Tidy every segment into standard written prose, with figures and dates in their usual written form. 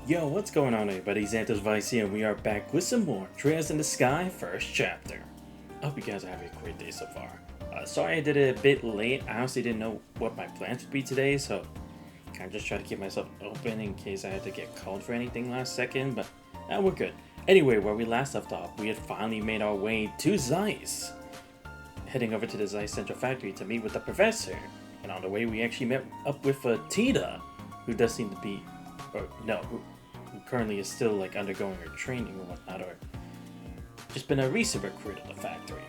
Yo, what's going on everybody? Xanthos Vice here, and we are back with some more Trails in the Sky first chapter. I hope you guys are having a great day so far. Sorry I did it a bit late. I honestly didn't know what my plans would be today, so kind of just try to keep myself open in case I had to get called for anything last second, but we're good. Anyway, where we last left off, we had finally made our way to Zeiss. Heading over to the Zeiss Central Factory to meet with the professor, and on the way we actually met up with Tita, who does seem to be, who currently is still like undergoing her training or whatnot, or just been a recent recruit at the factory.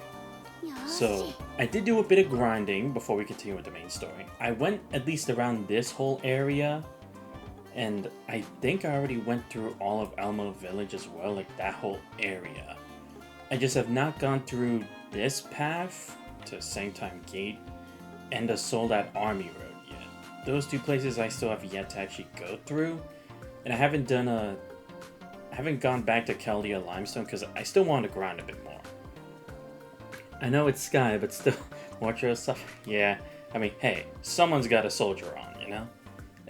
So I did do a bit of grinding before we continue with the main story. I went at least around this whole area, and I think I already went through all of Elmo Village as well, like that whole area. I just have not gone through this path to Sangtime Gate and the Soldat Army Road yet. Those two places I still have yet to actually go through. And I haven't gone back to Keldia Limestone because I still want to grind a bit more. I know it's Sky, but still, watch your stuff. Yeah, I mean, hey, someone's got a soldier on, you know?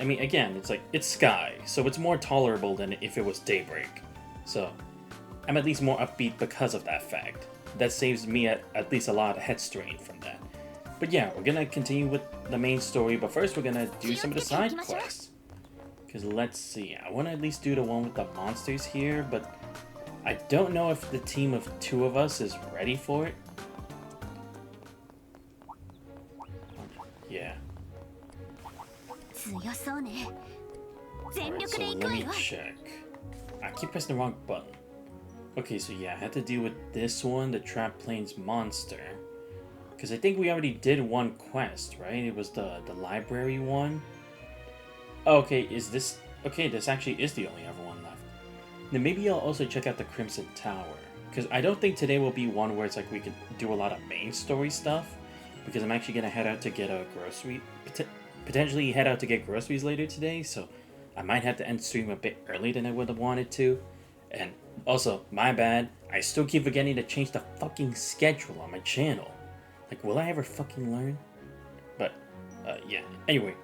I mean, again, it's Sky, so it's more tolerable than if it was Daybreak. So, I'm at least more upbeat because of that fact. That saves me at least a lot of head strain from that. But yeah, we're gonna continue with the main story, but first we're gonna do some of the side quests. Because let's see, I want to at least do the one with the monsters here, but I don't know if the team of two of us is ready for it. Yeah. Alright, so let me check. I keep pressing the wrong button. Okay, so yeah, I had to deal with this one, the Trap Plains monster. Because I think we already did one quest, right? It was the library one. Okay, this actually is the only other one left. Then maybe I'll also check out the Crimson Tower. Because I don't think today will be one where it's like we could do a lot of main story stuff. Because I'm actually going to head out to get a grocery... potentially head out to get groceries later today. So I might have to end stream a bit earlier than I would have wanted to. And also, my bad, I still keep forgetting to change the fucking schedule on my channel. Like, will I ever fucking learn? But, yeah. Anyway,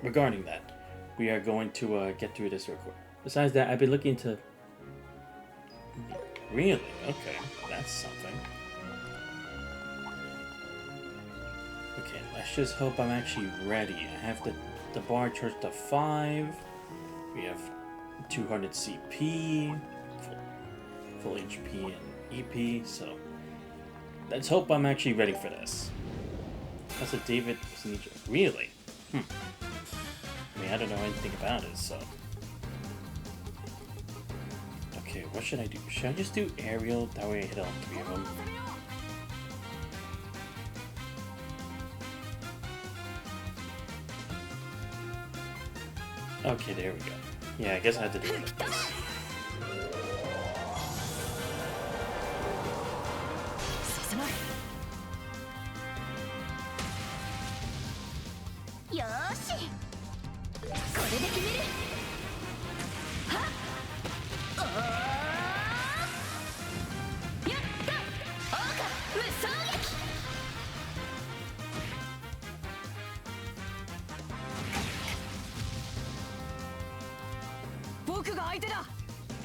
regarding that. We are going to get through this real quick. Besides that, I've been looking to... Really? Okay, that's something. Okay, let's just hope I'm actually ready. I have the bar charged to 5. We have 200 CP, full HP and EP, so... Let's hope I'm actually ready for this. That's a David... Really? I mean, I don't know anything about it, so... Okay, what should I do? Should I just do aerial? That way I hit all 3 of them. Okay, there we go. Yeah, I guess I had to do it like this.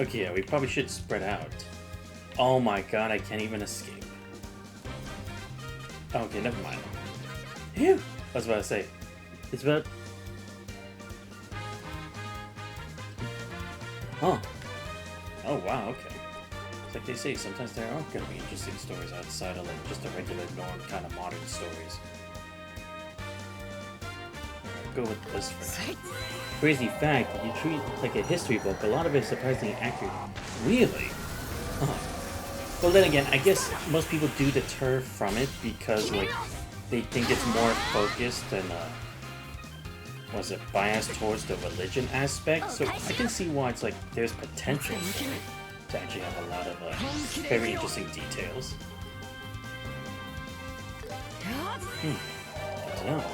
Okay, yeah, we probably should spread out. Oh my god, I can't even escape. Okay, never mind. Phew! I was about to say. It's about... Huh. Oh wow, okay. It's like they say, sometimes there are going to be interesting stories outside of like just the regular norm kind of modern stories. Alright, go with this for now. Crazy fact, you treat like a history book, a lot of it is surprisingly accurate. Really? Huh. Well then again, I guess most people do deter from it because like they think it's more focused and was it biased towards the religion aspect? So I can see why it's like there's potential to actually have a lot of very interesting details. Good to know.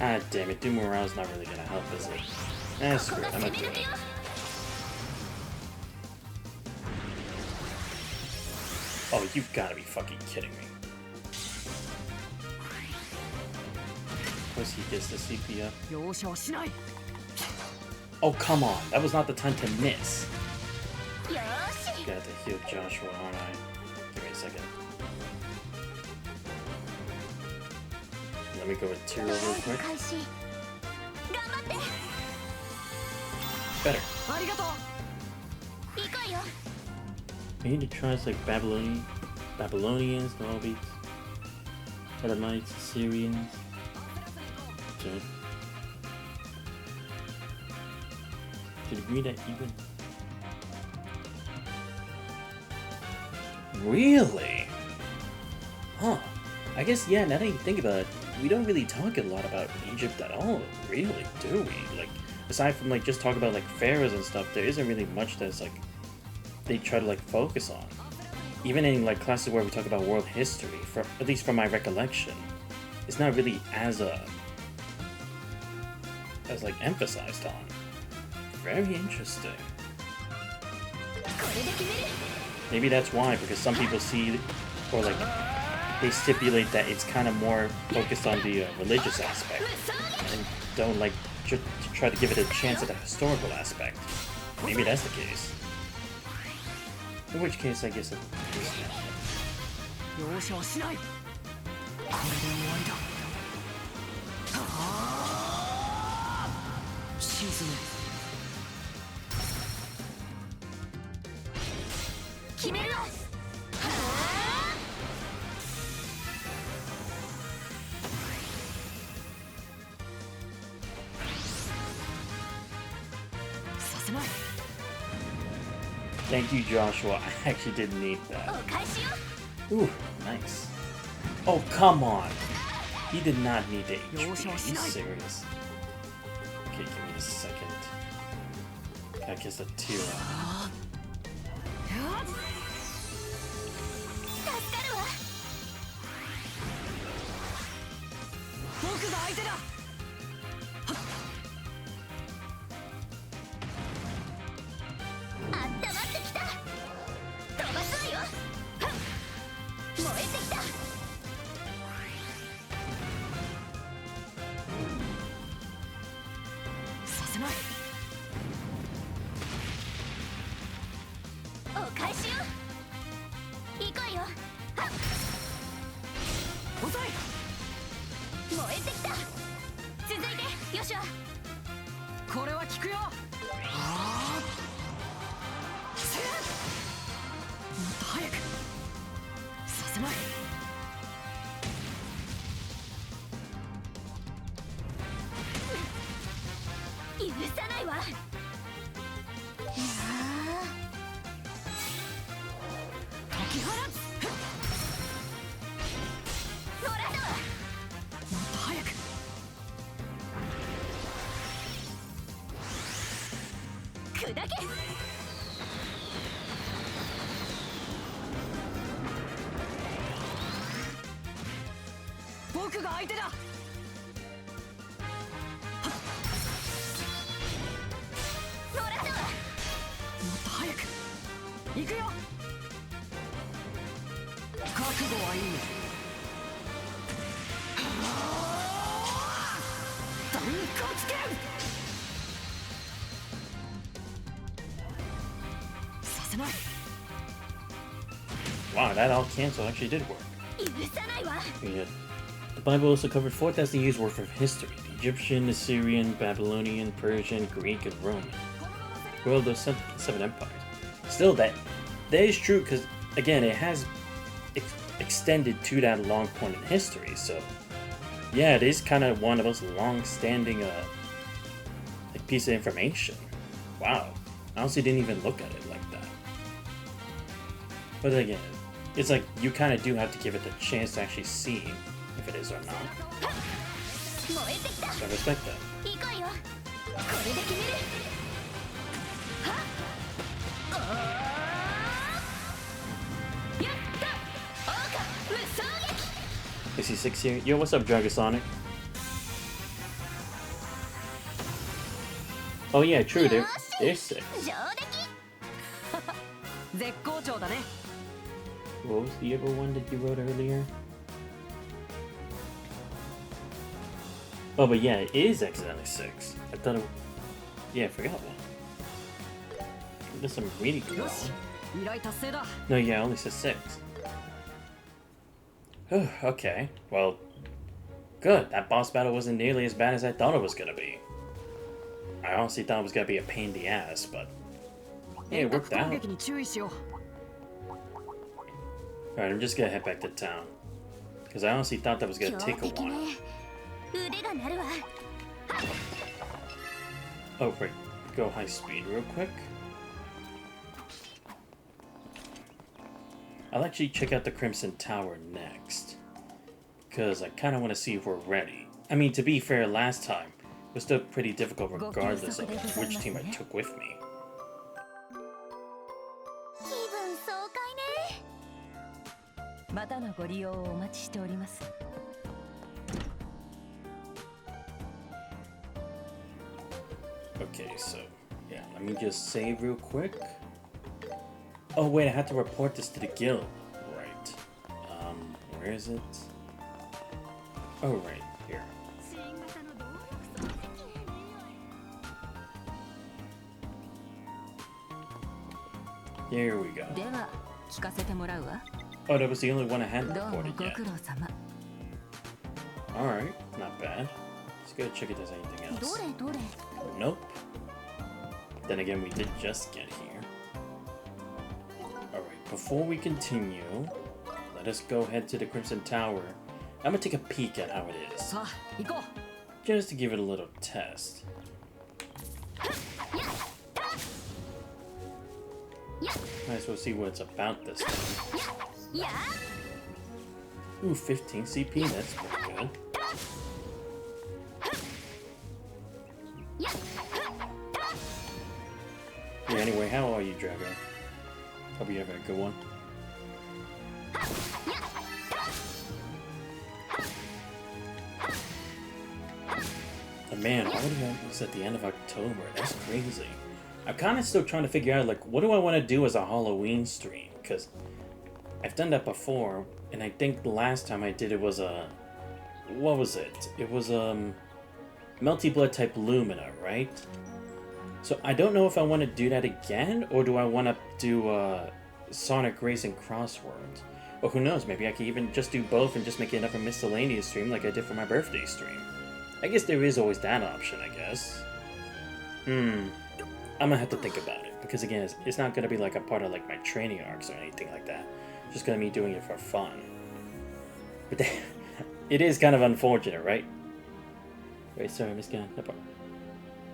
Ah, damn it. Doom Morale's not really gonna help, is it? Eh, screw it. I'm gonna do it. Oh, you've gotta be fucking kidding me. Of course he gets the CP up. Oh, come on. That was not the time to miss. Got to heal Joshua, aren't I? Give me a second. Let me go with Tiro real quick. Better. We need to try like Babylonians, Moabites, Edomites, Syrians. Okay. To the degree that even. Really? Huh. I guess, yeah, now that you think about it, we don't really talk a lot about Egypt at all, really, do we? Like, aside from, like, just talk about, like, pharaohs and stuff, there isn't really much that's, like, they try to, like, focus on. Even in, like, classes where we talk about world history, at least from my recollection, it's not really as, like, emphasized on. Very interesting. Maybe that's why, because some people see, or like, they stipulate that it's kind of more focused on the religious aspect, and don't like try to give it a chance at the historical aspect. Maybe that's the case. In which case, I guess it is now. Thank you, Joshua. I actually didn't need that. Ooh, nice. Oh, come on. He did not need the HP. Are you serious? Okay, give me a second. I guess a tear. Wow, that all cancel actually did work. Yeah. The Bible also covered 4,000 years worth of history: the Egyptian, Assyrian, Babylonian, Persian, Greek, and Roman. Well, those seven empires. Still, that is true because, again, it has extended to that long point in history. So, yeah, it is kind of one of those long-standing like piece of information. Wow, I honestly didn't even look at it like that. But again, it's like you kind of do have to give it the chance to actually see if it is or not. So I respect that. Is he 6 here? Yo, what's up, Dragasonic? Oh yeah, true, they're 6. What was the other one that you wrote earlier? Oh, but yeah, it is accidentally 6. I thought it... Yeah, I forgot one. There's some really good one. No, yeah, I only said 6. Okay, well, good. That boss battle wasn't nearly as bad as I thought it was gonna be. I honestly thought it was gonna be a pain in the ass, but yeah, it worked out. Alright, I'm just gonna head back to town. Because I honestly thought that was gonna take a while. Oh, wait. Go high speed real quick. I'll actually check out the Crimson Tower next. Because I kind of want to see if we're ready. I mean, to be fair, last time, it was still pretty difficult regardless of which team I took with me. Okay, so, yeah, let me just save real quick. Oh wait, I have to report this to the guild. Right. Where is it? Oh, right, here. Here we go. Oh, that was the only one I hadn't reported yet. Alright, not bad. Let's go check if there's anything else. Nope. Then again, we did just get here. Alright, before we continue, let us go head to the Crimson Tower. I'm gonna take a peek at how it is. Just to give it a little test. Might as well see what it's about this time. Ooh, 15 CP, that's pretty good. Yeah, anyway, how are you, Drago? Hope you have a good one. Oh, man, already almost at the end of October. That's crazy. I'm kind of still trying to figure out, like, what do I want to do as a Halloween stream? Because I've done that before, and I think the last time I did it was a... What was it? It was, Melty Blood type Lumina, right? So I don't know if I want to do that again, or do I want to do, Sonic Racing Crosswords? Or who knows, maybe I could even just do both and just make another miscellaneous stream like I did for my birthday stream. I guess there is always that option, I guess. I'm gonna have to think about it, because again, it's not gonna be like a part of like my training arcs or anything like that. It's just gonna be doing it for fun. But it is kind of unfortunate, right? Wait, sorry, Miss Gunn.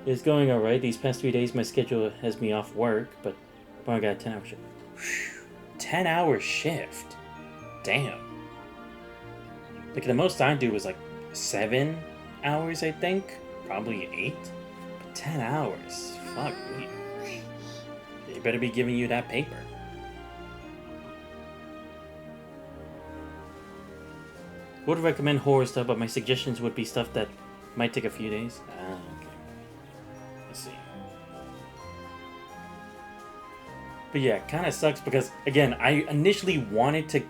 It's going alright. These past 3 days my schedule has me off work, but I got a 10-hour shift. 10-hour shift? Damn. Like the most I do was like 7 hours, I think. Probably 8. But 10 hours. Fuck me. They better be giving you that paper. Would recommend horror stuff, but my suggestions would be stuff that might take a few days. Ah, okay. Let's see. But yeah, it kind of sucks because, again, I initially wanted to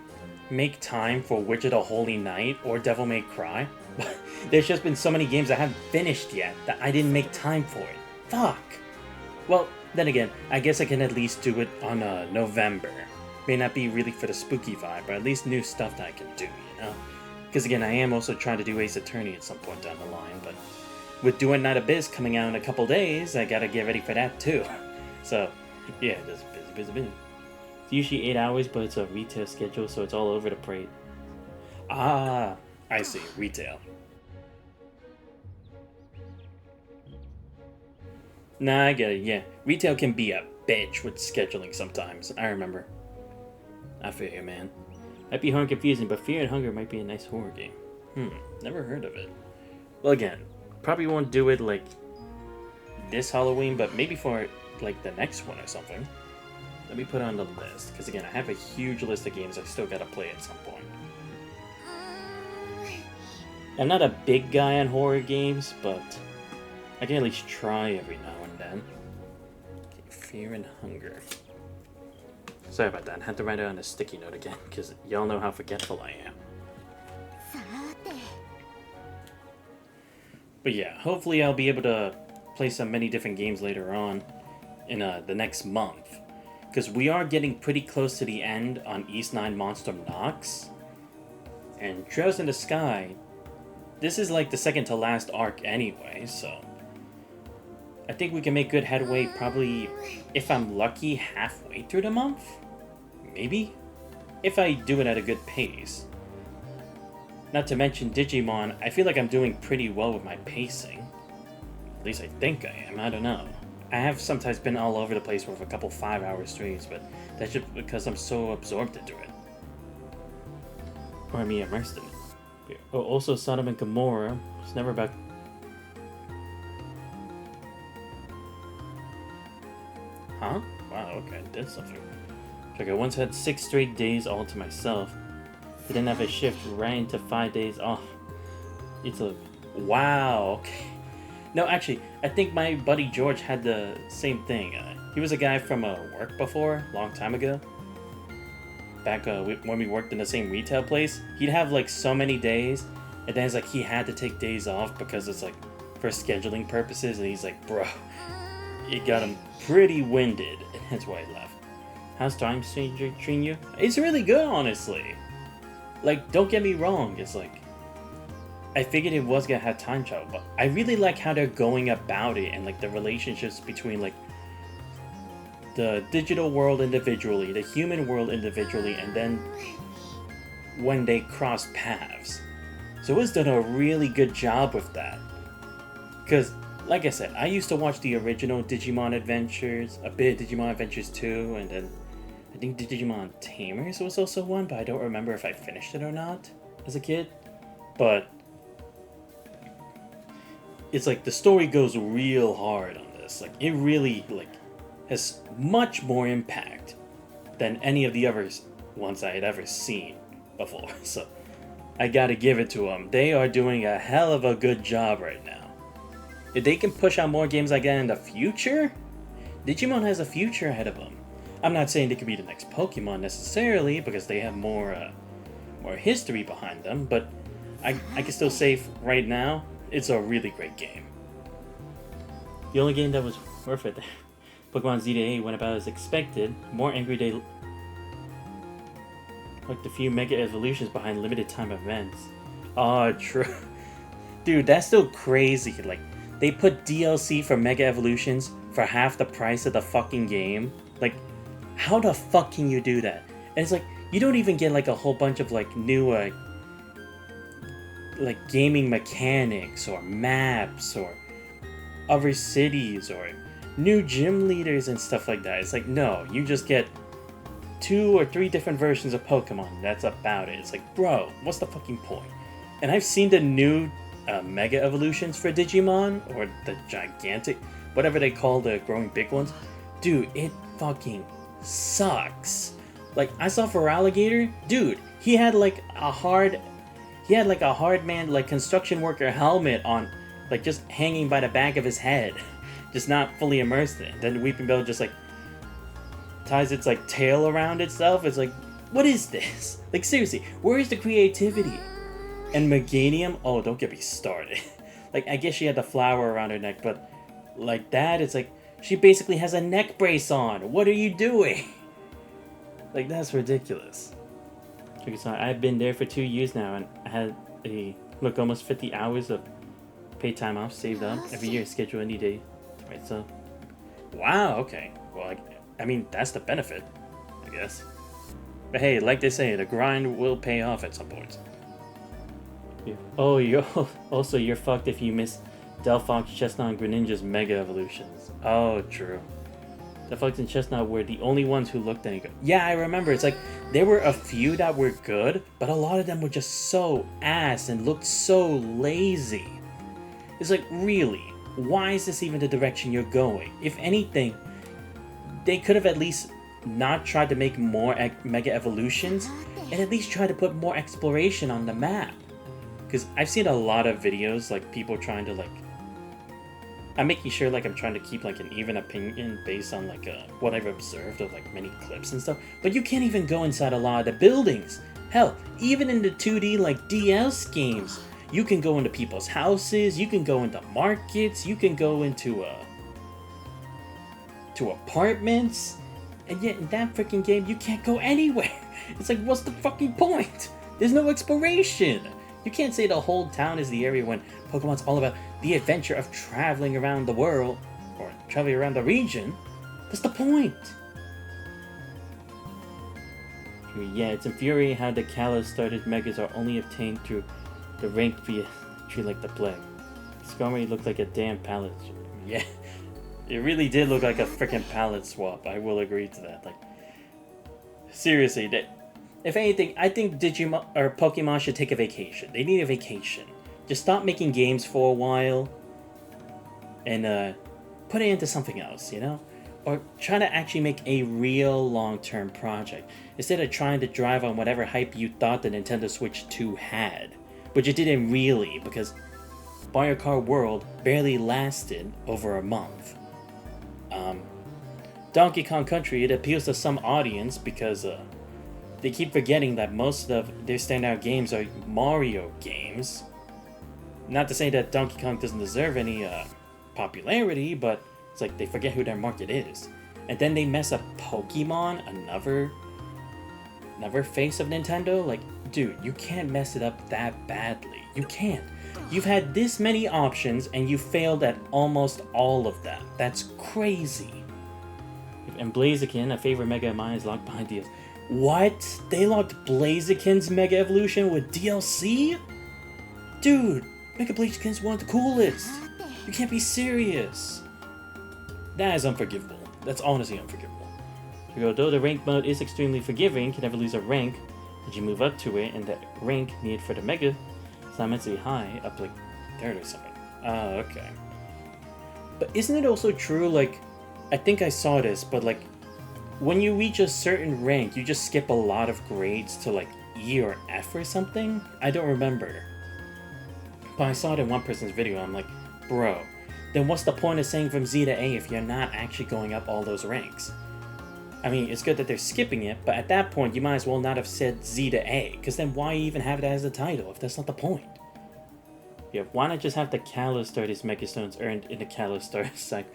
make time for Witch of the Holy Night or Devil May Cry. But there's just been so many games I haven't finished yet that I didn't make time for it. Fuck! Well, then again, I guess I can at least do it on November. May not be really for the spooky vibe, but at least new stuff that I can do, you know? Because again, I am also trying to do Ace Attorney at some point down the line, but with Doing Night Abyss coming out in a couple days, I gotta get ready for that too. So, yeah, just busy. It's usually 8 hours, but it's a retail schedule, so it's all over the place. Ah, I see, retail. Nah, I get it, yeah. Retail can be a bitch with scheduling sometimes, I remember. I feel you, man. Might be hard and confusing, but Fear and Hunger might be a nice horror game. Never heard of it. Well, again, probably won't do it like this Halloween, but maybe for like the next one or something. Let me put it on the list, because again, I have a huge list of games I still gotta play at some point. I'm not a big guy on horror games, but I can at least try every now and then. Okay, Fear and Hunger. Sorry about that, I had to write it on a sticky note again, because y'all know how forgetful I am. But yeah, hopefully I'll be able to play some many different games later on in the next month. Because we are getting pretty close to the end on East 9 Monster Nox. And Trails in the Sky, this is like the second to last arc anyway, so I think we can make good headway probably, if I'm lucky, halfway through the month? Maybe? If I do it at a good pace. Not to mention Digimon, I feel like I'm doing pretty well with my pacing. At least I think I am, I don't know. I have sometimes been all over the place with a couple 5-hour streams, but that's just because I'm so absorbed into it. Or I mean immersed in it. Oh, also Sodom and Gomorrah. It's never about... Huh? Wow, okay, I did something. Like I once had 6 straight days all to myself. I didn't have a shift right into 5 days off. It's a... Wow, okay. No, actually, I think my buddy George had the same thing. He was a guy from work before, a long time ago. Back when we worked in the same retail place. He'd have like so many days, and then it's like he had to take days off because it's like for scheduling purposes, and he's like, bro, it got him pretty winded, and that's why he left. How's Time Stranger treating you? It's really good, honestly. Like, don't get me wrong, it's like, I figured it was gonna have time travel, but I really like how they're going about it and like the relationships between like the digital world individually, the human world individually, and then when they cross paths. So it's done a really good job with that. Because, like I said, I used to watch the original Digimon Adventures, a bit of Digimon Adventures 2, and then I think Digimon Tamers was also one, but I don't remember if I finished it or not as a kid. But it's like the story goes real hard on this. Like it really like has much more impact than any of the other ones I had ever seen before. So I gotta give it to them. They are doing a hell of a good job right now. If they can push out more games like that in the future, Digimon has a future ahead of them. I'm not saying they could be the next Pokemon necessarily because they have more history behind them, but I can still say right now, it's a really great game. The only game that was worth it. Pokemon Z-A went about as expected. More angry they like the few mega evolutions behind limited time events. Oh, true. Dude, that's still crazy. Like, they put DLC for mega evolutions for half the price of the fucking game. Like, how the fuck can you do that? And it's like, you don't even get like a whole bunch of like new like gaming mechanics or maps or other cities or new gym leaders and stuff like that. It's like, no, you just get 2 or 3 different versions of Pokemon. That's about it. It's like, bro, what's the fucking point? And I've seen the new Mega Evolutions for Digimon, or the gigantic, whatever they call the growing big ones. Dude, it fucking sucks. Like, I saw for Alligator, dude, he had like a hard man, like construction worker helmet on, like just hanging by the back of his head, just not fully immersed in it. Then Weeping Bell just like ties its like tail around itself. It's like, what is this? Like seriously, where is the creativity? And Meganium, oh, don't get me started. Like, I guess she had the flower around her neck, but like that, it's like she basically has a neck brace on. What are you doing? Like, that's ridiculous. So I've been there for 2 years now, and I had almost 50 hours of paid time off saved up every year, schedule any day. Right, so. Wow, okay. Well, I mean, that's the benefit, I guess. But hey, like they say, the grind will pay off at some point. Yeah. Oh, you're fucked if you miss Delphox, Chestnut, and Greninja's Mega Evolutions. Oh, true. Delphox and Chestnut were the only ones who looked any good. Yeah, I remember. It's like, there were a few that were good, but a lot of them were just so ass and looked so lazy. It's like, really? Why is this even the direction you're going? If anything, they could have at least not tried to make more Mega Evolutions, and at least try to put more exploration on the map. Because I've seen a lot of videos, like, people trying to, like... I'm making sure, like, I'm trying to keep, like, an even opinion based on, like, what I've observed of, like, many clips and stuff. But you can't even go inside a lot of the buildings. Hell, even in the 2D, like, DS games, you can go into people's houses, you can go into markets, you can go into, to apartments. And yet, in that freaking game, you can't go anywhere. It's like, what's the fucking point? There's no exploration. You can't say the whole town is the area when Pokemon's all about the adventure of traveling around the world, or traveling around the region. That's the point. I mean, yeah, it's infuriating how the Kalos-started Megas are only obtained through the ranked via tree like the plague. Skarmory looked like a damn palette. Yeah, it really did look like a freaking palette swap. I will agree to that. Like, seriously, if anything, I think Digimon or Pokemon should take a vacation. They need a vacation. Just stop making games for a while and put it into something else, you know? Or try to actually make a real long-term project instead of trying to drive on whatever hype you thought the Nintendo Switch 2 had. Which it didn't really, because Mario Kart World barely lasted over a month. Donkey Kong Country, it appeals to some audience because they keep forgetting that most of their standout games are Mario games. Not to say that Donkey Kong doesn't deserve any popularity, but it's like they forget who their market is. And then they mess up Pokemon, another face of Nintendo. Like, dude, you can't mess it up that badly. You can't. You've had this many options and you failed at almost all of them. That's crazy. And Blaziken, a favorite Mega of mine, is locked behind DLC. What? They locked Blaziken's Mega Evolution with DLC? Dude, Mega Blaziken is one of the coolest. You can't be serious. That is unforgivable. That's honestly unforgivable. Although the rank mode is extremely forgiving, you can never lose a rank as you move up to it, and the rank needed for the Mega is not immensely high, up like 3rd or something. Oh, okay. But isn't it also true, like, I think I saw this, but like, when you reach a certain rank, you just skip a lot of grades to like E or F or something? I don't remember. But I saw it in one person's video, I'm like, bro, then what's the point of saying from Z to A if you're not actually going up all those ranks? I mean, it's good that they're skipping it, but at that point, you might as well not have said Z to A, because then why even have it as the title if that's not the point? Yeah, why not just have the Kalos Star these Megastones earned in the Kalos Star site?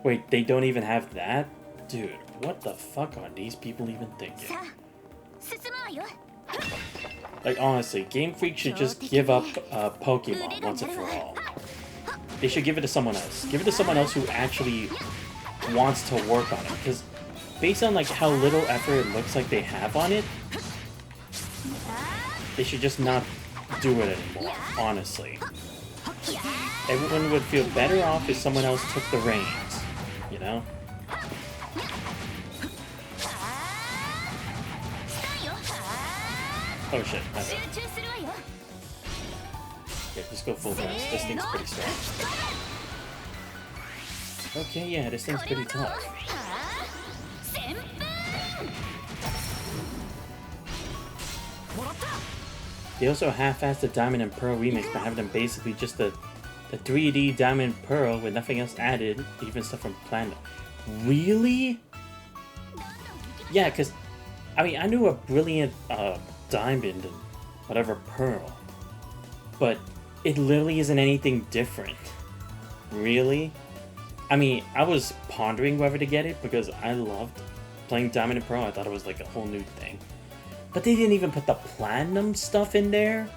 Wait, they don't even have that? Dude, what the fuck are these people even thinking? Like, honestly, Game Freak should just give up Pokemon once and for all. They should give it to someone else. Give it to someone else who actually wants to work on it. Because based on like how little effort it looks like they have on it, they should just not do it anymore, honestly. Everyone would feel better off if someone else took the reins, you know? Oh shit, my bad. Okay, just go full blast. This thing's pretty strong. Okay, yeah, this thing's pretty tough. They also half-assed the Diamond and Pearl remix by having them basically just the 3D Diamond and Pearl with nothing else added, even stuff from Platinum. Really? Yeah, because, I mean, I knew a brilliant Diamond and whatever Pearl, but it literally isn't anything different. Really? I mean, I was pondering whether to get it because I loved playing Diamond and Pearl. I thought it was like a whole new thing. But they didn't even put the Platinum stuff in there.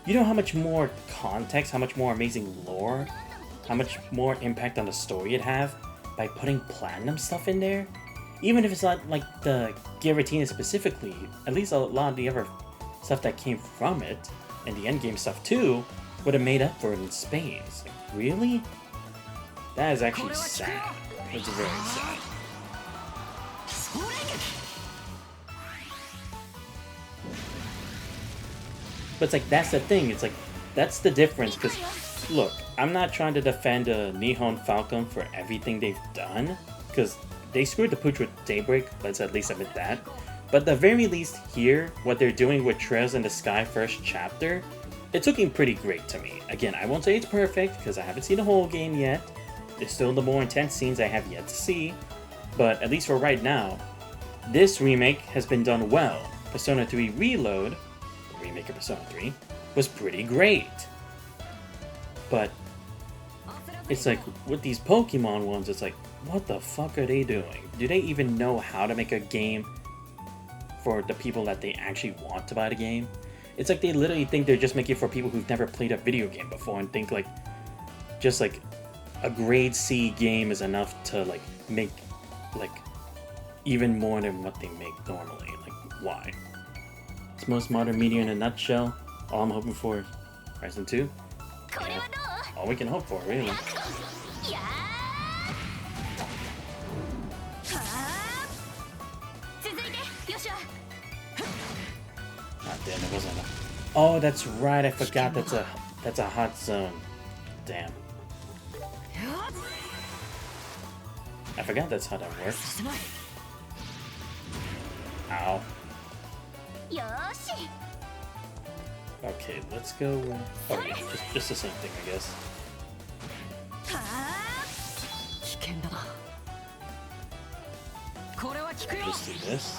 You know how much more context, how much more amazing lore, how much more impact on the story it'd have by putting Platinum stuff in there? Even if it's not like the Giratina specifically, at least a lot of the other stuff that came from it, and the endgame stuff too, would have made up for it in spades. Like, really? That is actually sad. It's very sad. But it's like, that's the thing, it's like, that's the difference, because, look, I'm not trying to defend Nihon Falcon for everything they've done, because they screwed the pooch with Daybreak, let's at least admit that. But at the very least here, what they're doing with Trails in the Sky first chapter, it's looking pretty great to me. Again, I won't say it's perfect, because I haven't seen the whole game yet. There's still the more intense scenes I have yet to see. But at least for right now, this remake has been done well. Persona 3 Reload, the remake of Persona 3, was pretty great. But it's like, with these Pokemon ones, it's like, what the fuck are they doing? Do they even know how to make a game for the people that they actually want to buy the game? It's like they literally think they're just making it for people who've never played a video game before and think like, just like a grade C game is enough to like make like even more than what they make normally. Like, why? It's most modern media in a nutshell. All I'm hoping for is Horizon 2. Yeah, all we can hope for, really. Ah, damn, it wasn't enough. Oh, that's right. I forgot. That's a hot zone. Damn. I forgot that's how that works. Ow. Okay, let's go. Oh yeah, just the same thing, I guess. Just do this.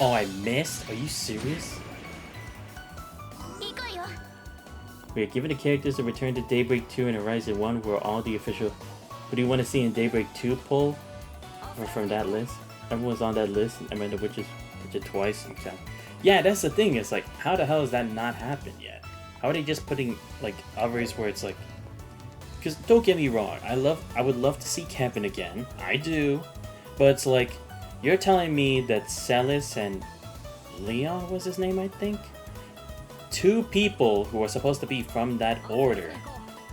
Oh, I missed? Are you serious? We are given the characters that return to Daybreak 2 and Horizon 1 who are all the official. What do you want to see in Daybreak 2 poll? Or from that list? Everyone's on that list. I read the Witcher twice. Okay. Yeah, that's the thing. It's like, how the hell has that not happened yet? How are they just putting like others where it's like? Because don't get me wrong, I would love to see Kevin again. I do, but it's like you're telling me that Celis and Leon was his name, I think. Two people who are supposed to be from that order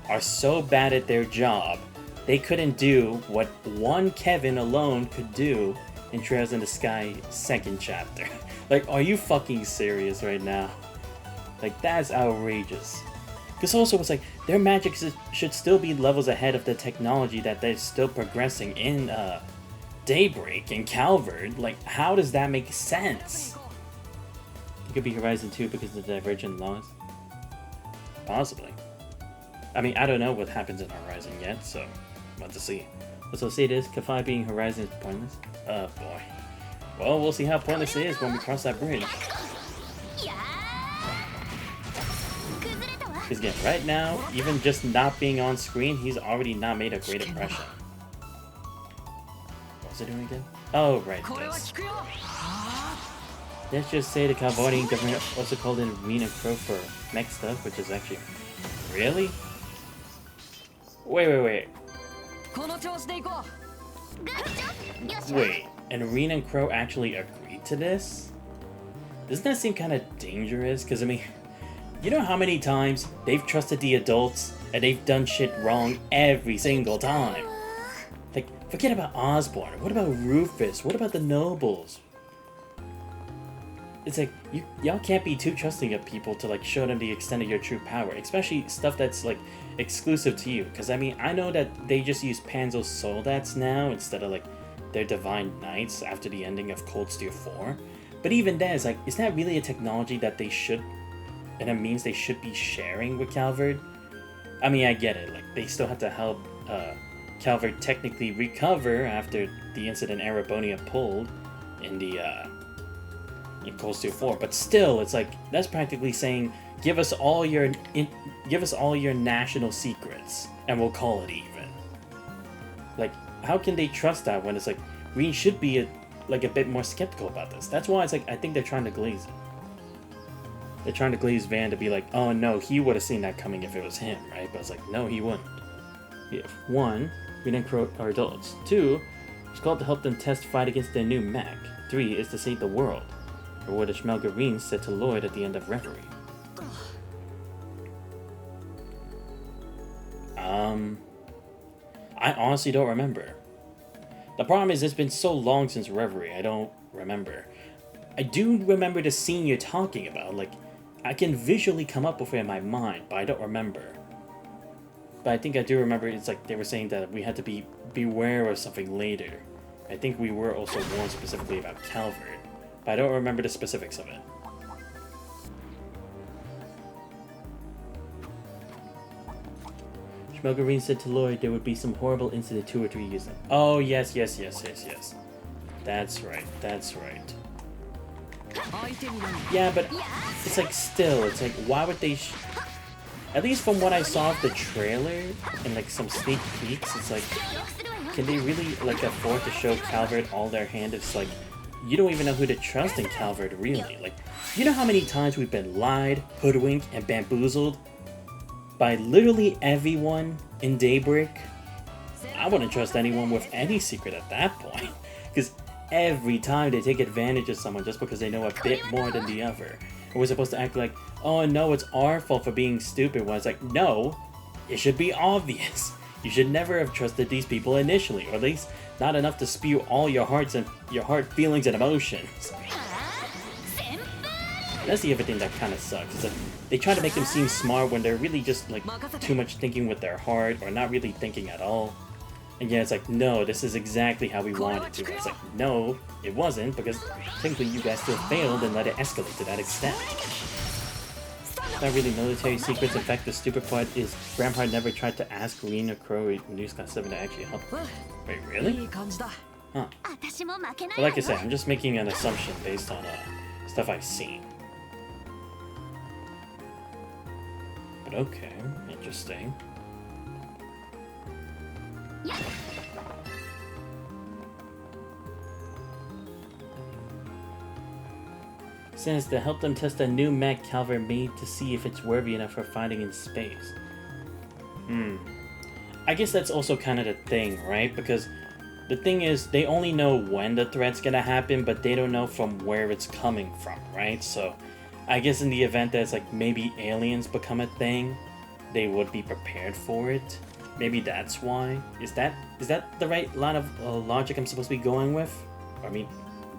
are so bad at their job, they couldn't do what one Kevin alone could do in Trails in the Sky second chapter. Like, are you fucking serious right now? Like, that's outrageous. Because also, it's like, their magic should still be levels ahead of the technology that they're still progressing in Daybreak and Calvard. Like, how does that make sense? It could be Horizon 2 because of the divergent laws. Possibly. I mean, I don't know what happens in Horizon yet, so we'll have to see. So say this, Kafai being Horizon is pointless? Oh boy. Well, we'll see how pointless it is when we cross that bridge. Because again, right now, even just not being on screen, he's already not made a great impression. What was it doing again? Oh, right, this. Let's just say the Cambodian government also called in Reen and Crow for mech stuff, which is actually... Really? Wait. Wait, and Reen and Crow actually agreed to this? Doesn't that seem kind of dangerous? Because, I mean, you know how many times they've trusted the adults and they've done shit wrong every single time? Like, forget about Osborne. What about Rufus? What about the nobles? It's like, y'all can't be too trusting of people to like show them the extent of your true power, especially stuff that's like exclusive to you. Because I mean, I know that they just use Panzo Soldats now instead of like their Divine Knights after the ending of Cold Steel 4. But even then, it's like, is that really a technology that they should, and it means they should be sharing with Calvard? I mean, I get it, like they still have to help Calvard technically recover after the incident Arabonia pulled in the in Cold Steel 4, but still, it's like that's practically saying, give us all your national secrets, and we'll call it even. Like, how can they trust that when it's like Reen should be a bit more skeptical about this? That's why it's like I think they're trying to glaze it. They're trying to glaze Van to be like, oh no, he would have seen that coming if it was him, right? But it's like, no, he wouldn't. Yeah. 1, Reen and Crow are adults. 2, it's called to help them test fight against their new mech. 3 is to save the world. Or what Schmelgarine said to Lloyd at the end of Reverie. I honestly don't remember. The problem is it's been so long since Reverie, I don't remember. I do remember the scene you're talking about, like, I can visually come up with it in my mind, but I don't remember. But I think I do remember it's like they were saying that we had to beware of something later. I think we were also warned specifically about Calvert, but I don't remember the specifics of it. Schmelgarine said to Lloyd there would be some horrible incident 2 or 3 years ago. Oh, yes. That's right. Yeah, but it's like still, it's like, why would they... At least from what I saw of the trailer and like some sneak peeks, it's like, can they really like afford to show Calvert all their hand? It's like, you don't even know who to trust in Calvert, really. Like, you know how many times we've been lied, hoodwinked, and bamboozled by literally everyone in Daybreak? I wouldn't trust anyone with any secret at that point, because every time they take advantage of someone just because they know a bit more than the other. And we're supposed to act like, oh no, it's our fault for being stupid, when it's like, no, it should be obvious. You should never have trusted these people initially, or at least not enough to spew all your heart feelings and emotions. That's the other thing that kind of sucks, is that they try to make them seem smart when they're really just like too much thinking with their heart, or not really thinking at all. And yeah, it's like, no, this is exactly how we wanted it to. It's like, no, it wasn't, because technically you guys still failed and let it escalate to that extent. Not really military secrets. In fact, the stupid part is Bramhard never tried to ask Green or Crow in News Class 7 to actually help. Wait, really? Huh. But like I said, I'm just making an assumption based on stuff I've seen. But okay, interesting. Says to help them test a new mech Calvert made to see if it's worthy enough for fighting in space. I guess that's also kind of the thing, right? Because the thing is, they only know when the threat's gonna happen, but they don't know from where it's coming from, right? So I guess in the event that it's like maybe aliens become a thing, they would be prepared for it. Maybe that's why. Is that the right line of logic I'm supposed to be going with? I mean,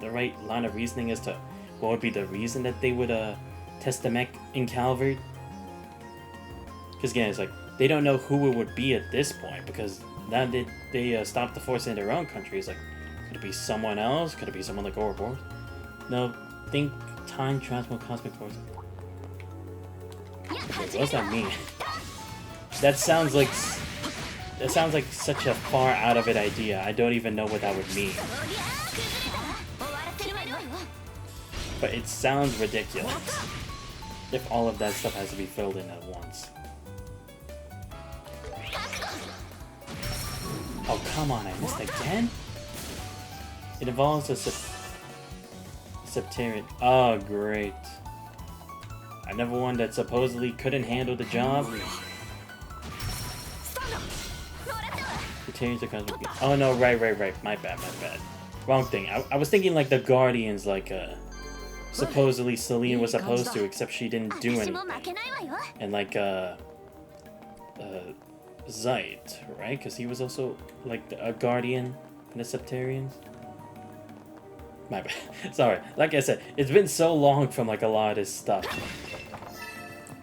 the right line of reasoning as to what would be the reason that they would test the mech in Calvert? Because again, it's like, they don't know who it would be at this point, because now they stopped the force in their own country. It's like, could it be someone else? Could it be someone like Ouroboros? No, think time transfer cosmic force. Wait, what does that mean? That sounds like such a far out of it idea. I don't even know what that would mean. But it sounds ridiculous if all of that stuff has to be filled in at once. Oh, come on, I missed again? It involves a Septarian. Oh, great. Another one that supposedly couldn't handle the job. Septarians are cosmic. Oh no, right. My bad. Wrong thing. I was thinking like the Guardians, like supposedly Celine was supposed to, except she didn't do anything. And like Zeit, right? Because he was also like a Guardian in the Septarians. My bad. Sorry. Like I said, it's been so long from like a lot of this stuff.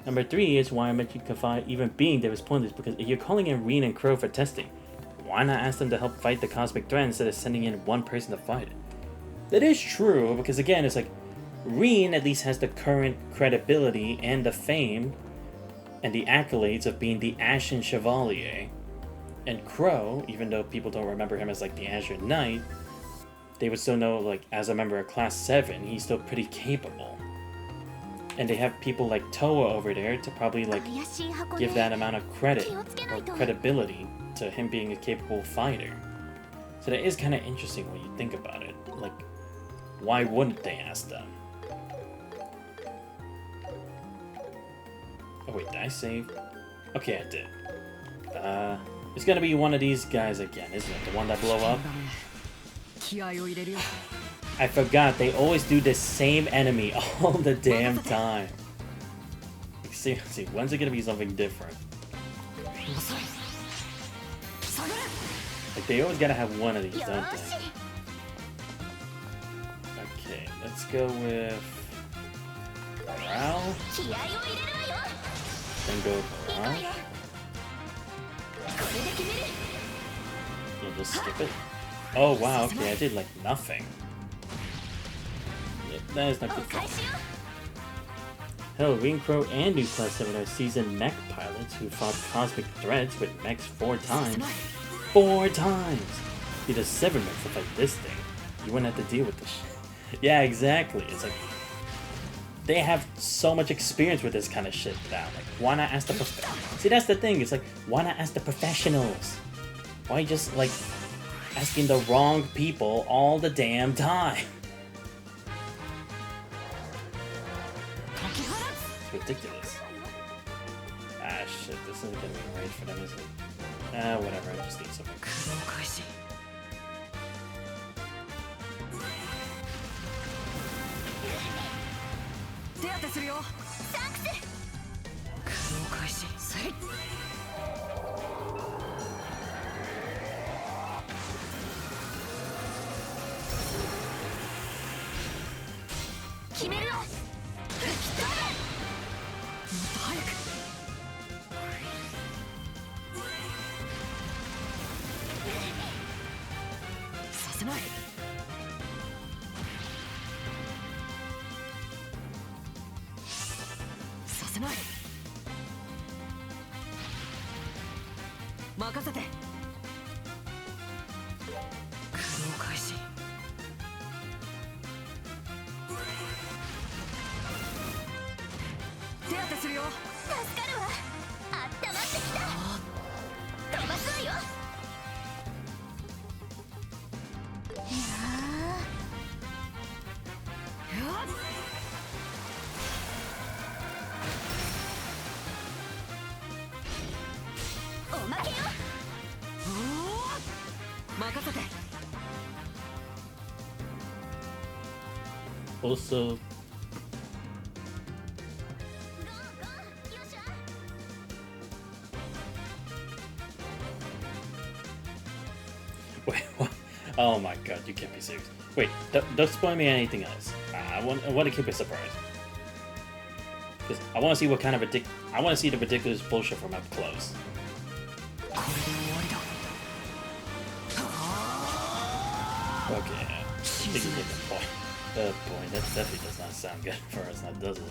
Number 3 is why I mentioned Kafai even being there is pointless, because if you're calling in Reen and Crow for testing, why not ask them to help fight the cosmic threat instead of sending in one person to fight it? That is true, because again, it's like, Reen at least has the current credibility and the fame and the accolades of being the Ashen Chevalier. And Crow, even though people don't remember him as like the Azure Knight, they would still know, like, as a member of Class 7, he's still pretty capable. And they have people like Toa over there to probably like give that amount of credit or credibility to him being a capable fighter. So that is kind of interesting when you think about it. Like, why wouldn't they ask them? Oh wait, did I save? Okay, I did. It's gonna be one of these guys again, isn't it? The one that blow up? I forgot, they always do the same enemy all the damn time. Seriously, when's it gonna be something different? Like, they always gotta have one of these, don't they? Okay, let's go with Morale. Then go Barrage. You just skip it? Oh wow, okay, I did like nothing. Yeah, that is not good fun. Hell, Green Crow and new Class 7 are seasoned mech pilots who fought cosmic threats with mechs 4 times. 4 times! You just 7 mechs to fight this thing. You wouldn't have to deal with this shit. Yeah, exactly. It's like, they have so much experience with this kind of shit now. Like, why not ask the See, that's the thing. It's like, why not ask the professionals? Why just, like, asking the wrong people all the damn time? It's ridiculous. Ah, shit. This isn't gonna be right for them, is it? Ah, whatever. I just need something. Also, wait, what? Oh my god, you can't be serious. Wait, don't spoil me anything else. I want to keep it a surprise. Because I want to see what kind of I want to see the ridiculous bullshit from up close. Okay, I think you get the point. Oh boy, that definitely does not sound good for us, now does it?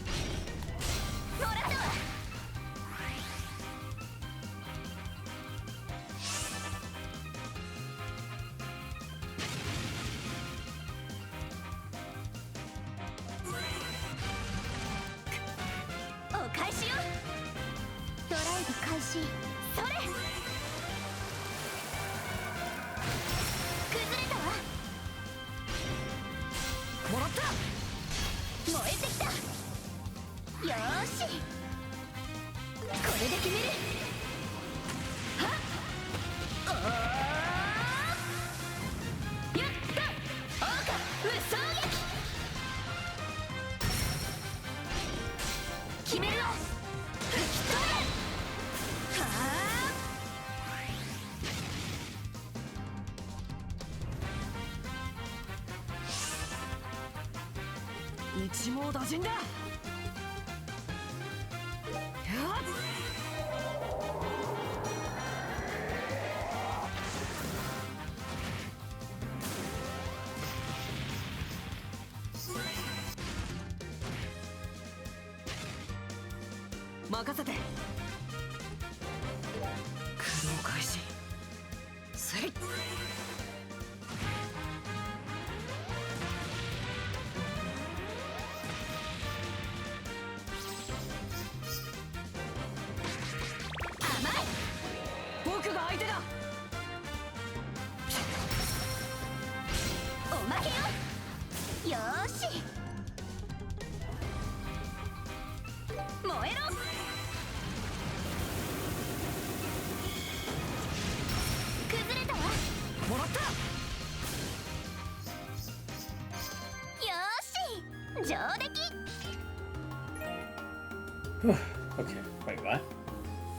Okay, wait, what?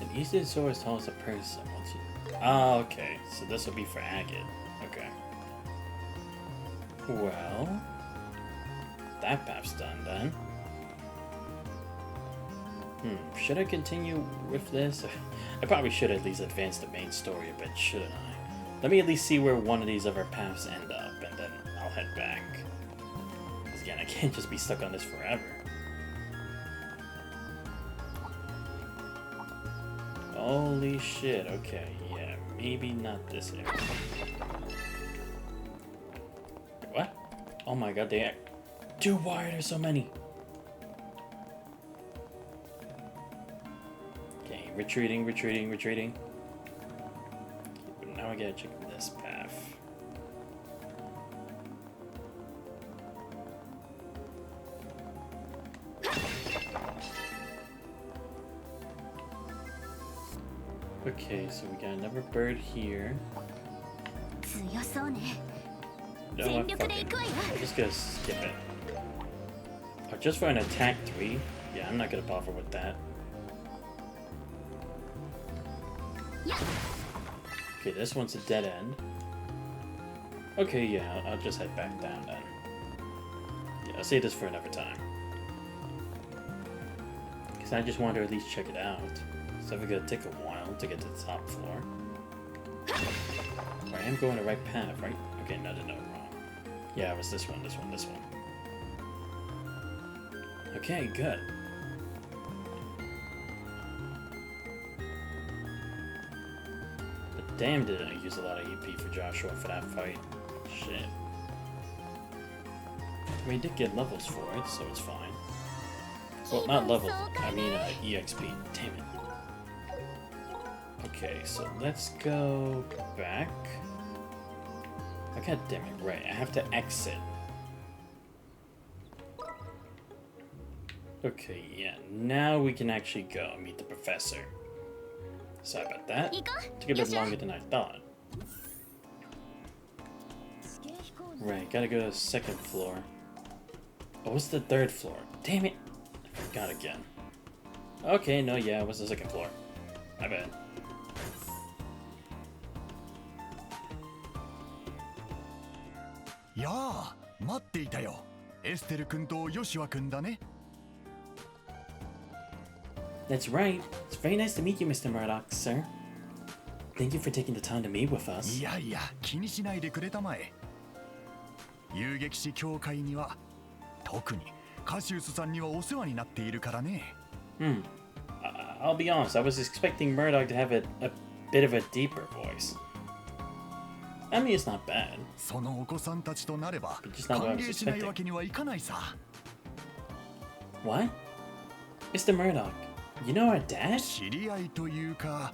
An Eastern sword is tall as a person. Once you... Oh, okay. So this will be for Agate. Okay. Well, that path's done then. Should I continue with this? I probably should at least advance the main story a bit, shouldn't I? Let me at least see where one of these other paths end up, and then I'll head back. Because again, I can't just be stuck on this forever. Holy shit, okay, yeah, maybe not this area. What? Oh my god, they act... Dude, why are there so many? Okay, retreating. But now I gotta check this path. Okay, so we got another bird here. No, I'm just gonna skip it. Oh, just for an attack 3? Yeah, I'm not gonna bother with that. Okay, this one's a dead end. Okay, yeah, I'll just head back down then. Yeah, I'll save this for another time. Because I just want to at least check it out. So it's gonna take a while to get to the top floor. I am going the right path, right? Okay, no, wrong. Yeah, it was this one. Okay, good. But damn, did I use a lot of EP for Joshua for that fight. Shit. I mean, he did get levels for it, so it's fine. Well, not levels, I mean EXP. Damn it. Okay, so let's go back. Oh, god damn it, right, I have to exit. Okay, yeah, now we can actually go meet the professor. Sorry about that. Took a bit longer than I thought. Right, gotta go to the second floor. Oh, what's the third floor? Damn it! I forgot again. Okay, no, yeah, what's the second floor? My bad. Yeah, 待っていたよ。エステル君とヨシュア君だね。That's right. It's very nice to meet you, Mr. Murdoch, sir. Thank you for taking the time to meet with us. いやいや、気にしないでくれたまえ。遊撃士協会には特にカシウスさんにはお世話になっているからね。I'll be honest, I was expecting Murdoch to have a bit of a deeper voice. I mean, it's not bad. そのお子さんたちとなれば歓迎しないわけにはいかないさ。What? Mr. Murdoch, you know our dad? 知り合いというか、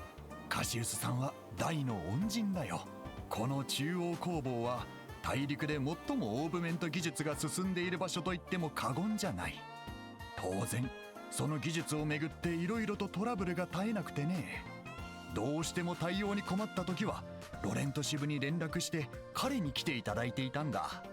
カシウスさんは大の恩人だよ。この中央工房は大陸で最もオーブメント技術が進んでいる場所と言っても過言じゃない。当然、その技術をめぐっていろいろとトラブルが絶えなくてね。どうしても対応に困った時はロレント支部に連絡して彼に来ていただいていたんだ。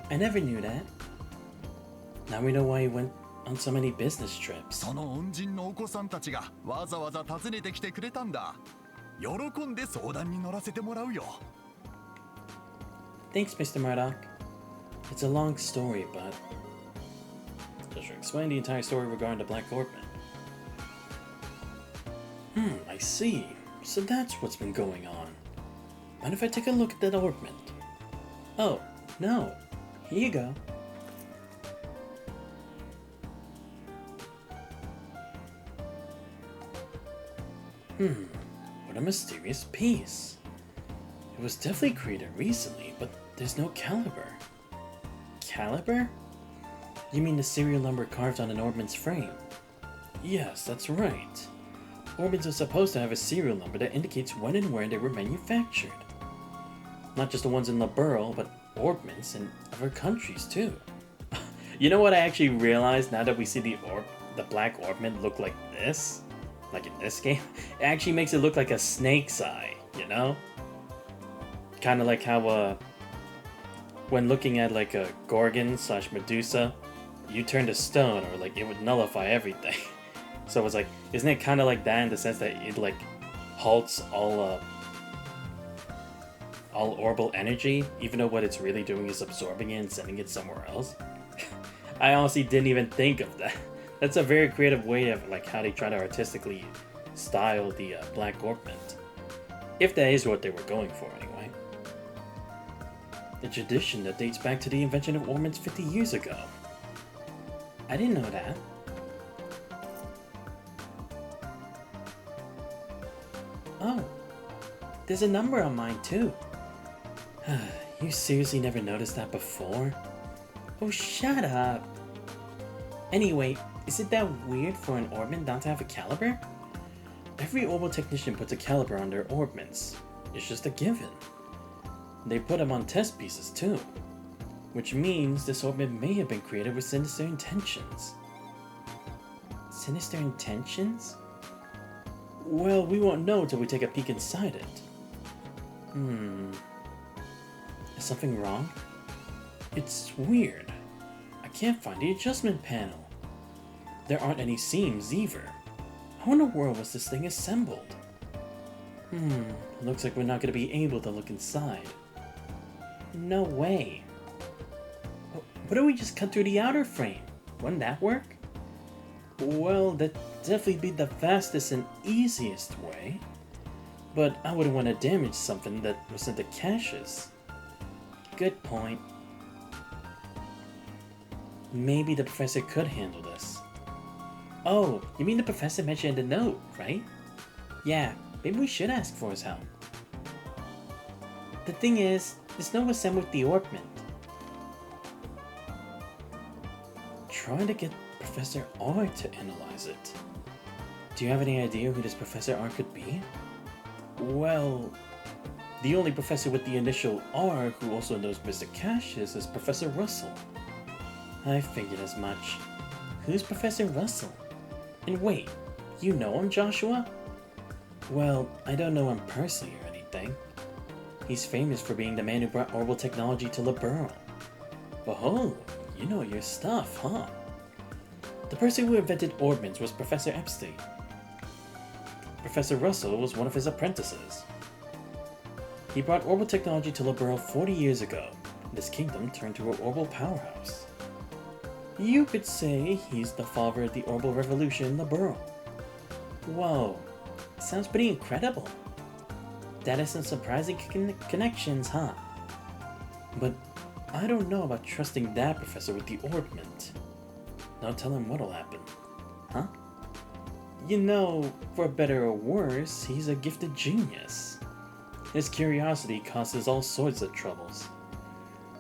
I never knew that. Now we know why he went on so many business trips. その恩人のお子さんたちがわざわざ訪ねてきてくれたんだ。喜んで相談に乗らせてもらうよ。Thanks, Mr. Murdoch. It's a long story, but just to explain the entire story regarding the Black Orbment. I see. So that's what's been going on. Mind if I take a look at that orbment? Oh, no. Here you go. What a mysterious piece. It was definitely created recently, but there's no caliber. Caliber? You mean the serial number carved on an orbment's frame? Yes, that's right. Orbments are supposed to have a serial number that indicates when and where they were manufactured. Not just the ones in Liberl, but orbments in other countries too. You know what I actually realized now that we see the black orbment look like this? Like in this game? It actually makes it look like a snake's eye, you know? Kind of like how, when looking at like a Gorgon / Medusa, you turn to stone, or like it would nullify everything. So it's like, isn't it kind of like that in the sense that it like halts all orbital energy, even though what it's really doing is absorbing it and sending it somewhere else? I honestly didn't even think of that. That's a very creative way of like how they try to artistically style the black orbment. If that is what they were going for anyway. A tradition that dates back to the invention of orbments 50 years ago. I didn't know that. Oh, there's a number on mine too. You seriously never noticed that before? Oh, shut up. Anyway, is it that weird for an orbment not to have a caliber? Every orbital technician puts a caliber on their orbments. It's just a given. They put them on test pieces too. Which means this orbment may have been created with sinister intentions. Sinister intentions? Well, we won't know until we take a peek inside it. Is something wrong? It's weird. I can't find the adjustment panel. There aren't any seams either. How in the world was this thing assembled? Looks like we're not going to be able to look inside. No way. What if we just cut through the outer frame? Wouldn't that work? Well, that'd definitely be the fastest and easiest way. But I wouldn't want to damage something that was into caches. Good point. Maybe the professor could handle this. Oh, you mean the professor mentioned in the note, right? Yeah, maybe we should ask for his help. The thing is, this note was sent with the orbment. Trying to get Professor R to analyze it. Do you have any idea who this Professor R could be? Well, the only professor with the initial R who also knows Mr. Cassius is Professor Russell. I figured as much. Who's Professor Russell? And wait, you know him, Joshua? Well, I don't know him personally or anything. He's famous for being the man who brought orbital technology to Liberl. Oh, you know your stuff, huh? The person who invented orbments was Professor Epstein. Professor Russell was one of his apprentices. He brought orbital technology to Liberl 40 years ago. This kingdom turned to an orbital powerhouse. You could say he's the father of the orbital revolution in Liberl. Whoa, sounds pretty incredible. That is some surprising connections, huh? But I don't know about trusting that professor with the orbment. Now tell him what'll happen, huh? You know, for better or worse, he's a gifted genius. His curiosity causes all sorts of troubles.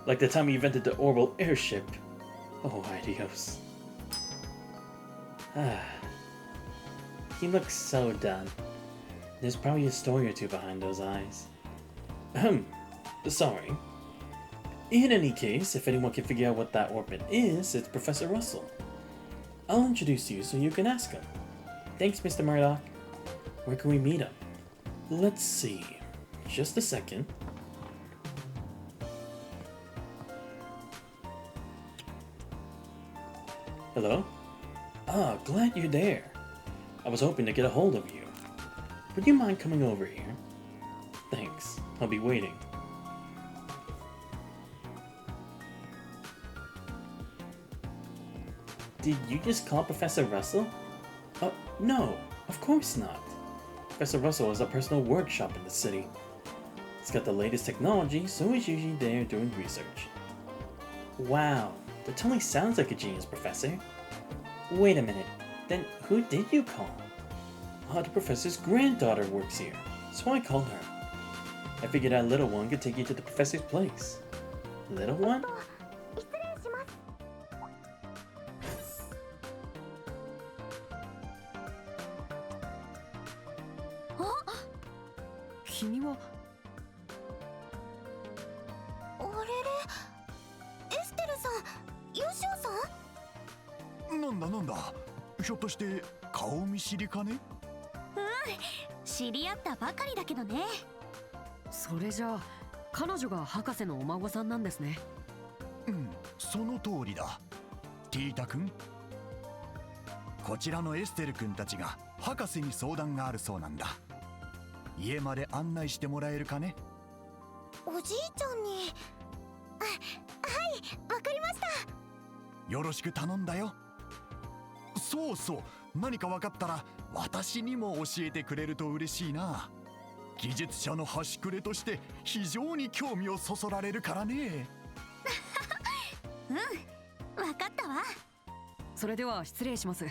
Like the time he invented the orbital airship. Oh, adios. He looks so done. There's probably a story or two behind those eyes. Sorry. In any case, if anyone can figure out what that orbit is, it's Professor Russell. I'll introduce you so you can ask him. Thanks, Mr. Murdoch. Where can we meet him? Let's see. Just a second. Hello? Ah, glad you're there. I was hoping to get a hold of you. Would you mind coming over here? Thanks. I'll be waiting. Did you just call Professor Russell? No, of course not. Professor Russell has a personal workshop in the city. He's got the latest technology, so he's usually there doing research. Wow, that totally sounds like a genius, Professor. Wait a minute, then who did you call? The professor's granddaughter works here, so I called her. I figured that little one could take you to the professor's place. Little one? 君はだ。ひょっとして顔見知りかね？知り合ったばかりだけどね。それじゃあ彼女が博士のお孫さんなんですね。うん、その通りだ。ティータ君、こちらのエステル君たちが博士に相談があるそうなんだ。家まで案内してもらえるかね？おじいちゃんに。はい、わかりました。よろしく頼んだよ。そうそう、何か分かったら私にも教えてくれると嬉しいな。技術者の端くれとして非常に興味をそそられるからね。わかったわ。それでは失礼します。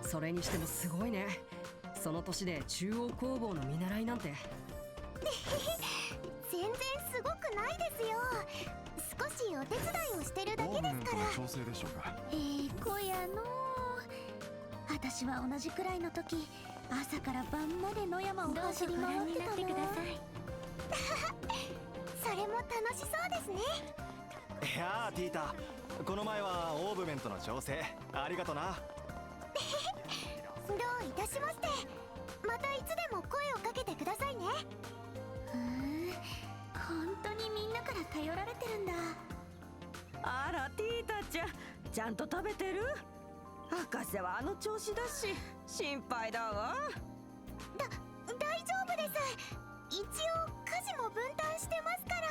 それにしてもすごいね。その年で中央工房の見習いなんて。全然すごくないですよ。少しお手伝いをしてるだけですから。調整でしょうか？こやの。私は同じくらいの時、朝から晩まで野山を走り回ってたの。それも楽しそうですね。いやーティータ、この前はオーブメントの調整ありがとな。どういたしまして。またいつでも声をかけてくださいね。本当にみんなから頼られてるんだ。あらティータちゃん、ちゃんと食べてる？博士はあの調子だし心配だわ。大丈夫です。一応家事も分担してますから。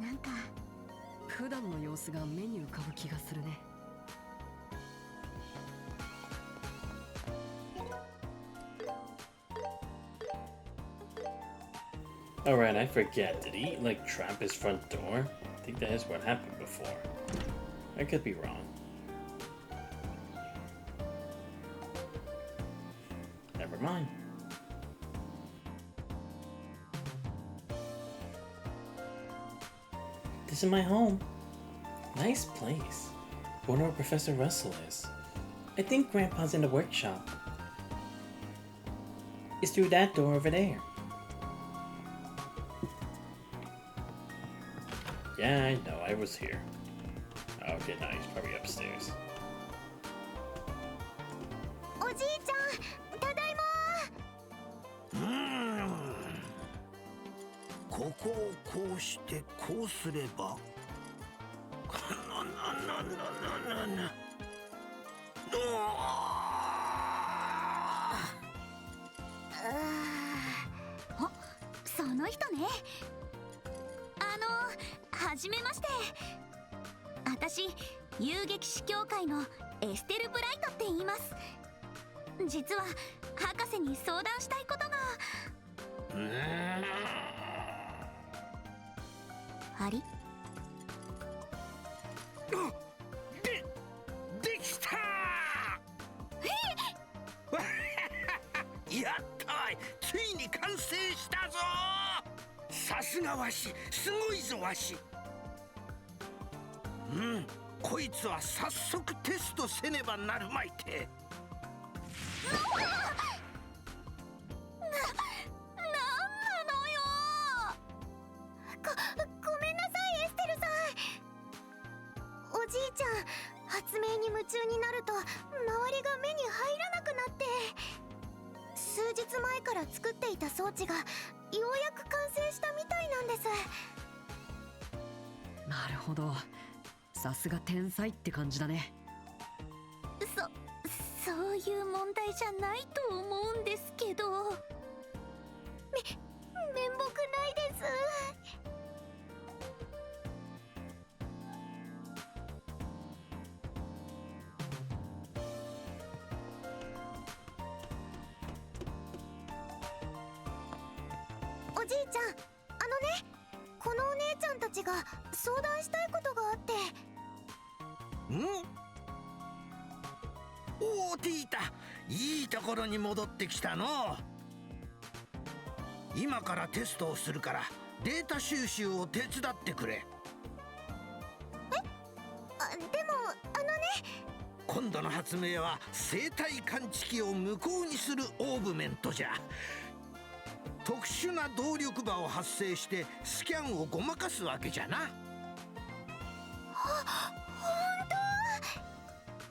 なんか普段の様子が目に浮かぶ気がするね。Alright, I forget. Did he, like, trap his front door? I think that is what happened before. I could be wrong. Never mind. This is my home. Nice place. Wonder where Professor Russell is. I think Grandpa's in the workshop. It's through that door over there. Yeah, I know, I was here. Okay, no, he's probably upstairs. おじいちゃん、ただいま。ここをこうしてこうすれば。その人ね。はじめまして。私、遊撃士協会のエステル・ブライトって言います。実は博士に相談したいことが。あり？できたやったい、ついに完成したぞ。さすがわし、すごいぞわし。こいつは早速テストせねばなるまいて。なんなのよ。ごめんなさい、エステルさん。おじいちゃん、発明に夢中になると周りが目に入らなくなって、数日前から作っていた装置がようやく完成したみたいなんです。なるほど。さすが天才って感じだね。そういう問題じゃないと思うんですけど。面目ないです。おじいちゃん、このお姉ちゃんたちが相談したいことがあって。おお、ティータ、いいところに戻ってきたの。今からテストをするからデータ収集を手伝ってくれ。でも今度の発明は生体感知器を無効にするオーブメントじゃ。特殊な動力場を発生してスキャンをごまかすわけじゃな。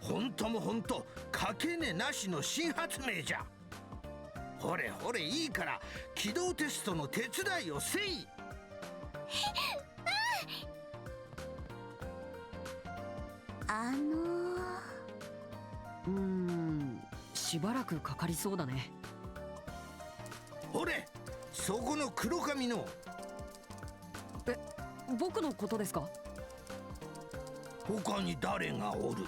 本当も本当、かけねなしの新発明じゃ。ほれほれ、いいから起動テストの手伝いをせい。しばらくかかりそうだね。ほれ、そこの黒髪の。僕のことですか？他に誰がおる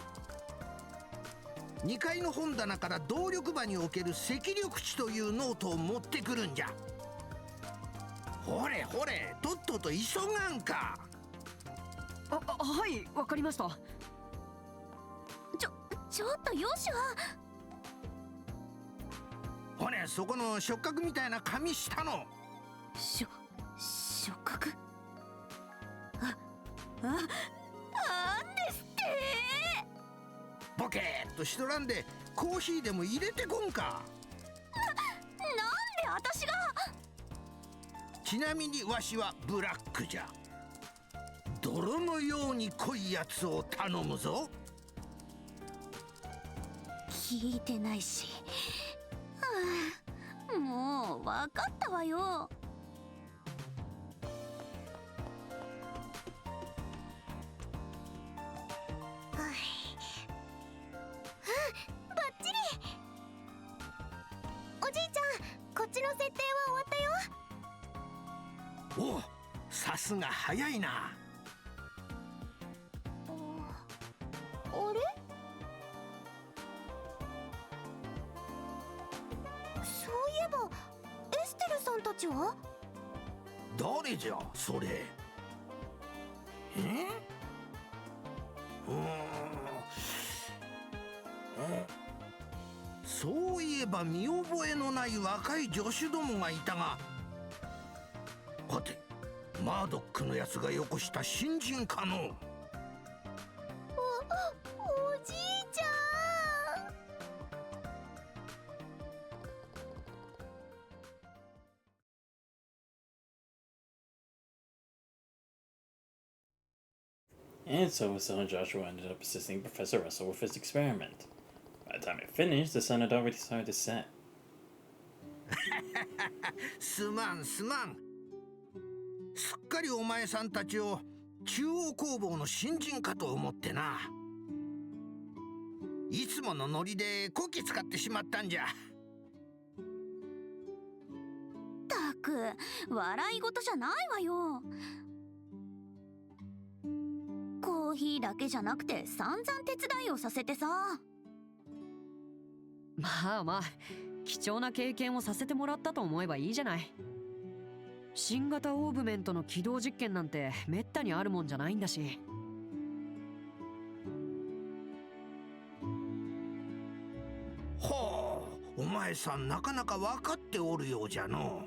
？2階の本棚から動力場における赤力値というノートを持ってくるんじゃ。ほれほれ、とっとと急がんか。はい、わかりました。ちょっとよしは。ほれ、そこの触覚みたいな紙下の。触覚。なんですって。ボケーっとしとらんでコーヒーでも入れてこんか。なんで私が。ちなみにわしはブラックじゃ。泥のように濃いやつを頼むぞ。聞いてないし。もう分かったわよ。はい。バッチリ。おじいちゃん、こっちの設定は終わったよ。お、さすが早いな。あれ？そういえばエステルさんたちは？誰じゃそれ。そういえば見覚えのない若い助手どもがいたが、はて、マードックのやつがよこした新人かの。おじいちゃん。And so his son Joshua ended up assisting Professor Russell with his experiment. By the time it finished, the sun had already started to set. すまんすまん。すっかりお前さんたちを中央工房の新人かと思ってな。いつものノリでこき使ってしまったんじゃ。たく、笑い事じゃないわよ。コーヒーだけじゃなくて散々手伝いをさせてさ。まあまあ、貴重な経験をさせてもらったと思えばいいじゃない。新型オーブメントの起動実験なんてめったにあるもんじゃないんだし。ほう、お前さんなかなか分かっておるようじゃの。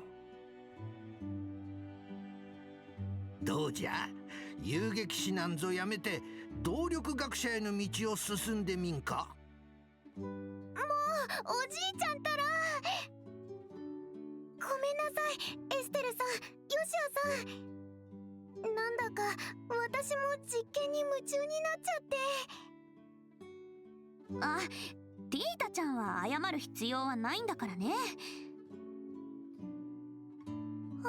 どうじゃ、遊撃士なんぞやめて動力学者への道を進んでみんか。もうおじいちゃんたら。ごめんなさい、エステルさん、ヨシアさん。なんだか私も実験に夢中になっちゃって。あ、ティータちゃんは謝る必要はないんだからね。はあ、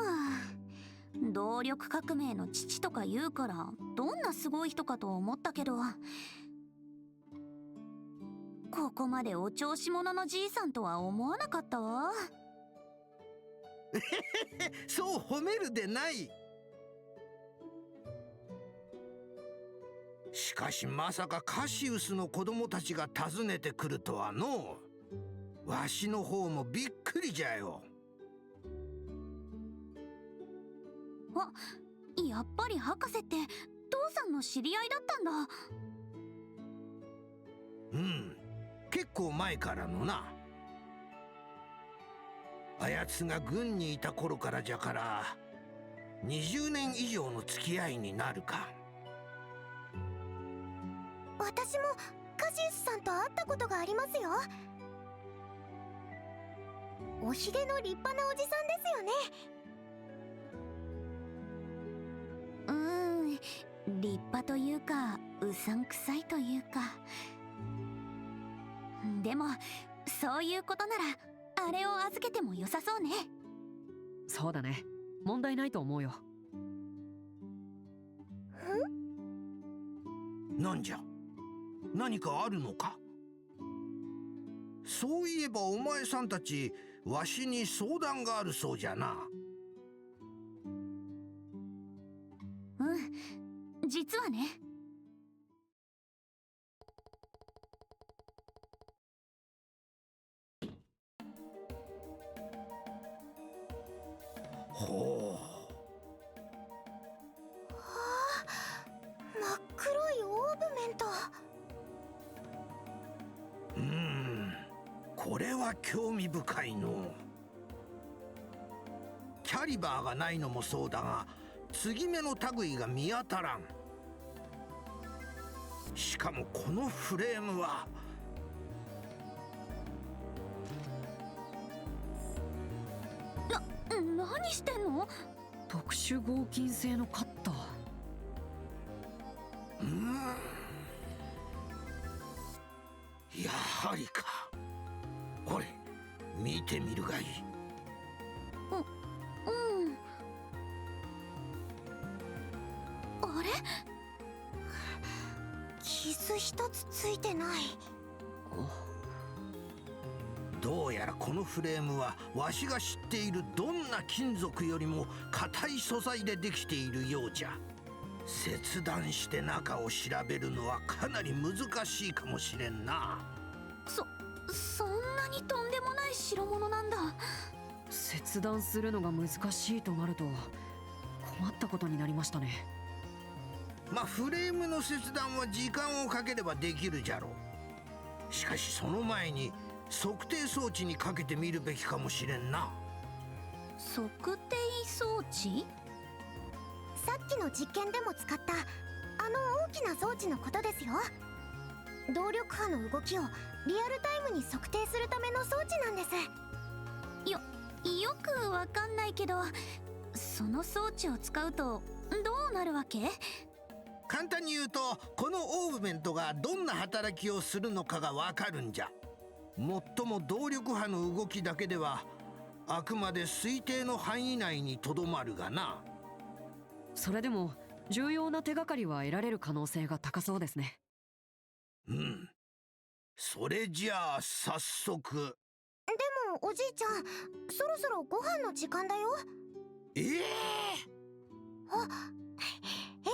ど動力革命の父とか言うからどんなすごい人かと思ったけど、ここまでお調子者のじいさんとは思わなかったわ。そう褒めるでない。しかしまさかカシウスの子供たちが訪ねてくるとはのう。わしの方もびっくりじゃよ。あ、やっぱり博士って父さんの知り合いだったんだ。うん、結構前からのな。あやつが軍にいた頃からじゃから20年以上の付き合いになるか。私もカシウスさんと会ったことがありますよ。おひげの立派なおじさんですよね。立派というかうさんくさいというか。でもそういうことならあれを預けても良さそうね。そうだね、問題ないと思うよ。なんじゃ、何かあるのか。そういえばお前さんたちわしに相談があるそうじゃな。実はね。ほう。真っ黒いオーブメント。これは興味深いの。キャリバーがないのもそうだが継ぎ目の類が見当たらん。しかもこのフレームは何してんの？特殊合金製のカッター。やはりか。これ見てみるがいい。あれ？傷一つついてない。どうやらこのフレームはわしが知っているどんな金属よりも硬い素材でできているようじゃ。切断して中を調べるのはかなり難しいかもしれんな。そんなにとんでもない代物なんだ。切断するのが難しいとなると困ったことになりましたね。まあフレームの切断は時間をかければできるじゃろう。しかしその前に測定装置にかけてみるべきかもしれんな。測定装置？さっきの実験でも使ったあの大きな装置のことですよ。動力波の動きをリアルタイムに測定するための装置なんです。よくわかんないけど、その装置を使うとどうなるわけ？簡単に言うとこのオーブメントがどんな働きをするのかがわかるんじゃ。もっとも動力波の動きだけではあくまで推定の範囲内にとどまるがな。それでも重要な手がかりは得られる可能性が高そうですね。それじゃあ早速。でもおじいちゃん、そろそろご飯の時間だよ。エ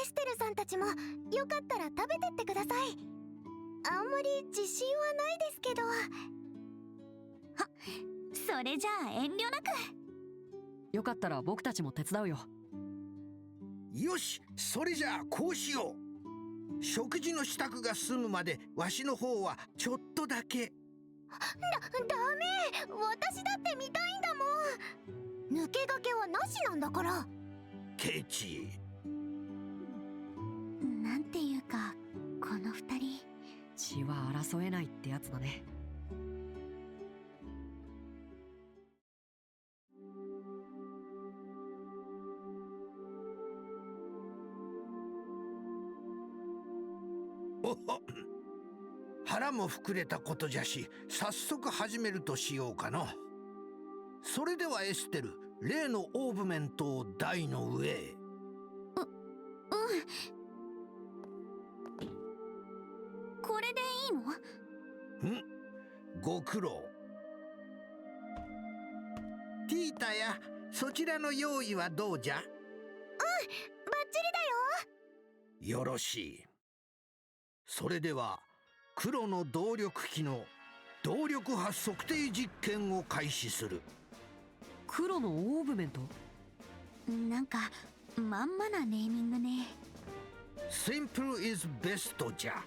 ステルさんたちもよかったら食べてってください。あんまり自信はないですけど。それじゃあ遠慮なく。よかったら僕たちも手伝うよ。よし、それじゃあこうしよう。食事の支度が済むまでわしの方はちょっとだけ。ダメ、私だって見たいんだもん。抜け駆けはなしなんだから。ケチ。なんていうかこの二人血は争えないってやつだね。腹も膨れたことじゃし、早速始めるとしようかの。それではエステル、例のオーブメントを台の上へ。これでいいの？ご苦労。ティータやそちらの用意はどうじゃ？バッチリだよ。よろしい。それでは黒の動力機の動力波測定実験を開始する。黒のオーブメント？なんかまんまなネーミングね。Simple is best じゃ。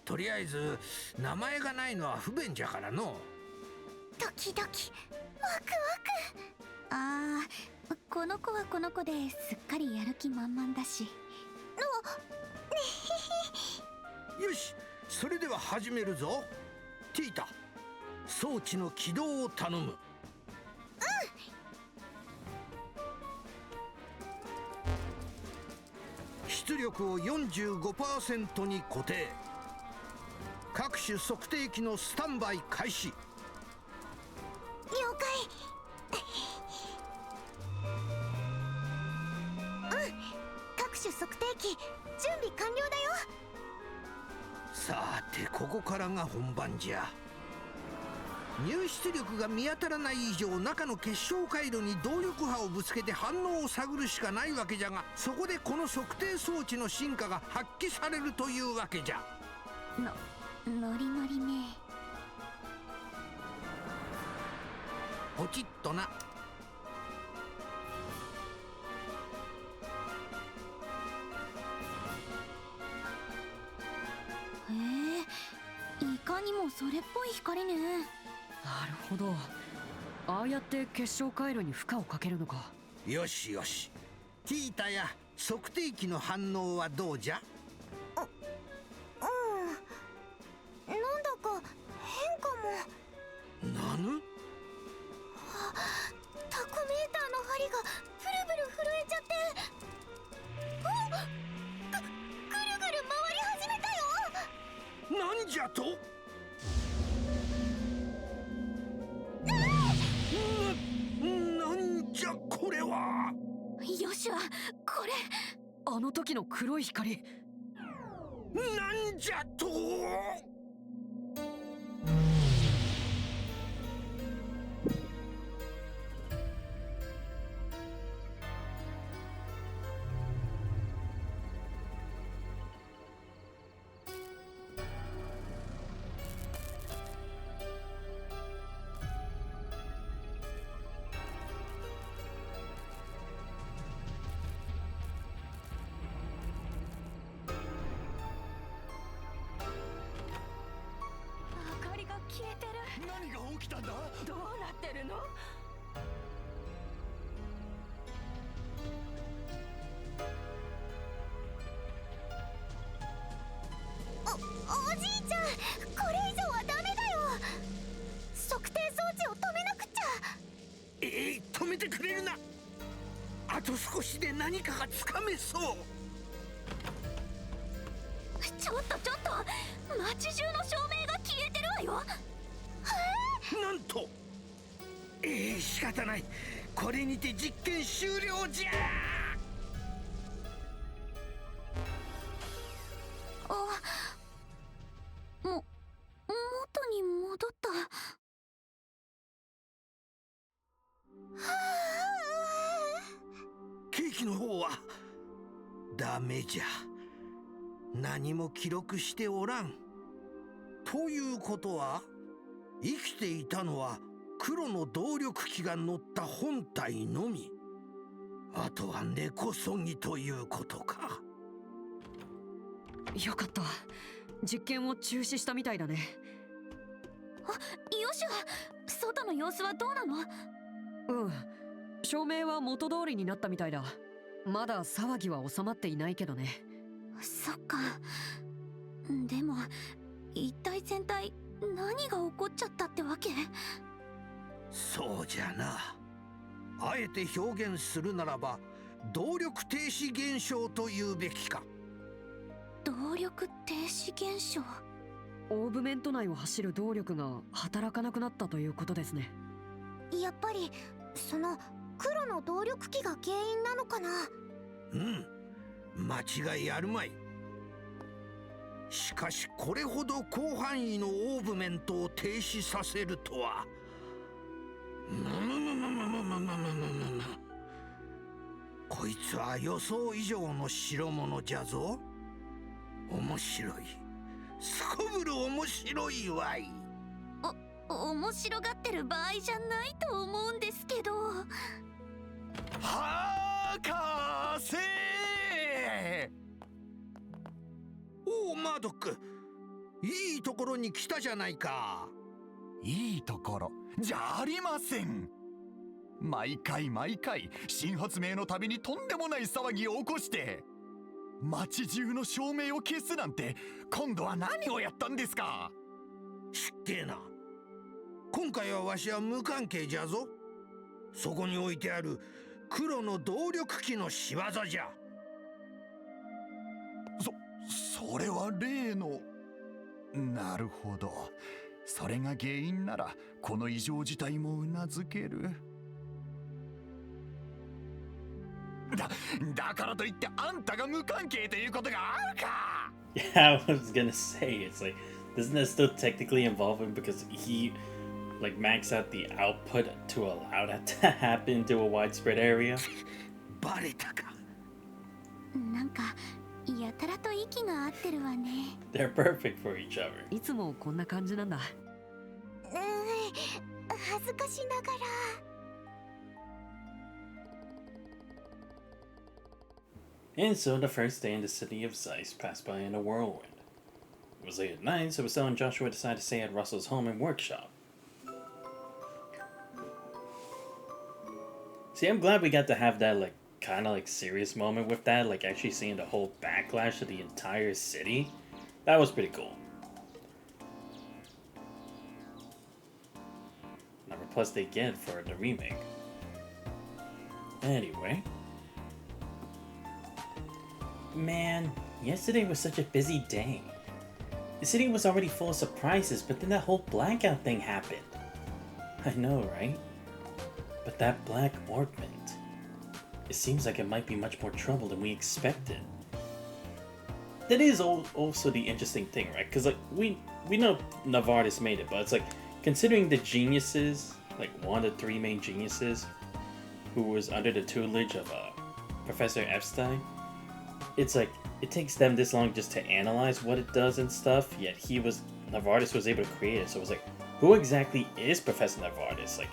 とりあえず名前がないのは不便じゃからの。ドキドキワクワク。この子はこの子ですっかりやる気満々だし。よし、それでは始めるぞ。ティータ、装置の起動を頼む。出力を 45% に固定。各種測定器のスタンバイ開始。了解。各種測定器準備完了だよ。さてここからが本番じゃ。入出力が見当たらない以上、中の結晶回路に動力波をぶつけて反応を探るしかないわけじゃが、そこでこの測定装置の進化が発揮されるというわけじゃ。ノリノリね。ポチッとな。いかにもそれっぽい光ね。なるほど。ああやって結晶回路に負荷をかけるのか。よしよし。ティータや測定器の反応はどうじゃ？なんだか変かも。なぬ？タコメーターの針がブルブル震えちゃって、ぐるぐる回り始めたよ。なんじゃと？なんじゃこれは。よしはこれ。あの時の黒い光。なんじゃと？明かりが消えてる。何が起きたんだ？どうなってるの？おじいちゃん、これ以上はダメだよ。測定装置を止めなくっちゃ。止めてくれるな。あと少しで何かがつかめそう。ちょっと街中の照明が消えてるわよ。なんと。仕方ない。これにて実験終了じゃ。元に戻った。ケーキの方はダメじゃ。何も記録しておらん。ということは生きていたのは黒の動力機が乗った本体のみ。あとは根こそぎということか。よかった。実験を中止したみたいだね。よしは外の様子はどうなの？うん、照明は元通りになったみたいだ。まだ騒ぎは収まっていないけどね。そっか。でも一体全体何が起こっちゃったってわけ？そうじゃな。あえて表現するならば動力停止現象というべきか。動力停止現象？オーブメント内を走る動力が働かなくなったということですね。やっぱりその黒の動力機が原因なのかな？うん。間違いあるまい。しかしこれほど広範囲のオーブメントを停止させるとは。こいつは予想以上の代物じゃぞ。面白い。すこぶる面白いわい。面白がってる場合じゃないと思うんですけど。博士。おお、マードック、いいところに来たじゃないか。いいところじゃありません。毎回新発明のたびにとんでもない騒ぎを起こして街中の照明を消すなんて、今度は何をやったんですか。知ってえな。今回はわしは無関係じゃぞ。そこに置いてある黒の動力機の仕業じゃ。それは例の。なるほど、それが原因ならこの異常事態もうなずける。だからといってあんたが無関係ということがあるか。Yeah, I was gonna say, it's like, doesn't that still technically involve him because he like max out the output to allow that to happen to a widespread area? バレたか。なんかやたらと息が合ってるわね。 They're perfect for each other. いつもこんな感じなんだ。恥ずかしながら。And so the first day in the city of Zeiss passed by in a whirlwind. It was late at night, so Estelle and Joshua decided to stay at Russell's home and workshop. See, I'm glad we got to have that, like, kind of, like, serious moment with that, like, actually seeing the whole backlash of the entire city. That was pretty cool. Another plus they get for the remake. Anyway. Man, yesterday was such a busy day. The city was already full of surprises, but then that whole blackout thing happened. I know, right? But that black orbment, it seems like it might be much more trouble than we expected. That is also the interesting thing, right? Because like we know Novartis made it, but it's like considering the geniuses, like one of the three main geniuses, who was under the tutelage of Professor Epstein. It's like it takes them this long just to analyze what it does and stuff. Yet Novartis was able to create it. So it was like, who exactly is Professor Novartis? Like,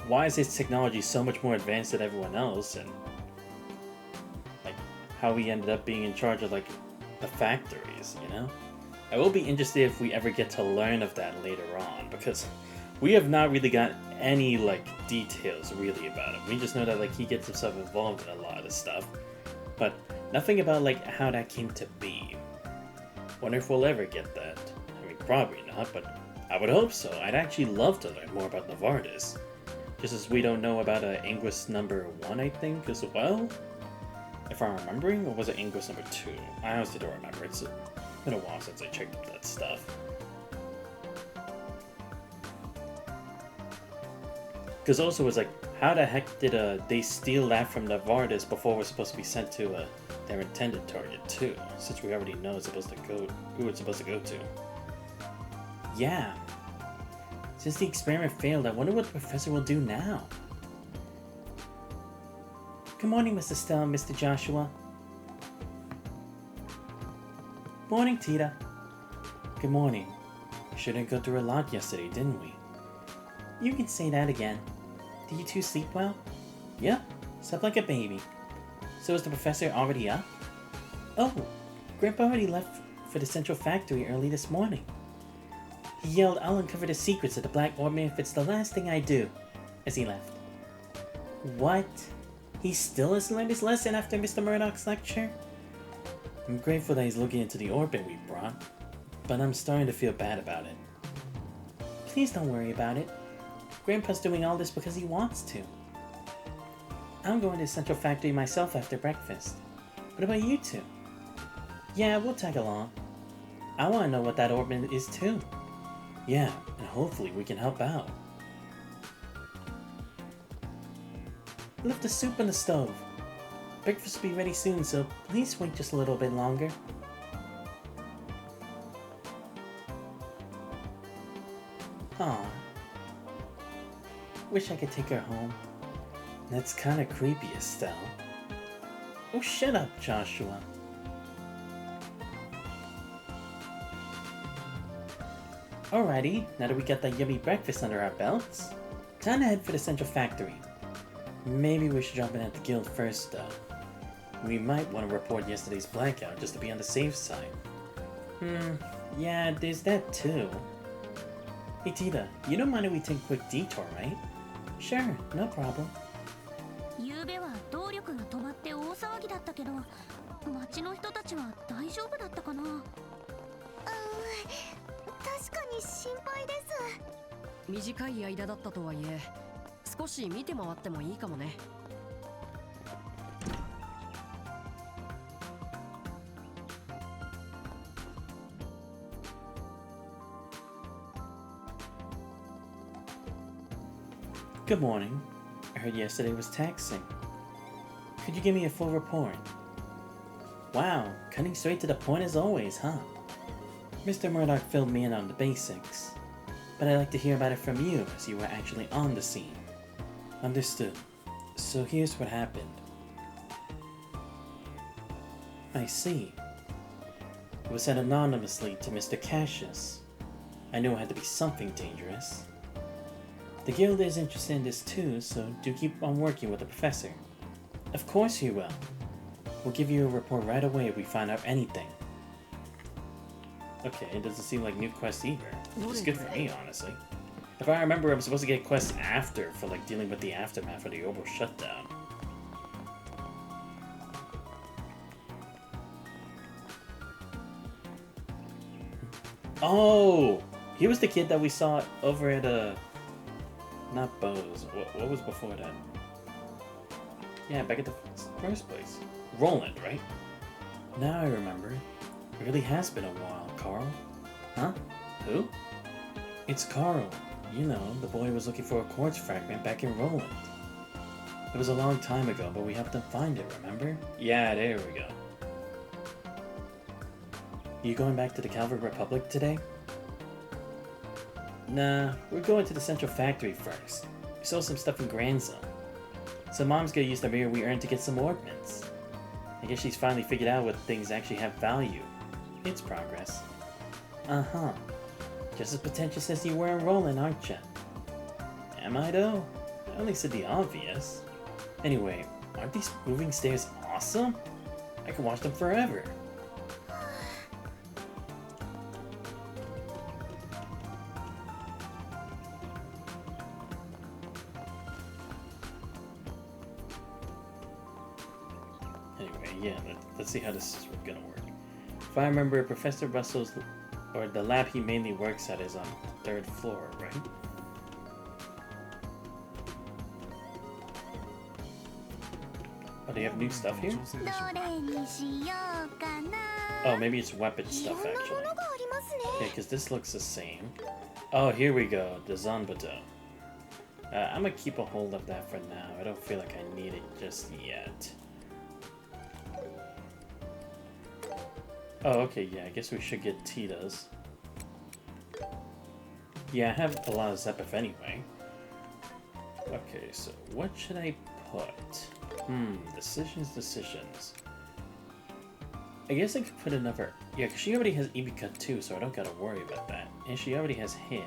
why is his technology so much more advanced than everyone else? And like, how he ended up being in charge of like the factories, you know? I will be interested if we ever get to learn of that later on, because we have not really got any like details really about him. We just know that like he gets himself involved in a lot of stuff, but nothing about like how that came to be. Wonder if we'll ever get that. I mean, probably not, but I would hope so. I'd actually love to learn more about Novartis, just as we don't know about Anguis number 1, I think, as well. If I'm remembering, or was it Anguis number 2? I honestly don't remember. It's been a while since I checked up that stuff. Because also it's like, how the heck did they steal that from Novartis before it was supposed to be sent to their intended target too? Since we already know it's supposed to go who it's supposed to go to. Yeah. Since the experiment failed, I wonder what the professor will do now. Good morning, Mr. Stella and Mr. Joshua. Morning, Tita. Good morning. We sure didn't go through a lot yesterday, didn't we? You can say that again. Did you two sleep well? Yep, slept like a baby. So is the professor already up? Oh, Grandpa already left for the central factory early this morning. He yelled, "I'll uncover the secrets of the Black Orbment if it's the last thing I do," as he left. What? He still hasn't learned his lesson after Mr. Murdoch's lecture? I'm grateful that he's looking into the orbit we brought, but I'm starting to feel bad about it. Please don't worry about it. Grandpa's doing all this because he wants to. I'm going to the Central Factory myself after breakfast. What about you two? Yeah, we'll tag along. I want to know what that orbit is too. Yeah, and hopefully we can help out. Left the soup on the stove. breakfast will be ready soon, so please wait just a little bit longer. Aw. Wish I could take her home. That's kinda creepy, Estelle. Oh, shut up, Joshua. Alrighty, now that we got that yummy breakfast under our belts, time to head for the central factory. Maybe we should jump in at the guild first, though. We might want to report yesterday's blackout just to be on the safe side. Yeah, there's that too. Hey Tita, you don't mind if we take a quick detour, right? Sure, no problem. 昨べは動力が止まって大騒ぎだったけど、町の人たちは大丈夫だったかな。確かに心配です。短い間だったとはいえ、少し見て回ってもいいかもね。Good morning. I heard yesterday was taxing. Could you give me a full report? Wow, cutting straight to the point as always, huh? Mr. Murdoch filled me in on the basics, but I'd like to hear about it from you as you were actually on the scene. Understood. So here's what happened. I see. It was sent anonymously to Mr. Cassius. I knew it had to be something dangerous. The guild is interested in this too, so do keep on working with the professor. Of course you will. We'll give you a report right away if we find out anything. Okay, it doesn't seem like new quests either, which is good for me, honestly. If I remember, I'm supposed to get quests after for like dealing with the aftermath of the Obo shutdown. Oh! He was the kid that we saw over at not Bose. What was before that? Yeah, back at the first place. Roland, right? Now I remember. It really has been a while, Carl. Huh? Who? It's Carl. You know, the boy who was looking for a quartz fragment back in Roland. It was a long time ago, but we helped him find it, remember? Yeah, there we go. You going back to the Calvary Republic today? Nah, we're going to the central factory first. We sold some stuff in Grand Zone. So Mom's gonna use the mirror we earned to get some ornaments. I guess she's finally figured out what things actually have value. It's progress. Uh-huh. Just as pretentious as you were in Roland, aren't ya? Am I though? I only said the obvious. Anyway, aren't these moving stairs awesome? I could watch them forever. Anyway, yeah, let's see how this is gonna work. If I remember, Professor Russell's, or the lab he mainly works at, is on the 3rd floor, right? Oh, they have new stuff here? Oh, maybe it's weapon stuff, actually. Yeah, because this looks the same. Oh, here we go, the Zanbato. I'm gonna keep a hold of that for now. I don't feel like I need it just yet. Oh, okay, yeah, I guess we should get Tita's. Yeah, I have a lot of Zephyr anyway. Okay, so what should I put? Decisions. I guess I could put another... Yeah, because she already has Ibika too, so I don't gotta worry about that. And she already has hit.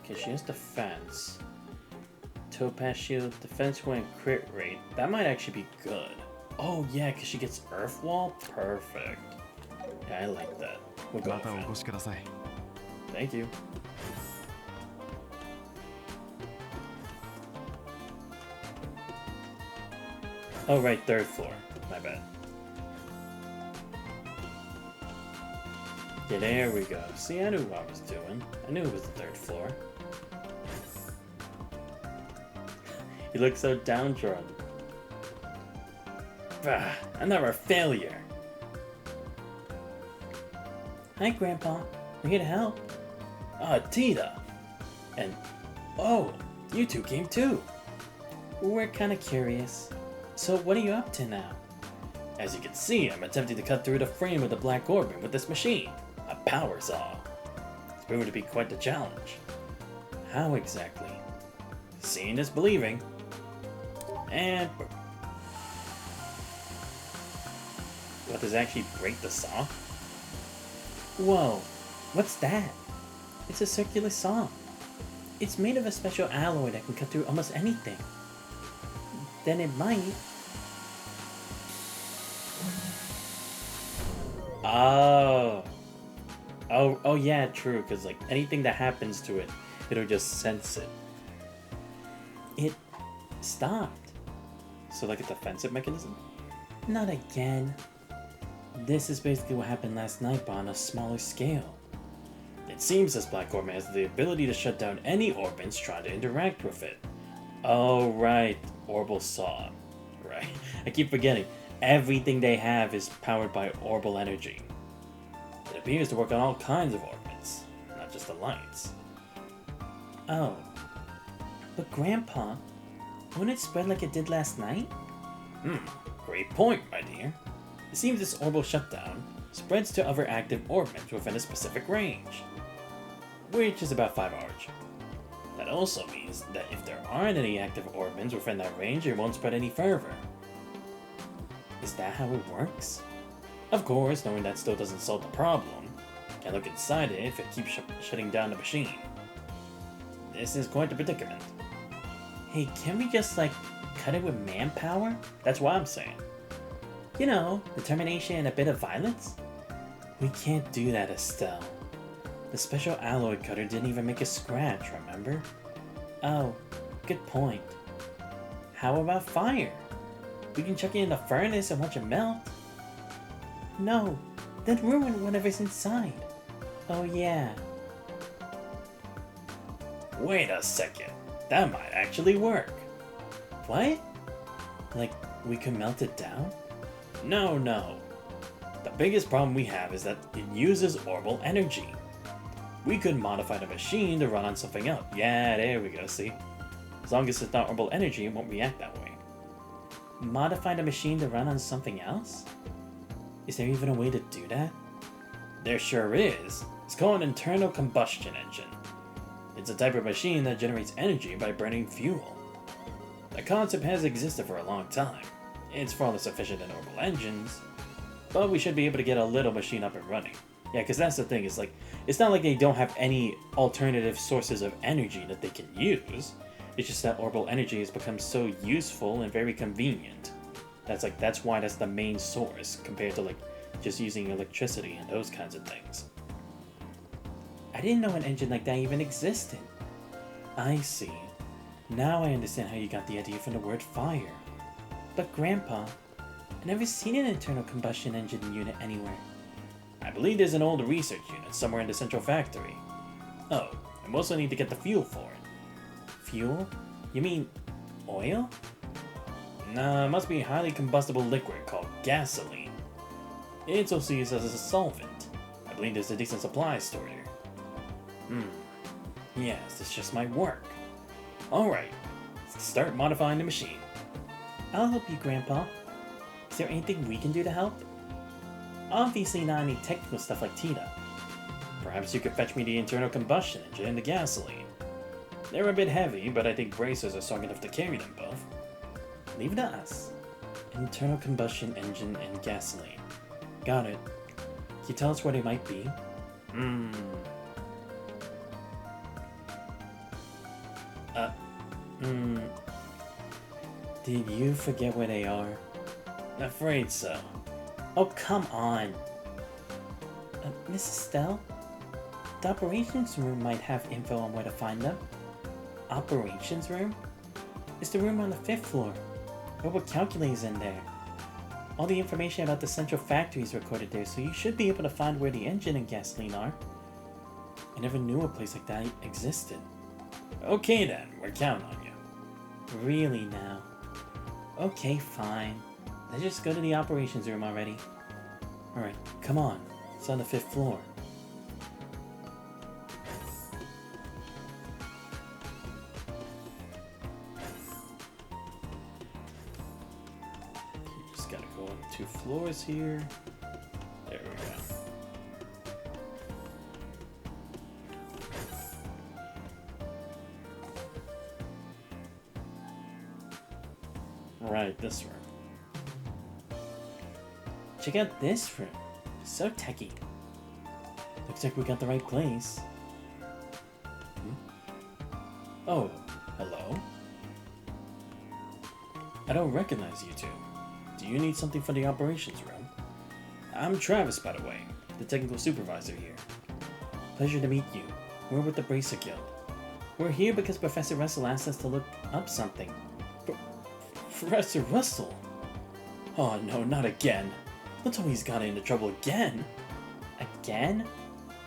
Okay, she has defense. Topaz shield, defense when crit rate. That might actually be good. Oh yeah, because she gets Earth Wall? Perfect. Yeah, I like that. We'll go with that. Thank you. Oh right, 3rd floor. My bad. Yeah, there we go. See, I knew what I was doing. I knew it was the 3rd floor. He looks so downtrodden. Another failure. Hi, Grandpa. We're here to help. Tita. And, oh, you two came too. We're kind of curious. So what are you up to now? As you can see, I'm attempting to cut through the frame of the black orbit with this machine, a power saw. It's proven to be quite the challenge. How exactly? Seeing is believing. And... what, does it actually break the saw? Whoa, what's that? It's a circular saw. It's made of a special alloy that can cut through almost anything. Then it might... Oh yeah, true, because like anything that happens to it, it'll just sense it. It stopped. So like a defensive mechanism? Not again. This is basically what happened last night, but on a smaller scale. It seems this black orbit has the ability to shut down any orbits trying to interact with it. Oh right, Orbital Saw. Right, I keep forgetting. Everything they have is powered by orbital energy. It appears to work on all kinds of orbits, not just the lights. Oh. But Grandpa, won't it spread like it did last night? Great point, my dear. It seems this orbital shutdown spreads to other active orbits within a specific range, which is about 5 Arch. That also means that if there aren't any active orbits within that range, it won't spread any further. Is that how it works? Of course, knowing that still doesn't solve the problem. Can't look inside it if it keeps shutting down the machine. This is quite a predicament. Hey, can we just, like, cut it with manpower? That's what I'm saying. You know, determination and a bit of violence? We can't do that, Estelle. The special alloy cutter didn't even make a scratch, remember? Oh, good point. How about fire? We can chuck it in the furnace and watch it melt. No, that'd ruin whatever's inside. Oh yeah. Wait a second. That might actually work. What? Like, we can melt it down? No. The biggest problem we have is that it uses orbital energy. We could modify the machine to run on something else. Yeah, there we go, see? As long as it's not orbital energy, it won't react that way. Modify the machine to run on something else? Is there even a way to do that? There sure is. It's called an internal combustion engine. It's a type of machine that generates energy by burning fuel. The concept has existed for a long time. It's far less efficient than orbital engines, but we should be able to get a little machine up and running. Yeah, because that's the thing, it's like, it's not like they don't have any alternative sources of energy that they can use. It's just that orbital energy has become so useful and very convenient. That's why that's the main source, compared to like, just using electricity and those kinds of things. I didn't know an engine like that even existed. I see. Now I understand how you got the idea from the word fire. But Grandpa, I've never seen an internal combustion engine unit anywhere. I believe there's an old research unit somewhere in the central factory. Oh, and we also need to get the fuel for it. Fuel? You mean oil? Nah, it must be a highly combustible liquid called gasoline. It's also used as a solvent. I believe there's a decent supply stored here. Yes, this just might work. Alright, let's start modifying the machine. I'll help you, Grandpa. Is there anything we can do to help? Obviously not any technical stuff like Tita. Perhaps you could fetch me the internal combustion engine and the gasoline. They're a bit heavy, but I think bracers are strong enough to carry them both. Leave it to us. Internal combustion engine and gasoline. Got it. Can you tell us where they might be? Did you forget where they are? Afraid so. Oh, come on. Mrs. Stell? The operations room might have info on where to find them. Operations room? It's the room on the 5th floor. Robot calculator's in there. All the information about the central factory is recorded there, so you should be able to find where the engine and gasoline are. I never knew a place like that existed. Okay then, we're counting on you. Really now? Okay, fine. Let's just go to the operations room already. Alright, come on. It's on the 5th floor. 2 floors here. There we go. Right, this room. Check out this room. So techy. Looks like we got the right place. Oh, hello? I don't recognize you two. Do you need something from the operations room? I'm Travis, by the way, the technical supervisor here. Pleasure to meet you. We're with the Bracer Guild. We're here because Professor Russell asked us to look up something. Professor Russell? Oh no, not again. Don't tell me he's gotten into trouble again. Again?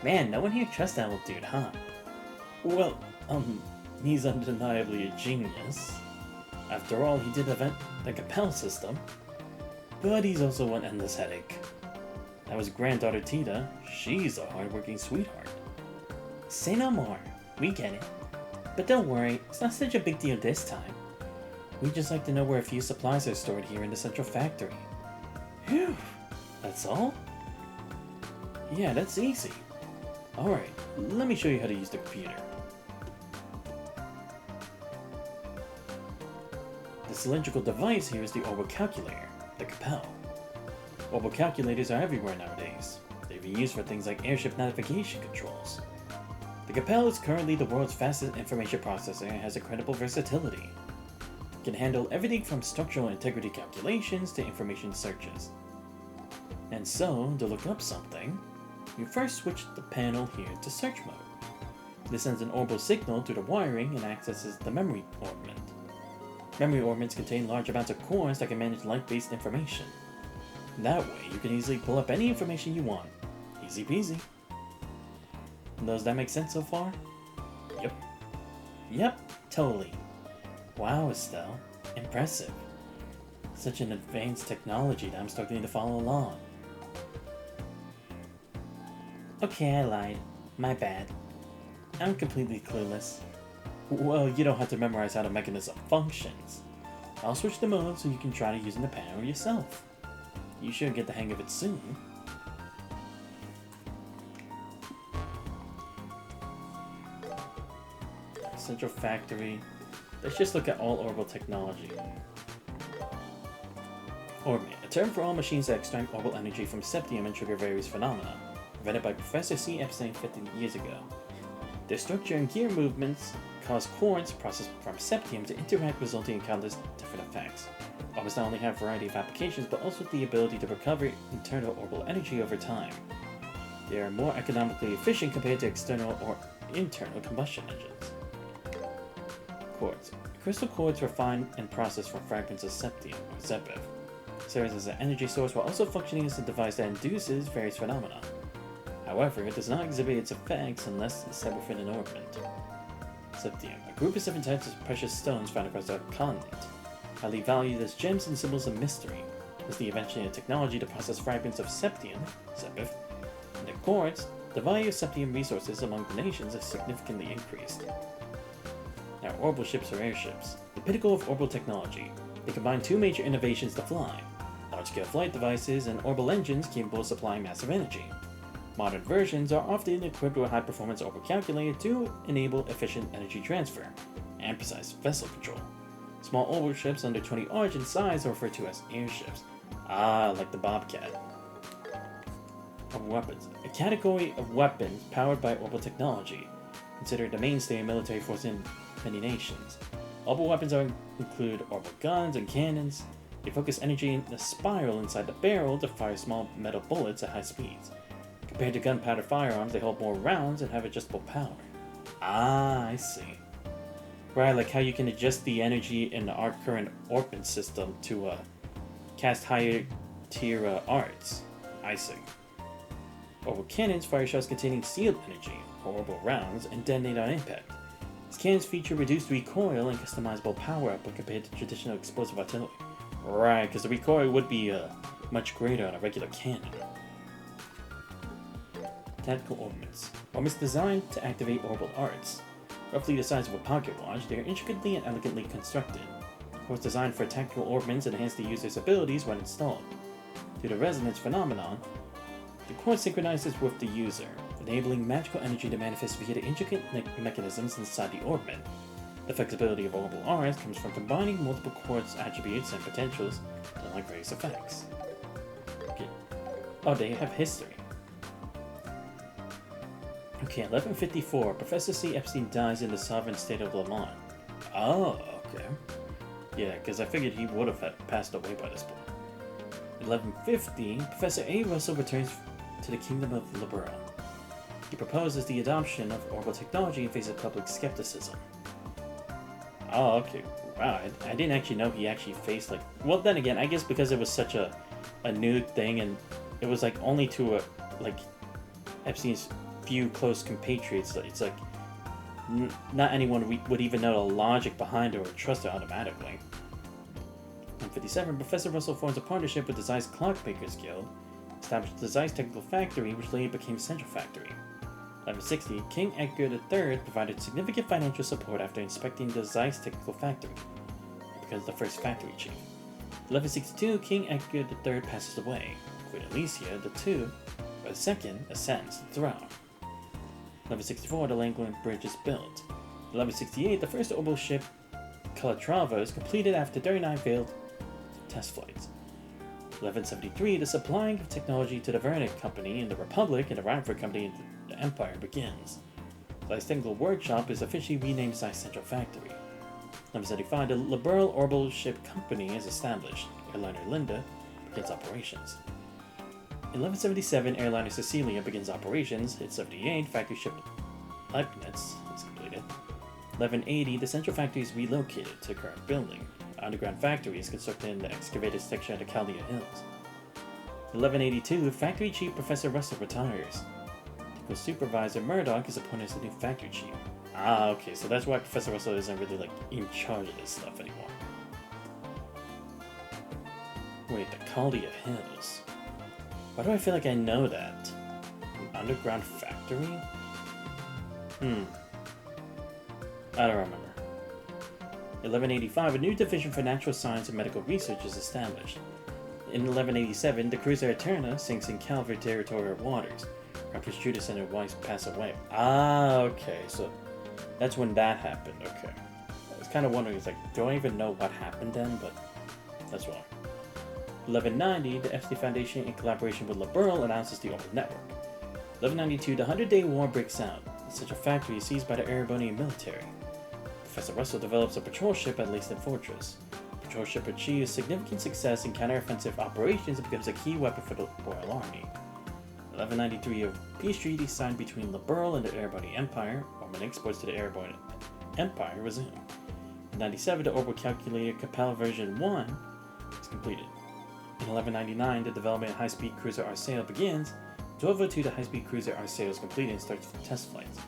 Man, no one here trusts that old dude, huh? Well, he's undeniably a genius. After all, he did invent the Capel system. But he's also one endless headache. That was granddaughter Tita. She's a hardworking sweetheart. Say no more. We get it. But don't worry, it's not such a big deal this time. We'd just like to know where a few supplies are stored here in the central factory. Phew. That's all? Yeah, that's easy. Alright, let me show you how to use the computer. The cylindrical device here is the orbital calculator, the Capel. Orbital calculators are everywhere nowadays. They've been used for things like airship navigation controls. The Capel is currently the world's fastest information processor and has incredible versatility. It can handle everything from structural integrity calculations to information searches. And so, to look up something, you first switch the panel here to search mode. This sends an orbital signal through the wiring and accesses the memory orbment. Memory orbments contain large amounts of cores that can manage light-based information. That way, you can easily pull up any information you want. Easy peasy. Does that make sense so far? Yep. Yep, totally. Wow, Estelle. Impressive. Such an advanced technology that I'm struggling to follow along. Okay, I lied. My bad. I'm completely clueless. Well, you don't have to memorize how the mechanism functions. I'll switch the mode so you can try to using the panel yourself. You should get the hang of it soon. Central factory. Let's just look at all orbital technology. Orbit, a term for all machines that extract orbital energy from septium and trigger various phenomena, invented by Professor C. Epstein 50 years ago. Their structure and gear movements cause quartz processed from septium to interact, resulting in countless different effects. Orbits not only have a variety of applications, but also the ability to recover internal orbital energy over time. They are more economically efficient compared to external or internal combustion engines. Quartz. Crystal quartz refined and processed from fragments of septium, or ZeBev, serves as an energy source while also functioning as a device that induces various phenomena. However, it does not exhibit its effects unless it's set within an orbit. Septium, a group of 7 types of precious stones found across the continent, highly valued as gems and symbols of mystery, is the invention of technology to process fragments of septium, ZeBev, into quartz. The value of septium resources among the nations has significantly increased. Now, orbital ships or airships, the pinnacle of orbital technology. They combine 2 major innovations to fly: large-scale flight devices and orbital engines capable of supplying massive energy. Modern versions are often equipped with a high-performance orbital calculator to enable efficient energy transfer and precise vessel control. Small orbital ships under 20 arch in size are referred to as airships. Ah, like the Bobcat. Of weapons, a category of weapons powered by orbital technology, considered the mainstay of military force in many nations. Orbital weapons include orbital guns and cannons. They focus energy in a spiral inside the barrel to fire small metal bullets at high speeds. Compared to gunpowder firearms, they hold more rounds and have adjustable power. Ah, I see. Right, like how you can adjust the energy in our current orbit system to cast higher tier arts. I see. Orbital cannons fire shots containing sealed energy, or orbital rounds, and detonate on impact. These cannons feature reduced recoil and customizable power output compared to traditional explosive artillery. Right, because the recoil would be much greater on a regular cannon. Tactical orbits. Orbits designed to activate orbital arts. Roughly the size of a pocket watch, they are intricately and elegantly constructed. Of course, designed for tactical orbits and enhance the user's abilities when installed. Due to resonance phenomenon, the core synchronizes with the user, enabling magical energy to manifest via the intricate mechanisms inside the orbment. The flexibility of orbital auras comes from combining multiple quartz attributes and potentials to unlock various effects. Okay. Oh, they have history. Okay, 1154. Professor C. Epstein dies in the sovereign state of Lamont. Oh, okay. Yeah, because I figured he would have passed away by this point. 1150. Professor A. Russell returns to the kingdom of Liberal. He proposes the adoption of orbital technology and faces public skepticism. Oh, okay. Wow, I didn't actually know he actually faced, like... Well, then again, I guess because it was such a new thing, and it was, like, only to, like, Epstein's few close compatriots, it's like... not anyone would even know the logic behind it or trust it automatically. 157. Professor Russell forms a partnership with the Zeiss Clockmakers Guild, established the Zeiss Technical Factory, which later became Central Factory. 1160. King Edgar III provided significant financial support after inspecting the Zeiss Technical Factory. He becomes the first factory chief. 1162. King Edgar III passes away. Queen Alicia II ascends the throne. 1164. The Langland Bridge is built. 1168. The first orbital ship, Calatrava, is completed after 39 failed test flights. 1173. The supplying of technology to the Vernick Company in the Republic and the Radford Company in the Empire begins. Zeiss Technical Workshop is officially renamed Zeiss Central Factory. 1175. The Liberal Orbital Ship Company is established. Airliner Linda begins operations. 1177. Airliner Cecilia begins operations. 878. Factory ship Leibniz is completed. 1180. The Central Factory is relocated to the current building. An underground factory is constructed in the excavated section of the Chaldea Hills. 1182. Factory Chief Professor Russell retires. Technical Supervisor Murdoch is appointed as the new factory chief. Ah, okay, so that's why Professor Russell isn't really, like, in charge of this stuff anymore. Wait, the Chaldea Hills. Why do I feel like I know that? An underground factory? I don't remember. 1185. A new division for natural science and medical research is established. In 1187, the cruiser Eterna sinks in Calvary territorial waters. Empress Judas and her wife pass away. Ah, okay, so that's when that happened, okay. I was kind of wondering, it's like, do I even know what happened then? But that's wrong. 1190, the FT Foundation, in collaboration with Liberal, announces the Orbital Network. 1192, the 100-Day War breaks out. The Central Factory is seized by the Erebonian military. Professor Russell develops a patrol ship at Leiston Fortress. The patrol ship achieves significant success in counteroffensive operations and becomes a key weapon for the Royal Army. 1193, a peace treaty signed between Liberal and the Erebonian Empire, Orbital exports to the Erebonian Empire, resume. In 97, the orbital calculator Capella version 1 is completed. In 1199, the development of high-speed cruiser Arceo begins. 1202, the high-speed cruiser Arceo is completed and starts test flights.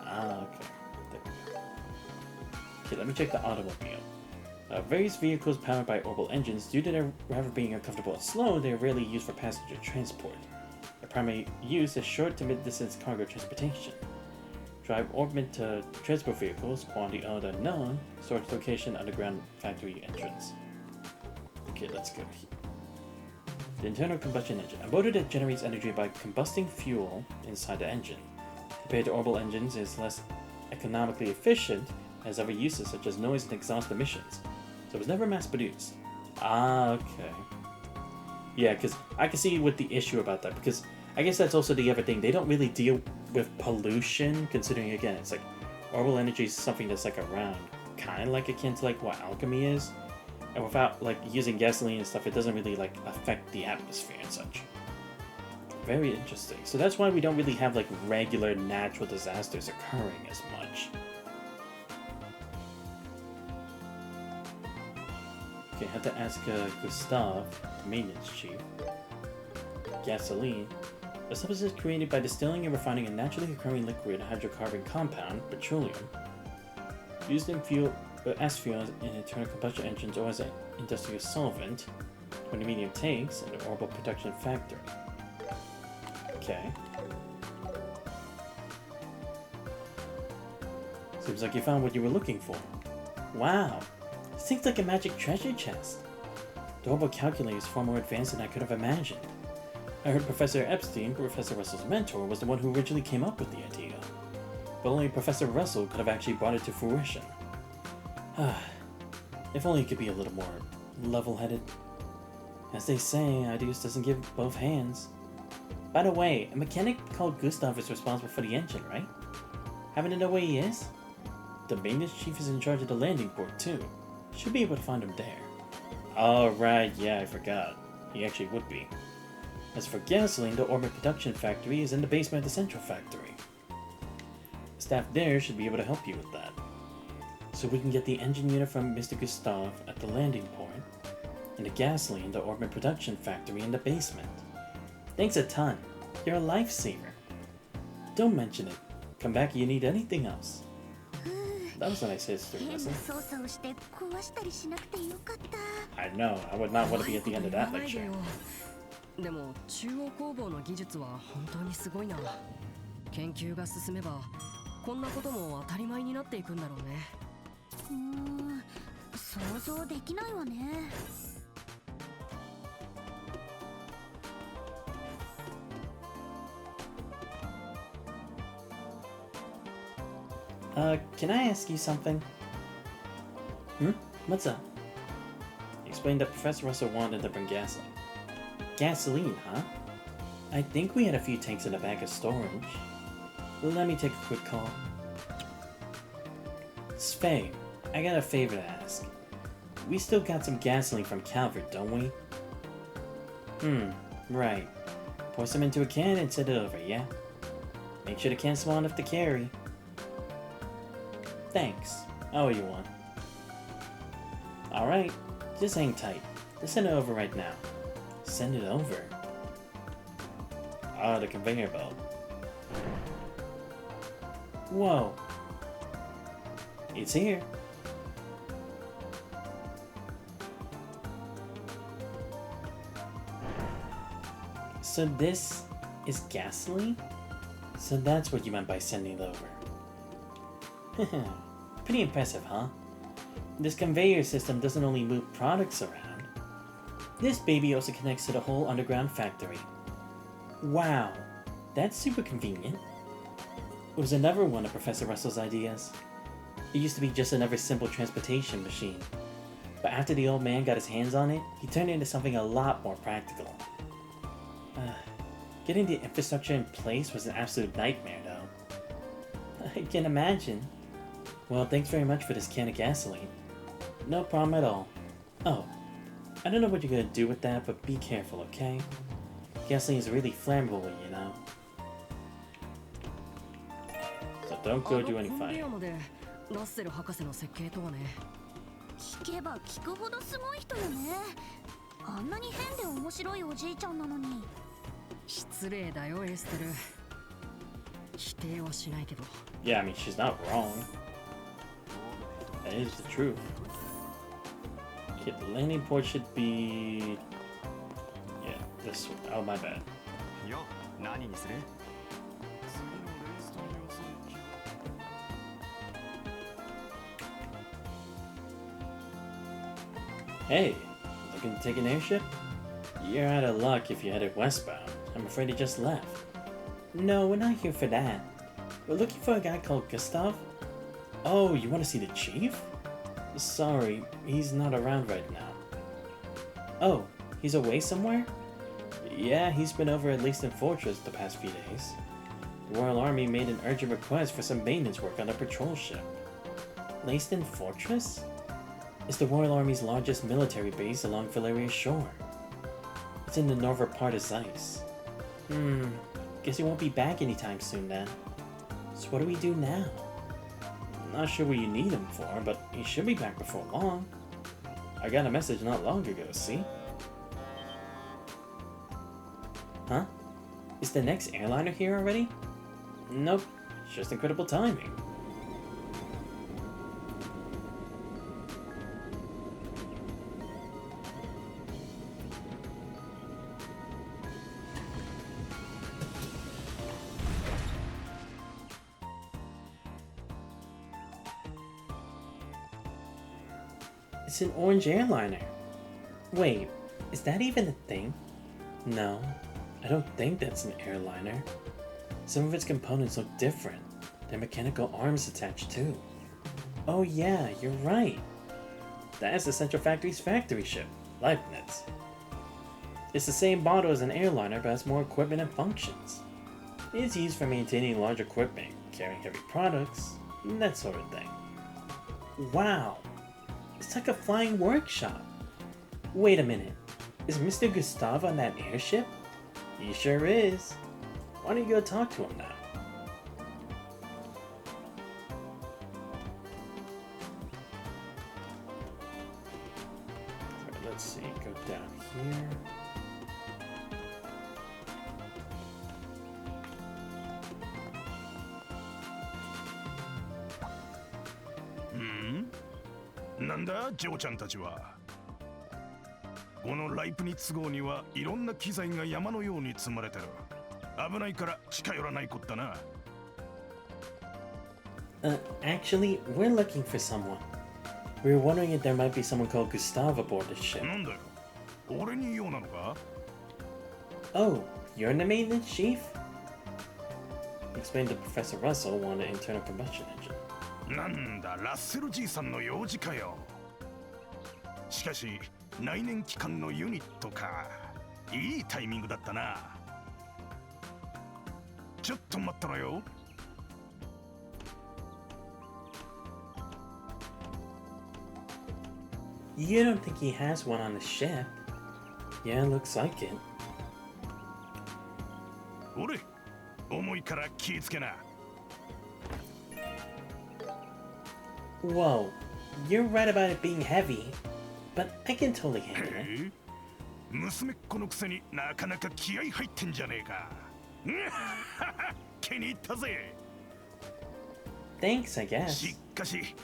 Ah, okay. There we go. Okay, let me check the automobile. Various vehicles powered by orbital engines, due to their rather being uncomfortable and slow, they are rarely used for passenger transport. Their primary use is short to mid-distance cargo transportation. Drive orbit to transport vehicles, quantity owned unknown, storage location underground factory entrance. Okay, let's go here. The internal combustion engine, a motor that generates energy by combusting fuel inside the engine. Compared to orbital engines, it is less economically efficient, has other uses such as noise and exhaust emissions, so it was never mass-produced. Ah, okay. Yeah, because I can see with the issue about that, because I guess that's also the other thing. They don't really deal with pollution, considering, again, it's like orbital energy is something that's like around, kind of like akin to like what alchemy is. And without like using gasoline and stuff, it doesn't really like affect the atmosphere and such. Very interesting. So that's why we don't really have like regular natural disasters occurring as much. Okay, I have to ask Gustav, the maintenance chief. Gasoline. A substance created by distilling and refining a naturally occurring liquid hydrocarbon compound, petroleum, used in fuel. As fuel in internal combustion engines or as an industrial solvent, 20 medium tanks in the orbital production factory. Okay. Seems like you found what you were looking for. Wow! This seems like a magic treasure chest. The orbital calculator is far more advanced than I could have imagined. I heard Professor Epstein, Professor Russell's mentor, was the one who originally came up with the idea. But only Professor Russell could have actually brought it to fruition. If only he could be a little more level-headed. As they say, Ideas doesn't give both hands. By the way, a mechanic called Gustav is responsible for the engine, right? Happen to know where he is? The maintenance chief is in charge of the landing port too. Should be able to find him there. Oh right, yeah, I forgot. He actually would be. As for gasoline, the orbit production factory is in the basement of the central factory. Staff there should be able to help you with that. So we can get the engine unit from Mr. Gustav at the landing port, and the gasoline, the orbit production factory in the basement. Thanks a ton. You're a lifesaver. Don't mention it. Come back if you need anything else. That was a nice history, wasn't it? I know, I would not want to be at the end of that lecture. でも中央工房の技術は本当にすごいな。研究が進めばこんなことも当たり前になっていくんだろうね。想像できないわね。Can I ask you something? What's up? You explained that Professor Russell wanted to bring gasoline. Gasoline, huh? I think we had a few tanks in the back of storage. Let me take a quick call. Spay, I got a favor to ask. We still got some gasoline from Calvert, don't we? Right. Pour some into a can and send it over, yeah? Make sure the can's small enough to carry. Thanks. I owe you one. Alright, just hang tight. Let's send it over right now. Send it over? Ah, the conveyor belt. Whoa. It's here. So this is gasoline? So that's what you meant by sending it over. Pretty impressive, huh? This conveyor system doesn't only move products around. This baby also connects to the whole underground factory. Wow, that's super convenient. It was another one of Professor Russell's ideas. It used to be just another simple transportation machine. But after the old man got his hands on it, he turned it into something a lot more practical. Getting the infrastructure in place was an absolute nightmare, though. I can imagine. Well, thanks very much for this can of gasoline. No problem at all. Oh, I don't know what you're gonna do with that, but be careful, okay? Gasoline is really flammable, you know. So don't go do any fighting. ラッセル博士の設計とはね。聞けば聞くほどすごい人よね。あんなに変で面白いおじいちゃんなのに。失礼だよ、エステル。否定はしないけど。Yeah, I mean, she's not wrong. That is the truth. Okay, the landing port should be... Yeah, this one. Oh, my bad. よ、何にする? Hey, looking to take an airship? You're out of luck if you headed westbound. I'm afraid he just left. No, we're not here for that. We're looking for a guy called Gustav. Oh, you want to see the chief? Sorry, he's not around right now. Oh, he's away somewhere? Yeah, he's been over at Leaston Fortress the past few days. The Royal Army made an urgent request for some maintenance work on a patrol ship. Leaston Fortress? It's the Royal Army's largest military base along Valeria's shore. It's in the northern part of Zeiss. Guess he won't be back anytime soon then. So what do we do now? Not sure what you need him for, but he should be back before long. I got a message not long ago, see? Huh? Is the next airliner here already? Nope, it's just incredible timing. It's an orange airliner. Wait, is that even a thing? No, I don't think that's an airliner. Some of its components look different. They're mechanical arms attached too. Oh yeah, you're right. That is the Central Factory's factory ship, Leibniz. It's the same model as an airliner, but has more equipment and functions. It's used for maintaining large equipment, carrying heavy products, that sort of thing. Wow, it's like a flying workshop. Wait a minute, is Mr. Gustav on that airship? He sure is. Why don't you go talk to him now? Alright, let's see, go down here. Hmm? なんだジョーちゃんたちは。このライプニッツ号にはいろんな機材が山のように積まれてる。危ないから近寄らないこったな。Actually, we're looking for someone. We were wondering if there might be someone called Gustav aboard the ship. なんだよ。俺に用なのか？ Oh, you're the maintenance chief? Explained to Professor Russell wanted an internal combustion engine. なんだラッセルじいさんの用事かよ。しかし内燃機関のユニットか。いいタイミングだったな。ちょっと待ったらよ。You don't think he has one on the ship? Yeah, looks like it. 俺、重いから気ぃつけな。Whoa, you're right about it being heavy, but I can totally handle it. 娘っ子のくせになかなか気合い入ってんじゃねえか。気に入ったぜ。Thanks, I guess. しかし、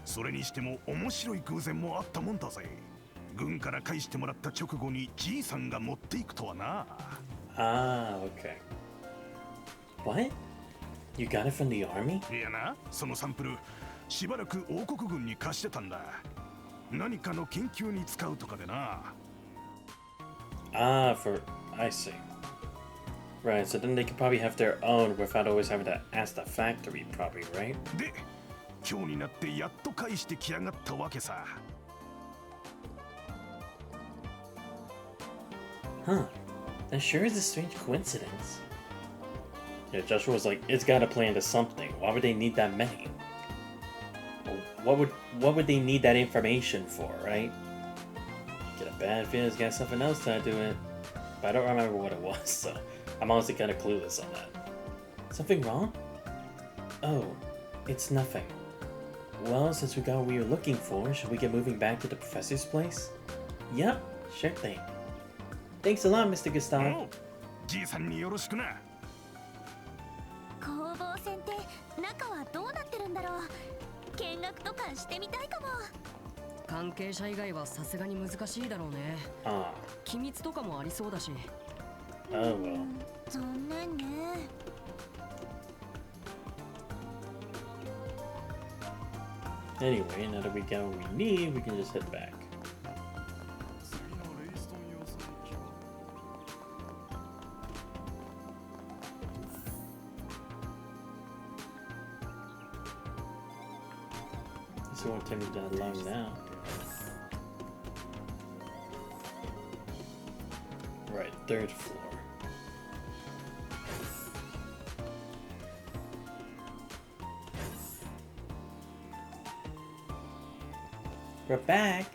それにしても面白い偶然もあったもんだぜ。軍から返してもらった直後にじいさんが持っていくとはな。Ah, okay. What? You got it from the army? いやな、そのサンプル、しばらく王国軍に貸してたんだ。何かの研究に使うとかでな。Ah, I see. Right, so then they could probably have their own without always having to ask the factory, probably, right? で、今日になってやっと返してきやがったわけさ。Huh. That sure is a strange coincidence. Yeah, Joshua was like, it's gotta play into something. Why would they need that many? What would they need that information for, right? Get a bad feeling it's got something else tied to it. But I don't remember what it was, so I'm honestly kind of clueless on that. Something wrong? Oh, it's nothing. Well, since we got what we were looking for, should we get moving back to the professor's place? Yep, sure thing. Thanks a lot, Mr. Gustav. じいさんによろしくな。工房船って中はどうなってるんだろう。見学とかしてみたいかも。関係者以外はさすがに難しいだろうね。Ah, 機密とかもありそうだし。oh well. 残念ね。Anyway, now that we got what we need, we can just head back. So it won't take me down long now. Right, third floor. We're back!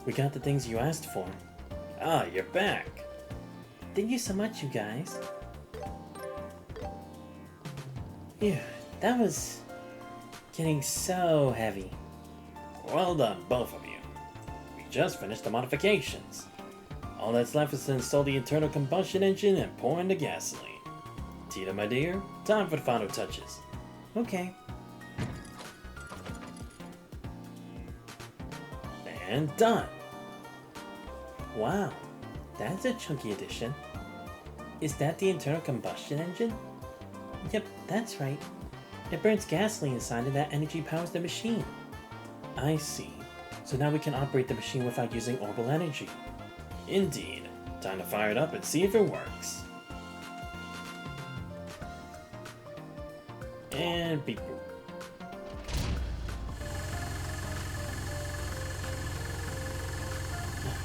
We got the things you asked for. Ah, you're back! Thank you so much, you guys. Phew, that was getting so heavy. Well done, both of you. We just finished the modifications. All that's left is to install the internal combustion engine and pour in the gasoline. Tita, my dear, time for the final touches. Okay. And done! Wow, that's a chunky addition. Is that the internal combustion engine? Yep, that's right. It burns gasoline inside and that energy powers the machine. I see. So now we can operate the machine without using orbital energy. Indeed. Time to fire it up and see if it works. And beep boop.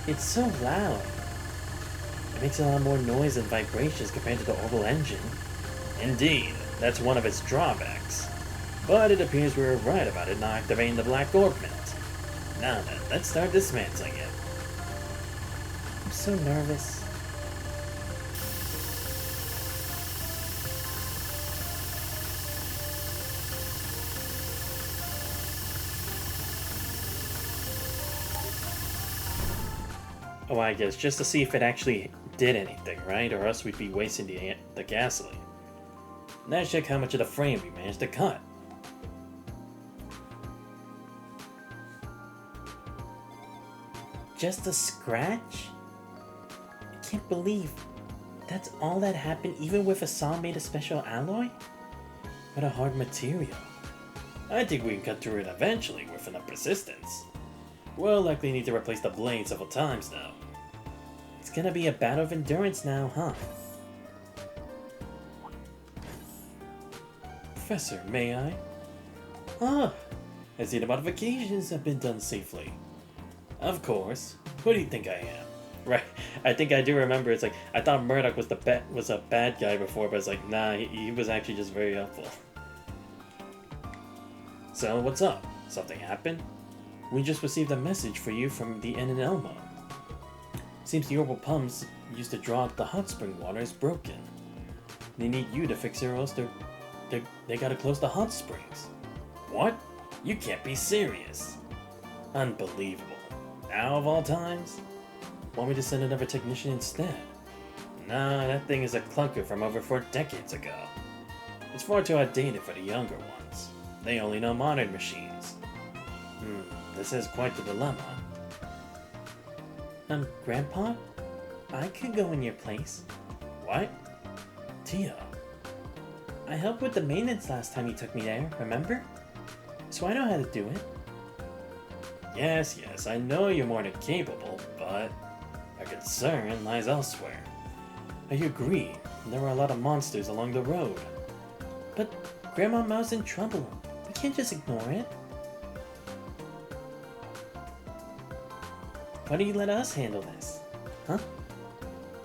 It's so loud. It makes a lot more noise and vibrations compared to the orbital engine. Indeed, that's one of its drawbacks. But it appears we were right about it not activating the black orb mint. Now then, let's start dismantling it. I'm so nervous. Oh, I guess just to see if it actually did anything, right? Or else we'd be wasting the gasoline. Let's check how much of the frame we managed to cut. Just a scratch? I can't believe that's all that happened even with a saw made of special alloy? What a hard material. I think we can cut through it eventually with enough persistence. We'll likely need to replace the blade several times though. It's gonna be a battle of endurance now, huh? Professor, may I? Ah, I see the modifications have been done safely. Of course. Who do you think I am? Right, I think I do remember. It's like I thought Murdoch was a bad guy before, but it's like nah, he was actually just very helpful. So what's up? Something happened? We just received a message for you from the Inn in Elmo. Seems the orbital pumps used to draw out the hot spring water is broken. They need you to fix it or else they gotta close the hot springs. What? You can't be serious. Unbelievable. Now of all times? Want me to send another technician instead? Nah, that thing is a clunker from over 4 decades ago. It's far too outdated for the younger ones. They only know modern machines. This is quite the dilemma. Grandpa? I could go in your place. What? Tia. I helped with the maintenance last time you took me there, remember? So I know how to do it. Yes, I know you're more than capable, but our concern lies elsewhere. I agree, there were a lot of monsters along the road. But Grandma Mao's in trouble. We can't just ignore it. Why don't you let us handle this? Huh?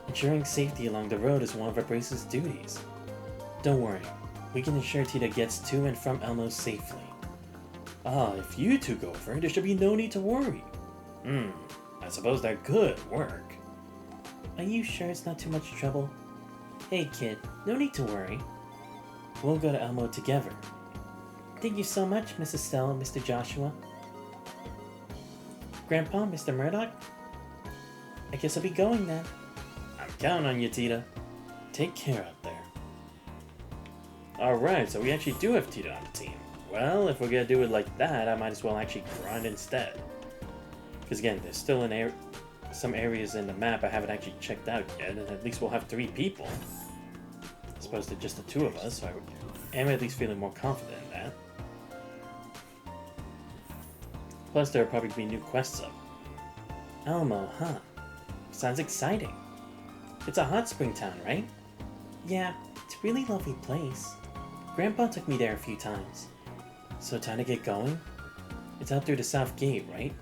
Ensuring safety along the road is one of our brace's duties. Don't worry, we can ensure Tita gets to and from Elmo safely. Ah, if you two go over, there should be no need to worry. I suppose that could work. Are you sure it's not too much trouble? Hey kid, no need to worry. We'll go to Elmo together. Thank you so much, Mrs. Stella, Mr. Joshua. Grandpa, Mr. Murdoch? I guess I'll be going then. I'm counting on you, Tita. Take care out there. Alright, so we actually do have Tita on the team. Well, if we're gonna do it like that, I might as well actually grind instead. Because again, there's still some areas in the map I haven't actually checked out yet, and at least we'll have 3 people. As opposed to just the 2 of us, so I am at least feeling more confident in that. Plus, there'll probably be new quests up. Elmo, huh? Sounds exciting. It's a hot spring town, right? Yeah, it's a really lovely place. Grandpa took me there a few times. So time to get going? It's out through the south gate, right?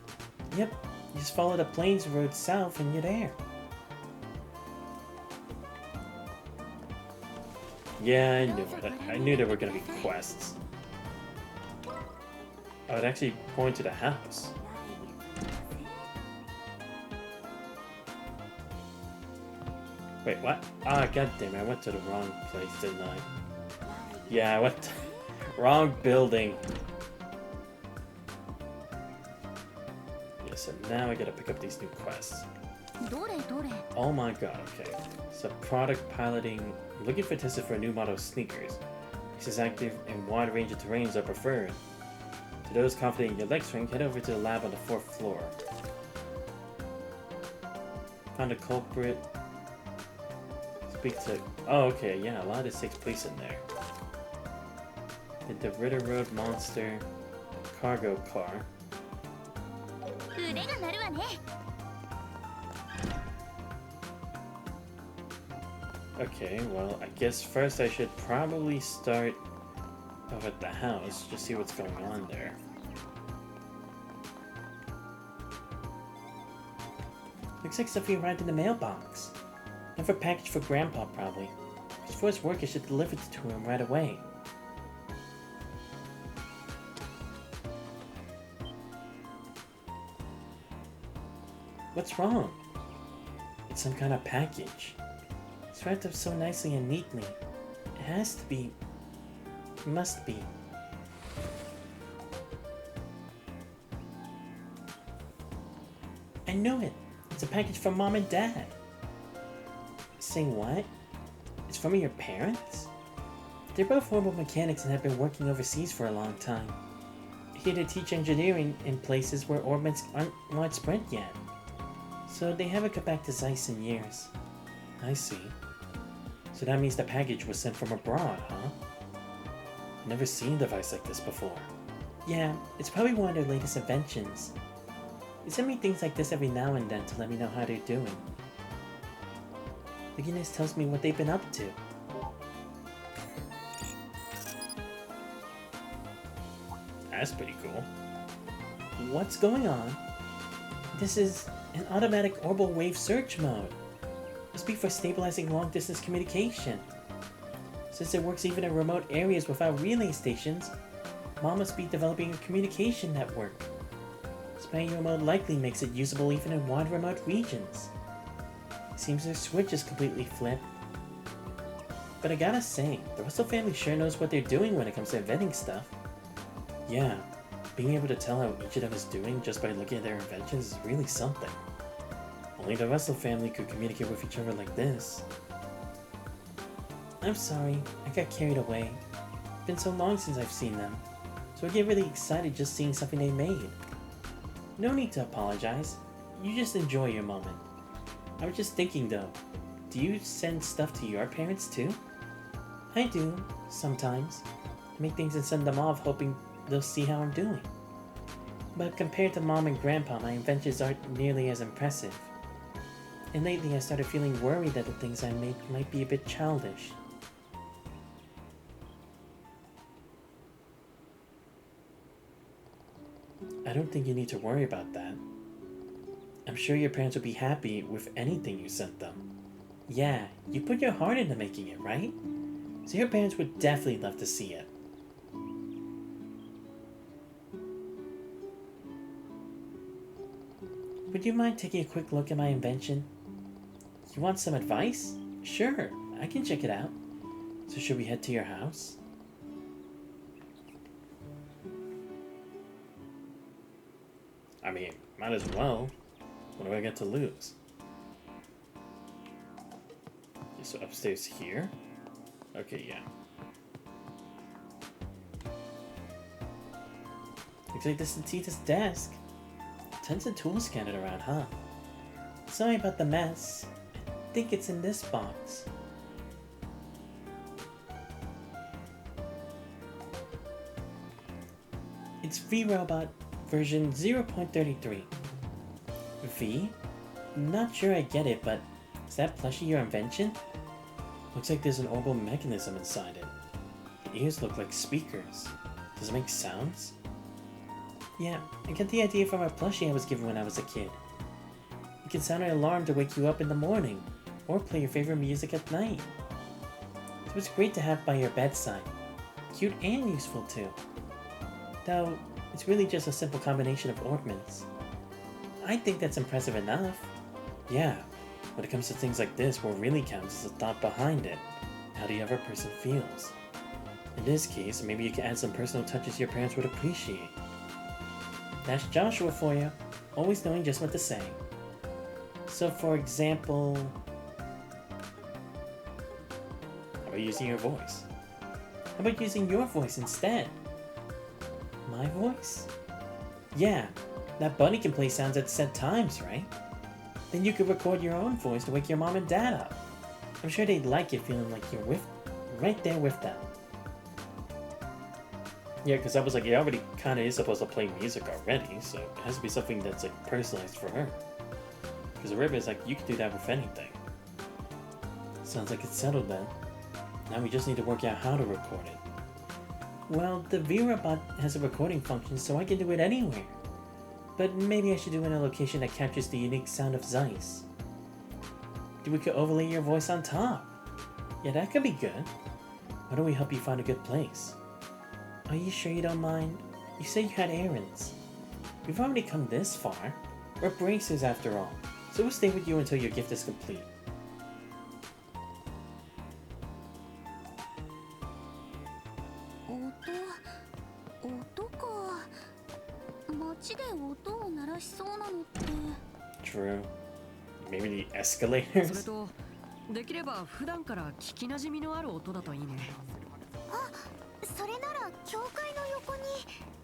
Yep, you just follow the plains road south and you're there. Yeah, I knew it. I knew there were gonna be quests. I would actually point to the house. Wait, what? Ah, goddamn! I went to the wrong place, didn't I? Yeah, I went to wrong building. Yeah, so now I gotta pick up these new quests. Oh my god, okay. So product piloting, looking for tested for a new model of sneakers. This is active and wide range of terrains are preferred. To those confident in your leg strength, head over to the lab on the 4th floor. Found a culprit. Speak to... Oh, okay, yeah, a lot of this takes place in there. The Ritter Road monster, cargo car. 腕が鳴るわね。 Okay, well, I guess first I should probably start off at the house, just see what's going on there. Looks like something arrived in the mailbox. Another package for Grandpa, probably. Before his work, I should deliver it to him right away. What's wrong? It's some kind of package. It's wrapped up so nicely and neatly. It has to be. It must be. I know it! It's a package from Mom and Dad! Saying what? It's from your parents? They're both horrible mechanics and have been working overseas for a long time. Here to teach engineering in places where orbits aren't widespread yet. So they haven't come back to Zeiss in years. I see. So that means the package was sent from abroad, huh? I've never seen a device like this before. Yeah, it's probably one of their latest inventions. They send me things like this every now and then to let me know how they're doing. The Guinness tells me what they've been up to. That's pretty cool. What's going on? This is an automatic orbital wave search mode. Must be for stabilizing long-distance communication. Since it works even in remote areas without relay stations, Mom must be developing a communication network. Spying mode likely makes it usable even in wide remote regions. Seems their switch is completely flipped. But I gotta say, the Russell family sure knows what they're doing when it comes to inventing stuff. Yeah, being able to tell how each of them is doing just by looking at their inventions is really something. Only the Russell family could communicate with each other like this. I'm sorry, I got carried away. It's been so long since I've seen them, so I get really excited just seeing something they made. No need to apologize, you just enjoy your moment. I was just thinking though, do you send stuff to your parents too? I do, sometimes. I make things and send them off hoping they'll see how I'm doing. But compared to Mom and Grandpa, my inventions aren't nearly as impressive. And lately I started feeling worried that the things I make might be a bit childish. I don't think you need to worry about that. I'm sure your parents would be happy with anything you sent them. Yeah, you put your heart into making it, right? So your parents would definitely love to see it. Would you mind taking a quick look at my invention? You want some advice? Sure, I can check it out. So should we head to your house? I mean, might as well. What do I get to lose? Okay, so upstairs here? Okay, yeah. Looks like this is Tita's desk. Tons of tools scattered around, huh? Sorry about the mess. I think it's in this box. It's V-Robot version 0.33. V? Not sure I get it, but is that plushie your invention? Looks like there's an orbital mechanism inside it. The ears look like speakers. Does it make sounds? Yeah, I get the idea from a plushie I was given when I was a kid. It can sound an alarm to wake you up in the morning, or play your favorite music at night. So it's great to have by your bedside. Cute and useful too. Though, it's really just a simple combination of ornaments. I think that's impressive enough. Yeah, when it comes to things like this, what really counts is the thought behind it. How the other person feels. In this case, maybe you can add some personal touches your parents would appreciate. That's Joshua for you, always knowing just what to say. So for example... How about using your voice? How about using your voice instead? My voice? Yeah, that bunny can play sounds at set times, right? Then you could record your own voice to wake your mom and dad up. I'm sure they'd like it feeling like you're right there with them. Yeah, because I was like, it already kind of is supposed to play music already, so it has to be something that's like personalized for her. Because the ribbon is like, you can do that with anything. Sounds like it's settled then. Now we just need to work out how to record it. Well, the V-Robot has a recording function, so I can do it anywhere. But maybe I should do it in a location that captures the unique sound of Zeiss. We could overlay your voice on top. Yeah, that could be good. Why don't we help you find a good place? Are you sure you don't mind? You said you had errands. We've already come this far. We're bracers after all, so we'll stay with you until your gift is complete. True. Maybe the それ escalators? とできれば普段から聞きなじみのある音だといいね。それなら教会の横に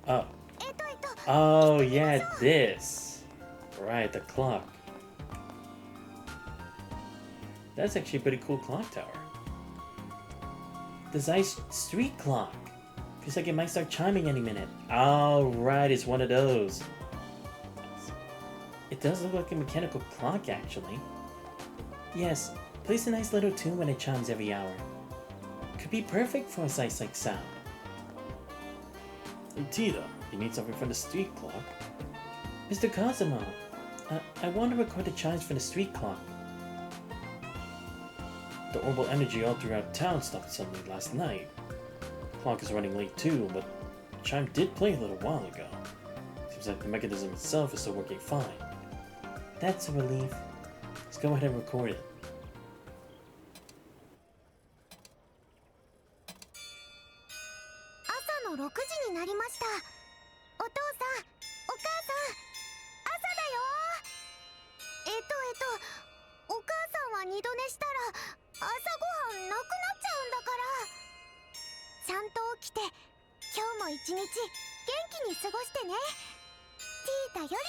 Oh. いた Oh, yeah, this. Right, the clock. That's actually a pretty cool clock tower. The Zeiss street clock. Feels like it might start chiming any minute. Oh, right, it's one of those. It does look like a mechanical clock, actually. Yes, plays a nice little tune when it chimes every hour. Could be perfect for a Zeiss-like sound. Tita, you need something from the street clock? Mr. Cosimo, I want to record the chimes for the street clock. The orbital energy all throughout town stopped suddenly last night. The clock is running late too, but the chime did play a little while ago. Seems like the mechanism itself is still working fine. That's a relief. Let's go ahead and record it.朝の6時になりました。お父さん、お母さん、朝だよ。お母さんは二度寝したら朝ごはんなくなっちゃうんだから。ちゃんと起きて、今日も一日元気に過ごしてね。ティータより。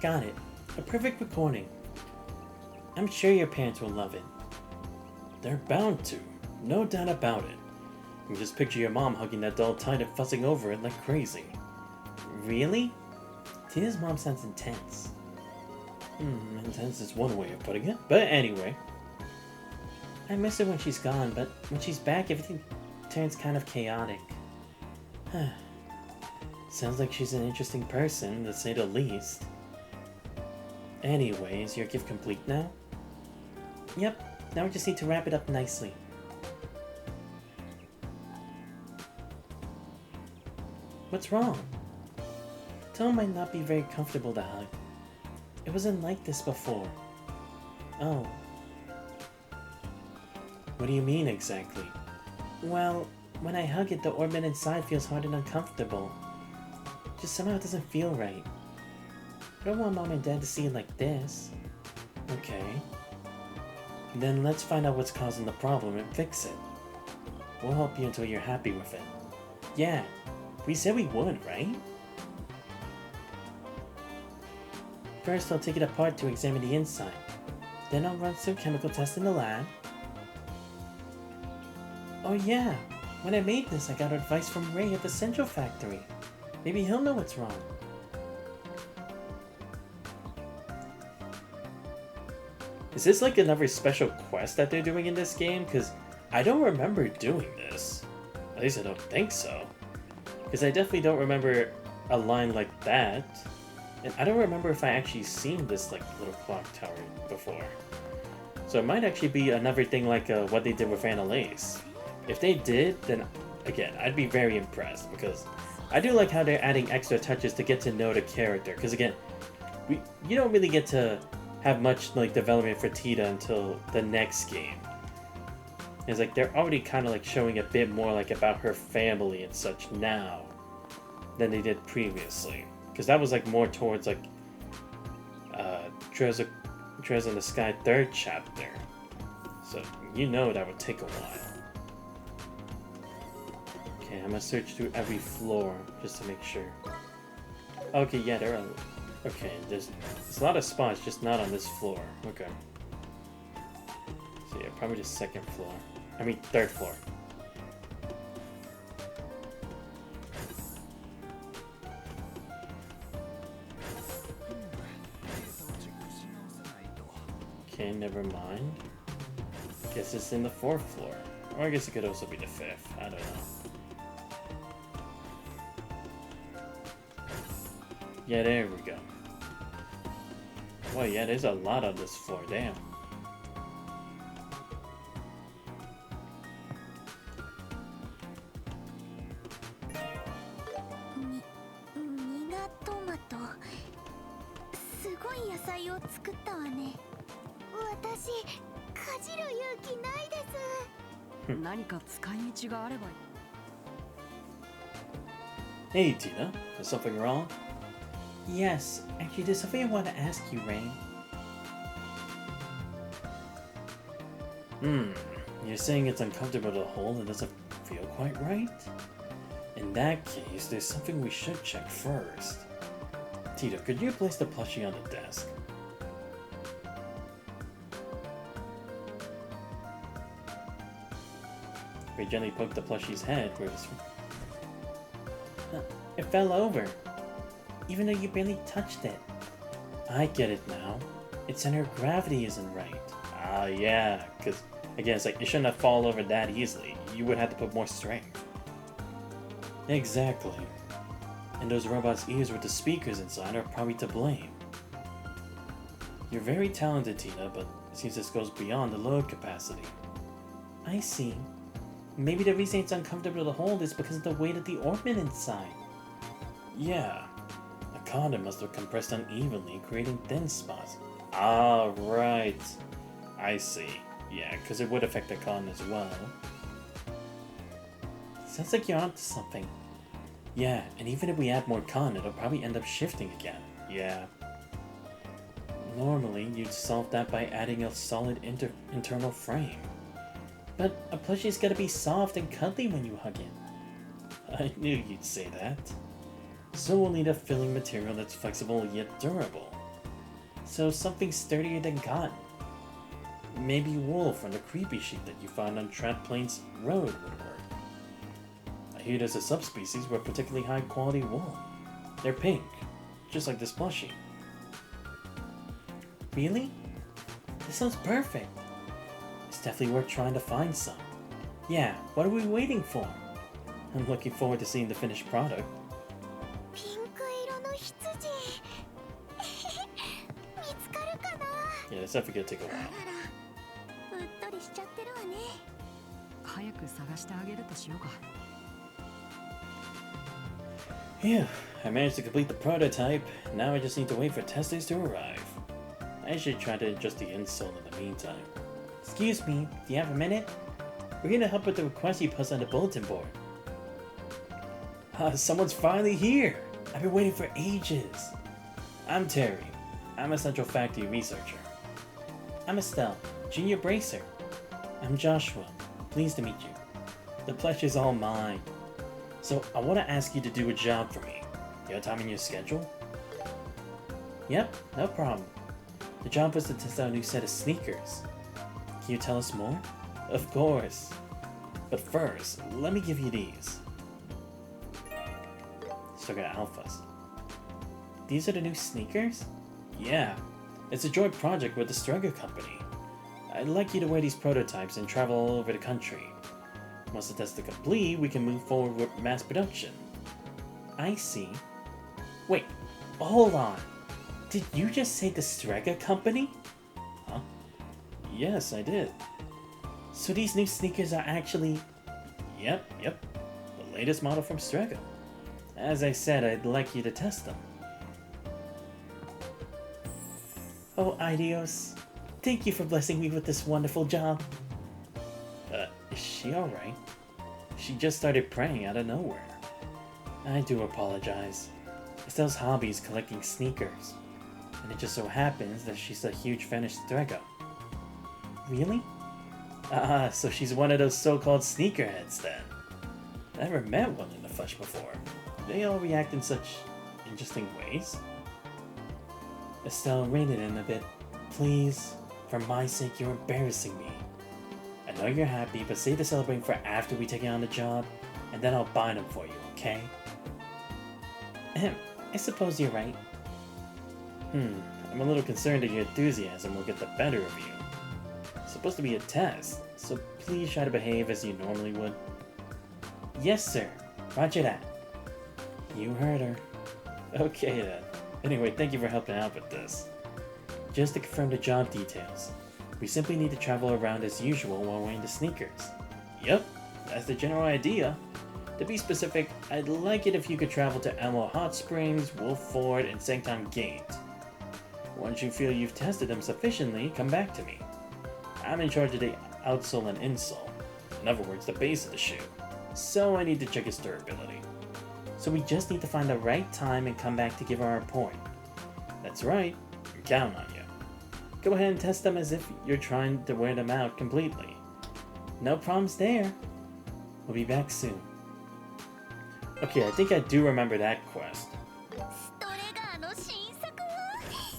Got it. A perfect recording. I'm sure your parents will love it. They're bound to. No doubt about it. You can just picture your mom hugging that doll tight and fussing over it like crazy. Really? Tina's mom sounds intense. Intense is one way of putting it. But anyway. I miss her when she's gone, but when she's back, everything turns kind of chaotic. Sounds like she's an interesting person, to say the least. Anyway, is your gift complete now? Yep, now we just need to wrap it up nicely. What's wrong? Tom might not be very comfortable to hug. It wasn't like this before. Oh. What do you mean exactly? Well, when I hug it, the orbit inside feels hard and uncomfortable. Just somehow it doesn't feel right. I don't want Mom and Dad to see it like this. Okay. Then let's find out what's causing the problem and fix it. We'll help you until you're happy with it. Yeah, we said we would, right? First, I'll take it apart to examine the inside. Then I'll run some chemical tests in the lab. Oh yeah, when I made this, I got advice from Ray at the Central Factory. Maybe he'll know what's wrong. Is this like another special quest that they're doing in this game? Because I don't remember doing this. At least I don't think so. Because I definitely don't remember a line like that. And I don't remember if I actually seen this like little clock tower before. So it might actually be another thing like what they did with Annalise. If they did, then again, I'd be very impressed. Because I do like how they're adding extra touches to get to know the character. Because again, you don't really get to have much like development for Tita until the next game. It's like they're already kind of like showing a bit more like about her family and such now than they did previously, because that was like more towards like Trails in the Sky 3rd chapter, so you know that would take a while. Okay, I'm gonna search through every floor just to make sure. Okay, yeah, there are. Okay, there's a lot of spots, just not on this floor. Okay. So yeah, probably the second floor. I mean, third floor. Okay, never mind. Guess it's in the 4th floor. Or I guess it could also be the 5th. I don't know. Yeah, there we go. Well, yeah, there's a lot on this floor. Damn. Hey, Tina. Is something wrong? Yes, actually, there's something I want to ask you, Rain. You're saying it's uncomfortable to hold and doesn't feel quite right? In that case, there's something we should check first. Tita, could you place the plushie on the desk? We gently poked the plushie's head with his... It fell over, even though you barely touched it. I get it now. Its center of gravity isn't right. Ah, yeah, because, again, it's like, it shouldn't have fallen over that easily. You would have to put more strength. Exactly. And those robots' ears with the speakers inside are probably to blame. You're very talented, Tina, but it seems this goes beyond the load capacity. I see. Maybe the reason it's uncomfortable to hold is because of the weight of the orbit inside. Yeah. The condom must have compressed unevenly, creating thin spots. Ah, right. I see. Yeah, because it would affect the condom as well. Sounds like you're onto something. Yeah, and even if we add more con, it'll probably end up shifting again. Yeah. Normally, you'd solve that by adding a solid internal frame. But a plushie's gotta be soft and cuddly when you hug it. I knew you'd say that. So we'll need a filling material that's flexible yet durable. So something sturdier than cotton. Maybe wool from the creepy sheet that you found on Trap Plains Road would work. I hear there's a subspecies with particularly high quality wool. They're pink, just like this plushie. Really? This sounds perfect. It's definitely worth trying to find some. Yeah, what are we waiting for? I'm looking forward to seeing the finished product. Yeah, it's definitely gonna take a while. Yeah, I managed to complete the prototype. Now I just need to wait for testers to arrive. I should try to adjust the insole in the meantime. Excuse me, do you have a minute? We're here to help with the request you posted on the bulletin board. Someone's finally here! I've been waiting for ages. I'm Terry. I'm a Central Factory researcher. I'm Estelle, Junior Bracer. I'm Joshua. Pleased to meet you. The pleasure's all mine. So, I want to ask you to do a job for me. You have time in your schedule? Yep, no problem. The job was to test out a new set of sneakers. Can you tell us more? Of course. But first, let me give you these. Sugar Alphas. These are the new sneakers? Yeah. It's a joint project with the Strega company. I'd like you to wear these prototypes and travel all over the country. Once the tests are complete, we can move forward with mass production. I see. Wait, hold on. Did you just say the Strega company? Huh? Yes, I did. So these new sneakers are actually... Yep. The latest model from Strega. As I said, I'd like you to test them. Oh, Idios. Thank you for blessing me with this wonderful job. Is she alright? She just started praying out of nowhere. I do apologize. Estelle's hobby is collecting sneakers. And it just so happens that she's a huge fan of Strega. Really? Ah, so she's one of those so-called sneakerheads then. I never met one in the flesh before. They all react in such interesting ways. Estelle, rein it in a bit. Please, for my sake, you're embarrassing me. I know you're happy, but save the celebrating for after we take it on the job, and then I'll buy them for you, okay? Ahem, I suppose you're right. I'm a little concerned that your enthusiasm will get the better of you. It's supposed to be a test, so please try to behave as you normally would. Yes, sir. Roger that. You heard her. Okay then. Anyway, thank you for helping out with this. Just to confirm the job details, we simply need to travel around as usual while wearing the sneakers. Yep, that's the general idea. To be specific, I'd like it if you could travel to Elmo Hot Springs, Wolf Ford, and Sanctum Gate. Once you feel you've tested them sufficiently, come back to me. I'm in charge of the outsole and insole. In other words, the base of the shoe. So I need to check its durability. So we just need to find the right time and come back to give our report. That's right, I'm counting on you. Go ahead and test them as if you're trying to wear them out completely. No problems there. We'll be back soon. Okay, I think I do remember that quest. ストレガーの新作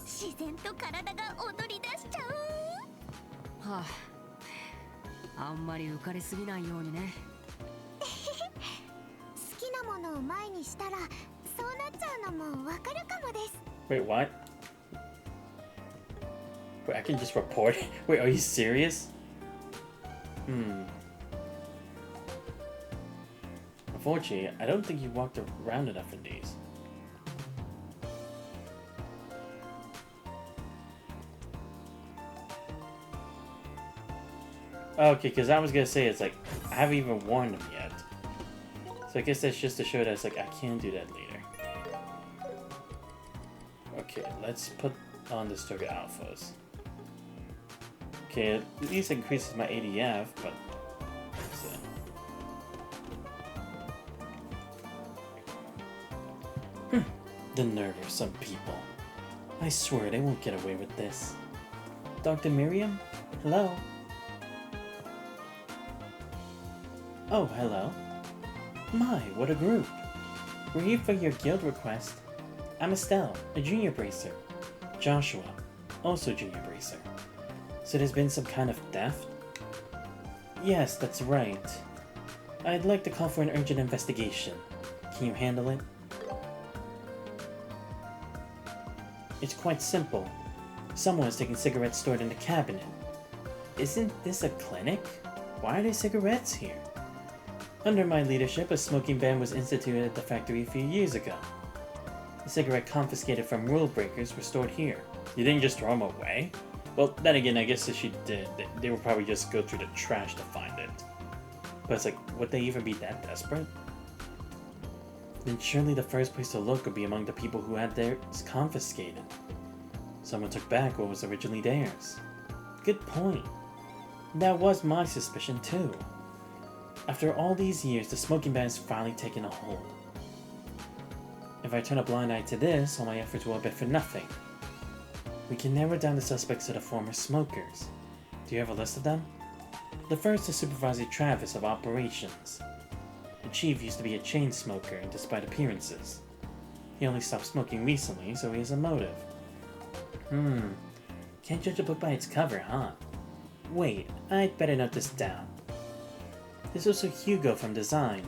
自然と体が踊り出しちゃう。はあ、あんまり浮かれすぎないようにね。好きなものを前にしたらそうなっちゃうのもわかるかもです。 Wait, what? Wait, I can just report it? Wait, are you serious? Unfortunately, I don't think you walked around enough in these. Okay, because I was gonna say, it's like, I haven't even worn them yet. So I guess that's just to show that it's like, I can do that later. Okay, let's put on the Sturga Alphas. Okay, at least it increases my ADF, but... The nerve of some people. I swear they won't get away with this. Dr. Miriam? Hello? Oh, hello. My, what a group. We're here for your guild request. I'm Estelle, a junior bracer. Joshua, also junior bracer. So there's been some kind of theft? Yes, that's right. I'd like to call for an urgent investigation. Can you handle it? It's quite simple. Someone is taking cigarettes stored in the cabinet. Isn't this a clinic? Why are there cigarettes here? Under my leadership, a smoking ban was instituted at the factory a few years ago. The cigarette confiscated from rule breakers were stored here. You didn't just throw them away? Well, then again, I guess if she did, they would probably just go through the trash to find it. But it's like, would they even be that desperate? Then surely the first place to look would be among the people who had theirs confiscated. Someone took back what was originally theirs. Good point. That was my suspicion too. After all these years, the smoking ban has finally taken a hold. If I turn a blind eye to this, all my efforts will have been for nothing. We can narrow down the suspects to the former smokers. Do you have a list of them? The first is Supervisor Travis of Operations. The chief used to be a chain smoker, despite appearances. He only stopped smoking recently, so he has a motive. Can't judge a book by its cover, huh? Wait, I'd better note this down. There's also Hugo from Design.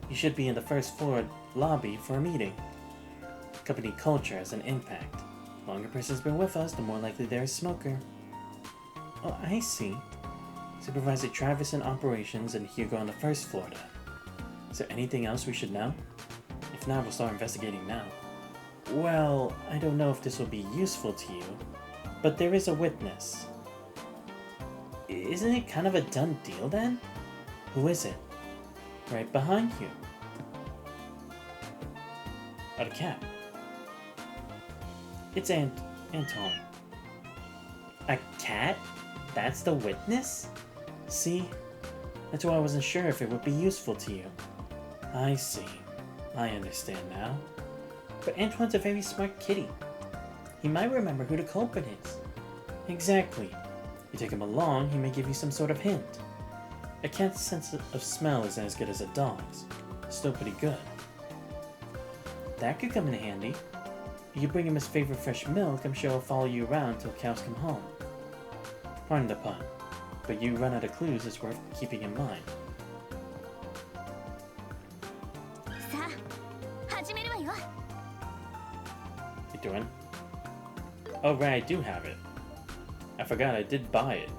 You should be in the first floor lobby for a meeting. Company culture has an impact. The longer a person's been with us, the more likely they're a smoker. Oh, I see. Supervisor Travis in Operations and Hugo on the first floor then. Is there anything else we should know? If not, we'll start investigating now. Well, I don't know if this will be useful to you, but there is a witness. Isn't it kind of a done deal then? Who is it? Right behind you. Oh, the cat. It's Anton. A cat? That's the witness? See? That's why I wasn't sure if it would be useful to you. I see. I understand now. But Antoine's a very smart kitty. He might remember who the culprit is. Exactly. You take him along, he may give you some sort of hint. A cat's sense of smell isn't as good as a dog's. Still pretty good. That could come in handy. If you bring him his favorite fresh milk, I'm sure he'll follow you around till cows come home. Pardon the pun. but you run out of clues is worth keeping in mind. さあ始めるわよ。 You doing? Oh right, I do have it. I forgot I did buy it.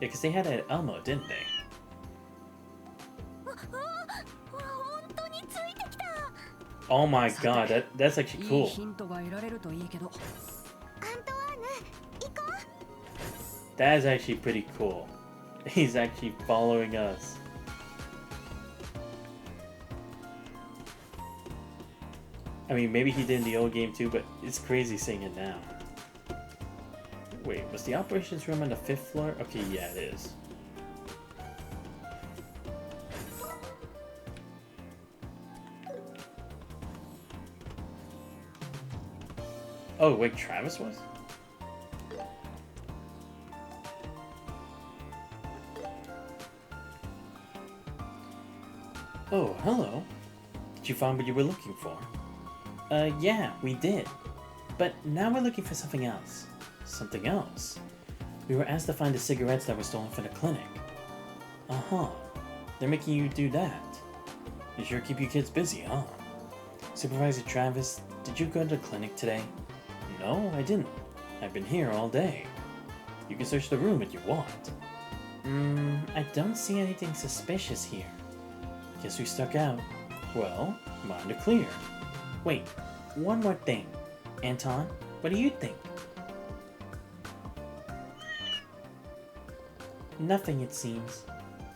Yeah, because they had it at Elmo, didn't they? 本当についてきた。 Oh my god, that's actually いい cool. ヒントが得られるといいけど。アントワーヌ、行こう。 That is actually pretty cool. He's actually following us. I mean, maybe he did in the old game too, but it's crazy seeing it now. Wait, was the operations room on the 5th floor? Okay, yeah, it is. Oh, wait, Travis was? Oh, hello. Did you find what you were looking for? Yeah, we did. But now we're looking for something else. Something else? We were asked to find the cigarettes that were stolen from the clinic. Uh-huh. They're making you do that. You sure keep you kids busy, huh? Supervisor Travis, did you go to the clinic today? No, I didn't. I've been here all day. You can search the room if you want. I don't see anything suspicious here. Guess we stuck out. Well, mind are clear. Wait, one more thing. Anton, what do you think? Nothing, it seems.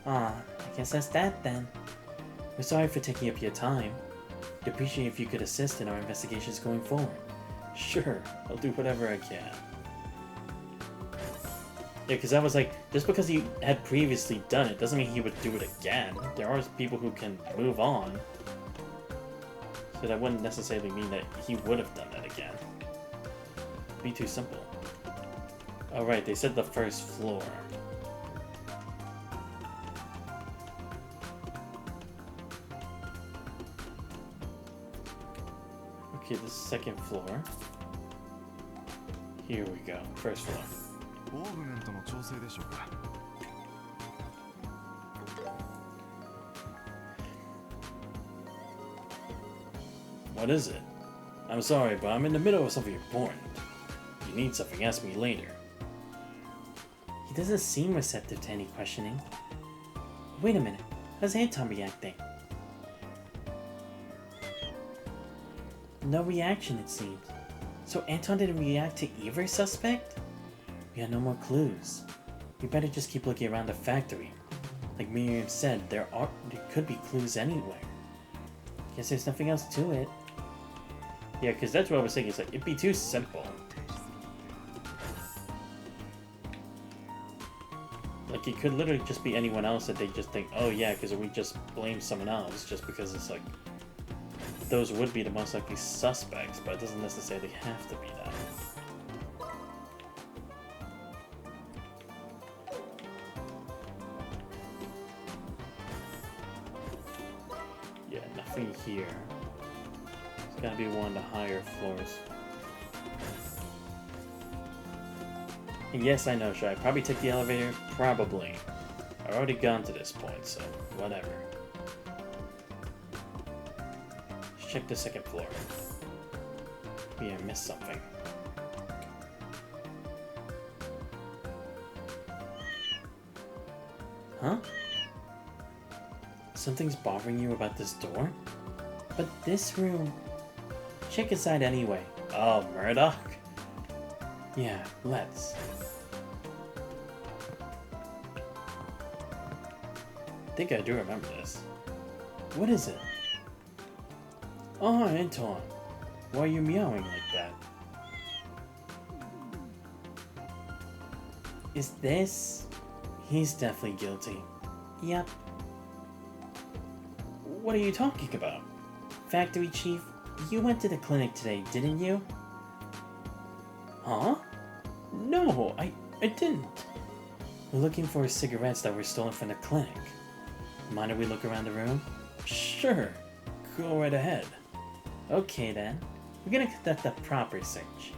Ah, I guess that's that then. We're sorry for taking up your time. We'd appreciate if you could assist in our investigations going forward. Sure, I'll do whatever I can. Yeah, because I was like, just because he had previously done it doesn't mean he would do it again. There are people who can move on. So that wouldn't necessarily mean that he would have done that again. It'd be too simple. Alright, they said the 1st floor. Okay, the 2nd floor. Here we go, 1st floor. オーブメントの調整でしょうか。 What is it? I'm sorry, but I'm in the middle of something important. If you need something, ask me later. He doesn't seem receptive to any questioning. Wait a minute, how's Anton reacting? No reaction, it seems. So Anton didn't react to either suspect? We have no more clues. We better just keep looking around the factory. Like Miriam said, there could be clues anywhere. Guess there's nothing else to it. Yeah, because that's what I was thinking. It's like, it'd be too simple. Like, it could literally just be anyone else that they just think, oh yeah, because we just blame someone else just because it's like, those would be the most likely suspects, but it doesn't necessarily have to be that. Yeah, nothing here. It's gotta be one of the higher floors. And yes, I know, should I probably take the elevator? Probably. I've already gone to this point, so whatever. Let's check the 2nd floor. Maybe I missed something. Huh? Something's bothering you about this door? But this room... Check inside anyway. Oh, Murdoch? Yeah, let's. I think I do remember this. What is it? Oh, Anton. Why are you meowing like that? Is this... He's definitely guilty. Yep. What are you talking about? Factory Chief, you went to the clinic today, didn't you? Huh? No, I didn't. We're looking for cigarettes that were stolen from the clinic. Mind if we look around the room? Sure. Go right ahead. Okay then. We're gonna conduct a proper search.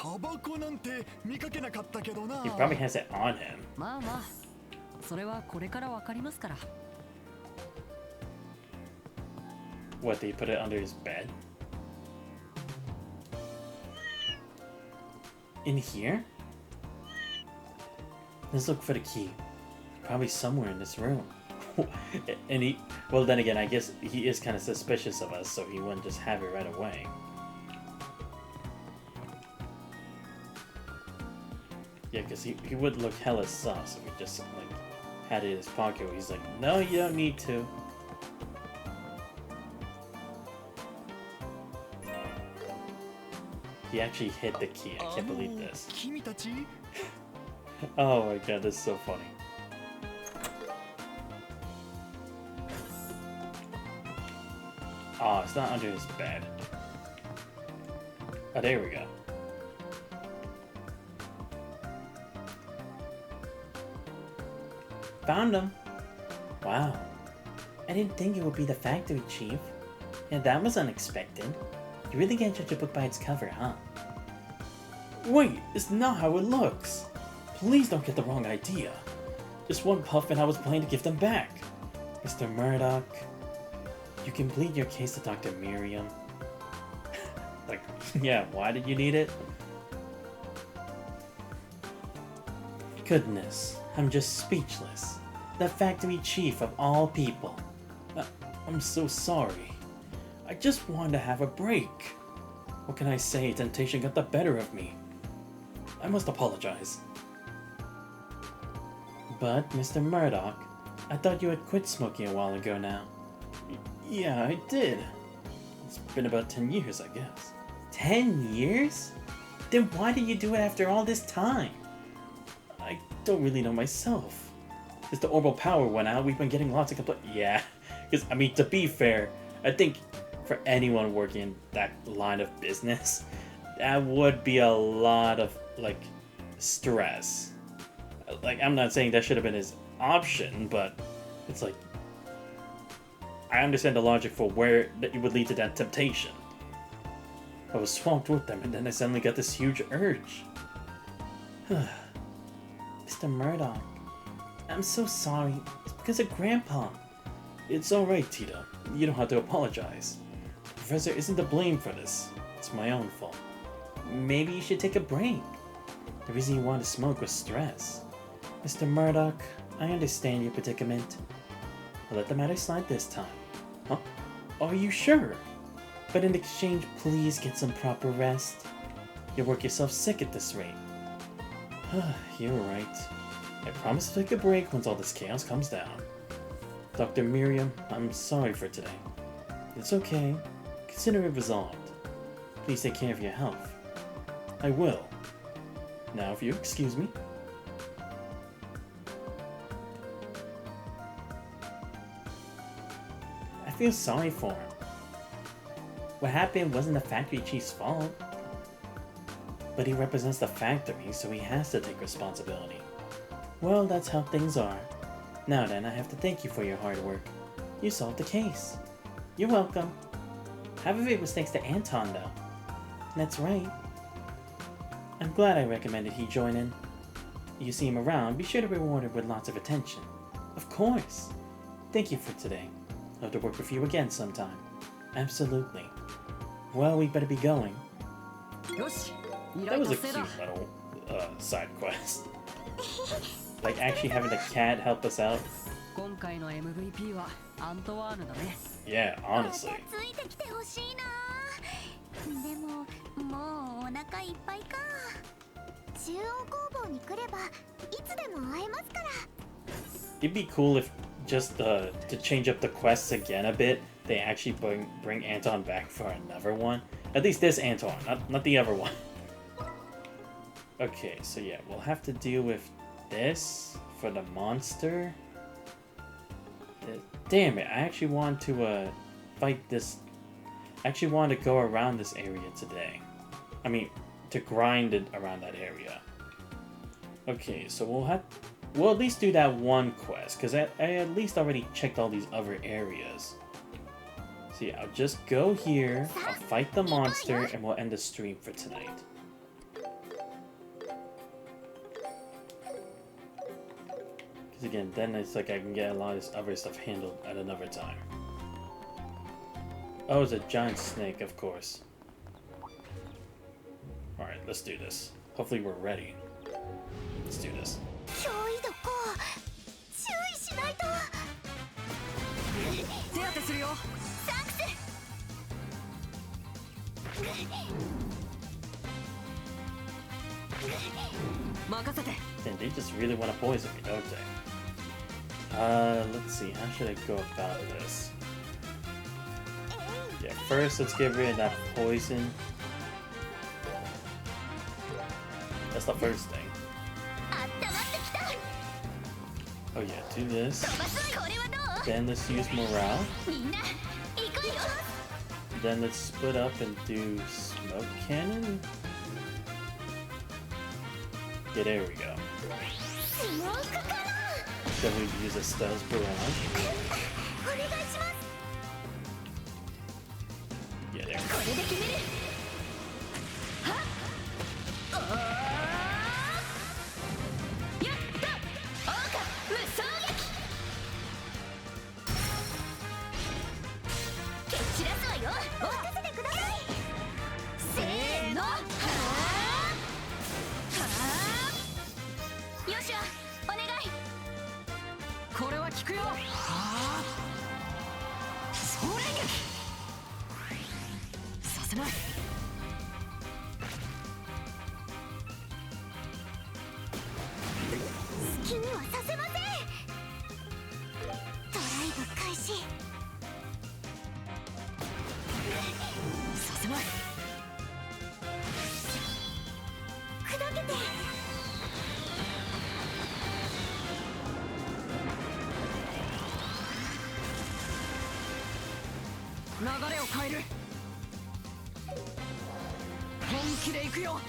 タバコなんて見かけなかったけどな。 He probably has it on him. まあまあ、それはこれからわかりますから。 What, they put it under his bed? In here? Let's look for the key. Probably somewhere in this room. And he, well then again, I guess he is kind of suspicious of us, so he wouldn't just have it right away. Yeah, because he would look hella sus if he just like had it in his pocket where he's like, no, you don't need to. He actually hit the key. I can't believe this. 君たち Oh my god, that's so funny. Oh, it's not under his bed. Oh, there we go. Found him. Wow. I didn't think it would be the factory chief. Yeah, that was unexpected. You really can't judge a book by its cover, huh? Wait, it's not how it looks. Please don't get the wrong idea. Just one puff and I was planning to give them back. Mr. Murdoch, you can plead your case to Dr. Miriam. Like, yeah, why did you need it? Goodness, I'm just speechless. The factory chief of all people. I'm so sorry. I just wanted to have a break. What can I say? Temptation got the better of me. I must apologize. But, Mr. Murdoch, I thought you had quit smoking a while ago now. Yeah, I did. It's been about 10 years, I guess. 10 years? Then why did you do it after all this time? I don't really know myself. Since the orbital power went out, we've been getting lots of complaints. Yeah, because, I mean, to be fair, I think for anyone working in that line of business, that would be a lot of, like, stress. Like, I'm not saying that should have been his option, but it's like, I understand the logic for where that it would lead to that temptation. I was swamped with them, and then I suddenly got this huge urge. Mr. Murdoch, I'm so sorry. It's because of Grandpa. It's alright, Tito. You don't have to apologize. The Professor isn't to blame for this. It's my own fault. Maybe you should take a break. The reason you wanted to smoke was stress. Mr. Murdoch, I understand your predicament. I'll let the matter slide this time. Huh? Are you sure? But in exchange, please get some proper rest. You'll work yourself sick at this rate. You're right. I promise to take a break once all this chaos comes down. Dr. Miriam, I'm sorry for today. It's okay. Consider it resolved. Please take care of your health. I will. Now, if you excuse me. I feel sorry for him. What happened wasn't the factory chief's fault. But he represents the factory, so he has to take responsibility. Well, that's how things are. Now then, I have to thank you for your hard work. You solved the case. You're welcome. Half of it was thanks to Anton, though. That's right. I'm glad I recommended he join in. You see him around, be sure to reward him with lots of attention. Of course. Thank you for today. I'll have to work with you again sometime. Absolutely. Well, we better be going. That was a cute little side quest. Like actually having the cat help us out. 今回の MVP はアントワーヌだね。 Yeah, honestly. ついてきてほしいな。でももうお腹いっぱいか。中央工房に来ればいつでも会えますから。 It'd be cool if just to change up the quests again a bit, they actually bring Anton back for another one. At least this Anton, not the other one. Okay, so yeah, we'll have to deal with this for the monster. Damn it, I actually want to fight this. I actually want to go around this area today. I mean, to grind it around that area. Okay, so we'll at least do that one quest, because I at least already checked all these other areas. So yeah, I'll just go here, I'll fight the monster, and we'll end the stream for tonight. again, then it's like I can get a lot of this other stuff handled at another time. Oh, it's a giant snake, of course. Alright, let's do this. Hopefully we're ready. Let's do this. 脅威度こう注意しないと。手当てするよ。サンクス。任せて。 And they just really want to poison me, don't they? Let's see, how should I go about this? Yeah, first let's get rid of that poison. That's the first thing. あったまってきた。 Oh yeah, do this. 飛ばす。これはどう？ Then let's use morale. みんな行くよ。 Then let's split up and do smoke cannon. Yeah, there we go. スモークかな。 Then we use a stealth barrage. お願いします。 Yeah, there we これで決める。はっ。おー。やった。オーカ無双撃。蹴散らすわよ。任せてください。せーの。はあ。はあ。よっしゃ、お願い。これは効くよ。総連撃。させない。好きにはさせません。ドライブ開始。させない。砕けて。流れを変える。本気で行くよ。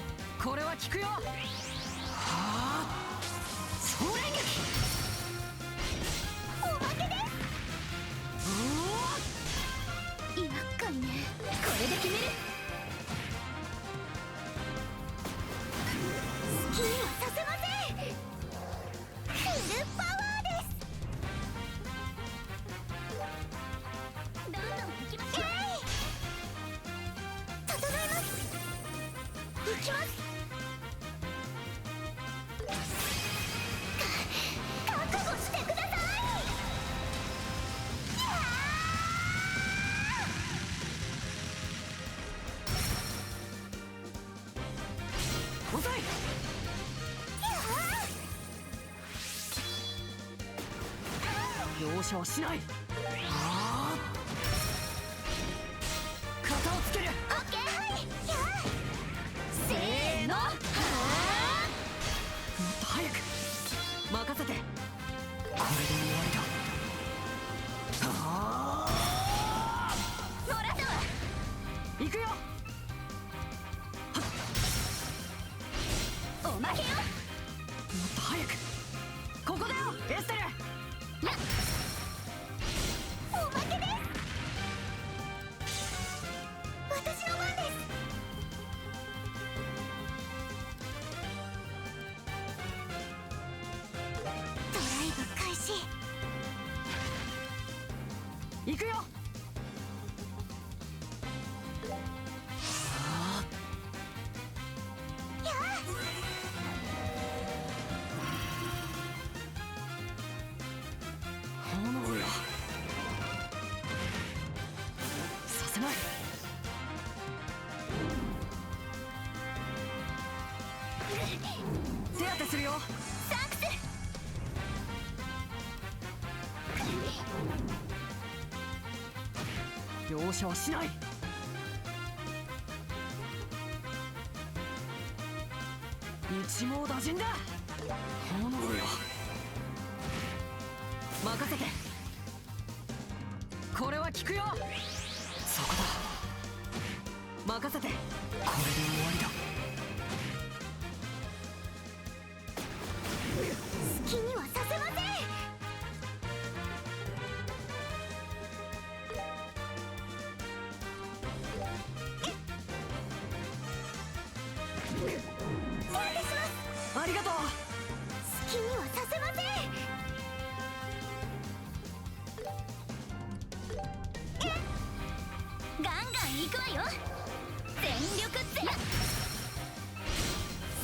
これは効くよ。はあ。総連撃。おまけです。厄介ね。これで決める。好きにはさせません。フルパワーです。どんどん行きましょう。整えます。行きます。覚悟してください。遅い。容赦はしない。はあ。型をつける。オッケー、はい。せーの。はもっと早く。任せて。これで終わりだ。はあ。もらったわ。行くよ。おまけよ。もっと早く。ここだよエステル。おまけです。私の番です。ドライブ開始。行くよ。やあ。炎よ。させない。手当てするよ。サンクス。容赦はしない。一網打尽だ。炎よ。任せて。これは効くよ。そこだ。任せて。これで終わりだ。好きにはさせません。手当てします。ありがとう。好きにはさせません。行くわよ。全力ゼロ。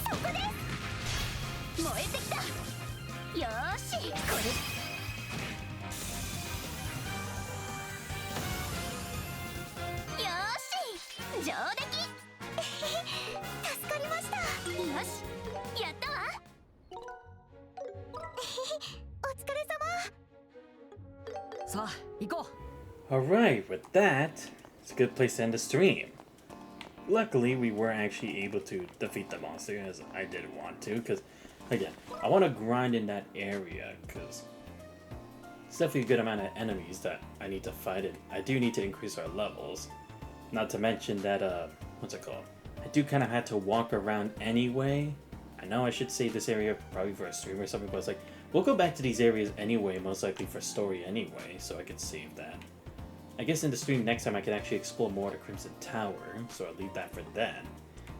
そこです。燃えてきた。よーし、これ。よーし、上出来。助かりました。よし、やったわ。お疲れ様。さあ行こう。 Alright, with that, it's a good place to end the stream. Luckily, we were actually able to defeat the monster, as I did want to, because, again, I want to grind in that area, because it's definitely a good amount of enemies that I need to fight, and I do need to increase our levels. Not to mention that, what's it called? I do kind of have to walk around anyway. I know I should save this area probably for a stream or something, but it's like, we'll go back to these areas anyway, most likely for story anyway, so I can save that. I guess in the stream next time I can actually explore more of the Crimson Tower, so I'll leave that for then.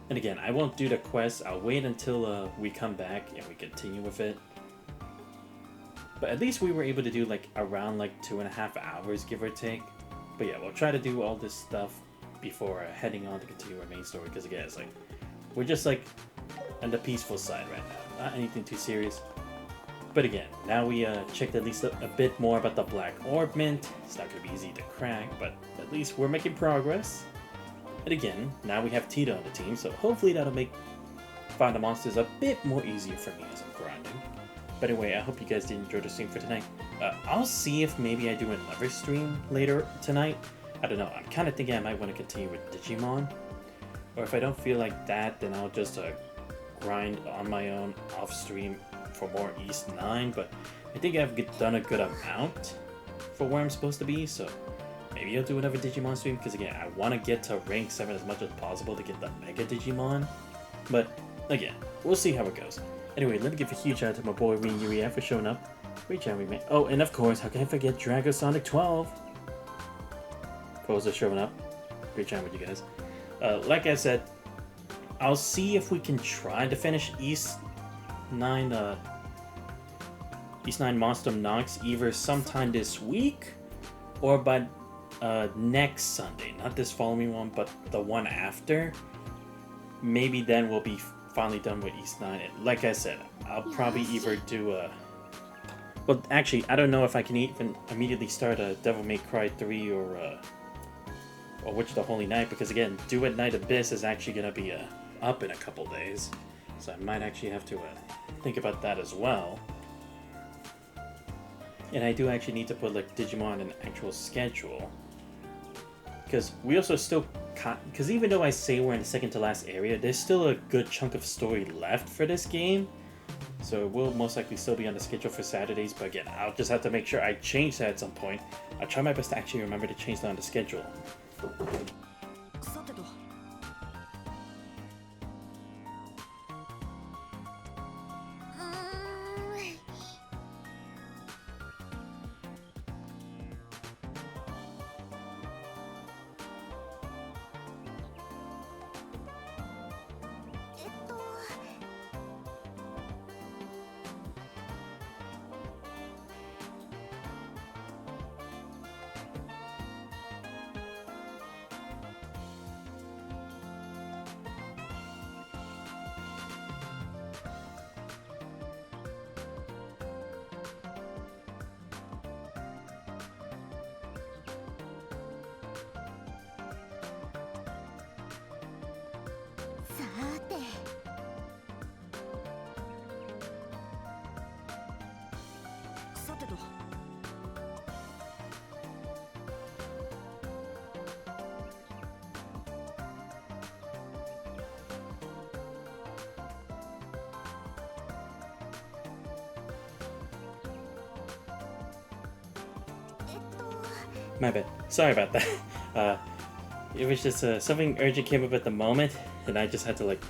And again, I won't do the quest, I'll wait until we come back and we continue with it. But at least we were able to do like around like 2.5 hours, give or take. But yeah, we'll try to do all this stuff before heading on to continue our main story, because again, it's like, we're just like on the peaceful side right now, not anything too serious. But again, now we checked at least a bit more about the Black Orb Mint. It's not going to be easy to crack, but at least we're making progress. And again, now we have Tito on the team, so hopefully that'll make find the monsters a bit more easier for me as I'm grinding. But anyway, I hope you guys did enjoy the stream for tonight. I'll see if maybe I do another stream later tonight. I don't know, I'm kind of thinking I might want to continue with Digimon. Or if I don't feel like that, then I'll just grind on my own off stream for more East 9, but I think I've done a good amount for where I'm supposed to be, so maybe I'll do another Digimon stream, because again, I want to get to rank 7 as much as possible to get the Mega Digimon, but again, we'll see how it goes. Anyway, let me give a huge shout out to my boy Rin Yuri for showing up. Great job, man. Oh, and of course, how can I forget Dragosonic 12? For also showing up. Great job with you guys. Like I said, I'll see if we can try to finish East 9 Monster Nox either sometime this week or by next Sunday. Not this following one, but the one after. Maybe then we'll be finally done with East 9. And like I said, I'll probably either do well, actually, I don't know if I can even immediately start a Devil May Cry 3 or Witch of the Holy Night, because again, Duet Night Abyss is actually going to be up in a couple days. So I might actually have to think about that as well. And I do actually need to put like Digimon in an actual schedule. Because we also still... Because even though I say we're in the second to last area, there's still a good chunk of story left for this game. So we'll most likely still be on the schedule for Saturdays. But again, I'll just have to make sure I change that at some point. I'll try my best to actually remember to change that on the schedule. さてと。さて。さてと。My bad. Sorry about that. It was just something urgent came up at the moment, and I just had to like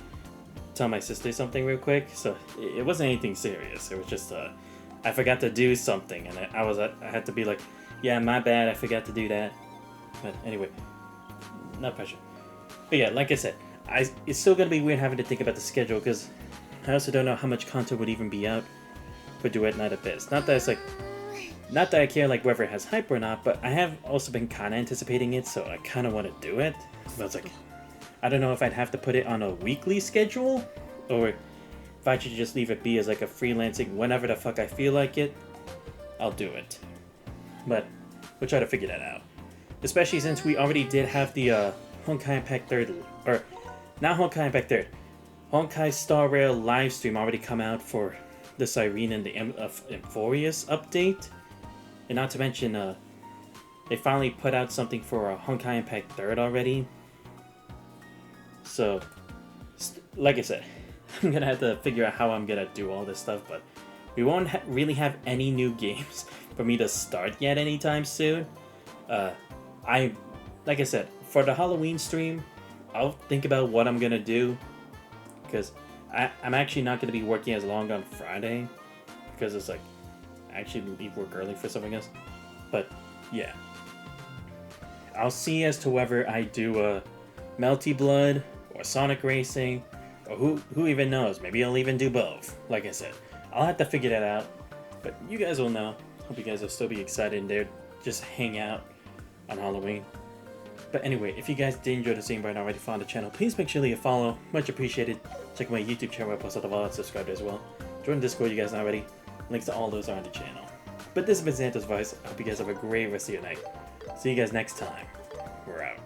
tell my sister something real quick. So it wasn't anything serious. It was just I forgot to do something, and I had to be like, yeah, my bad. I forgot to do that. But anyway, no pressure. But yeah, like I said, it's still gonna be weird having to think about the schedule, because I also don't know how much content would even be out for Duet Night Abyss. Not that it's like Not that I care like whether it has hype or not, but I have also been kind of anticipating it, so I kind of want to do it. But it's like, I don't know if I'd have to put it on a weekly schedule, or if I should just leave it be as like a freelancing whenever the fuck I feel like it. I'll do it. But we'll try to figure that out. Especially since we already did have the Honkai Impact 3rd, or not Honkai Impact 3rd, Honkai Star Rail live stream already come out for the Siren and the Emphorius update. And not to mention, they finally put out something for Honkai Impact 3rd already. So, like I said, I'm gonna have to figure out how I'm gonna do all this stuff, but we won't really have any new games for me to start yet anytime soon. Like I said, for the Halloween stream, I'll think about what I'm gonna do, because I'm actually not gonna be working as long on Friday, because it's like, I actually leave work early for something else. But yeah, I'll see as to whether I do Melty Blood or Sonic Racing, or who even knows, maybe I'll even do both. Like I said, I'll have to figure that out, but you guys will know. Hope you guys will still be excited and there, just hang out on Halloween. But anyway, if you guys did enjoy the scene but already found the channel, please make sure to leave a follow, much appreciated. Check my YouTube channel where I post all the vlogs, subscribe as well. Join Discord, you guys not already. Links to all those are on the channel. But this has been Santa's Voice. I hope you guys have a great rest of your night. See you guys next time. We're out.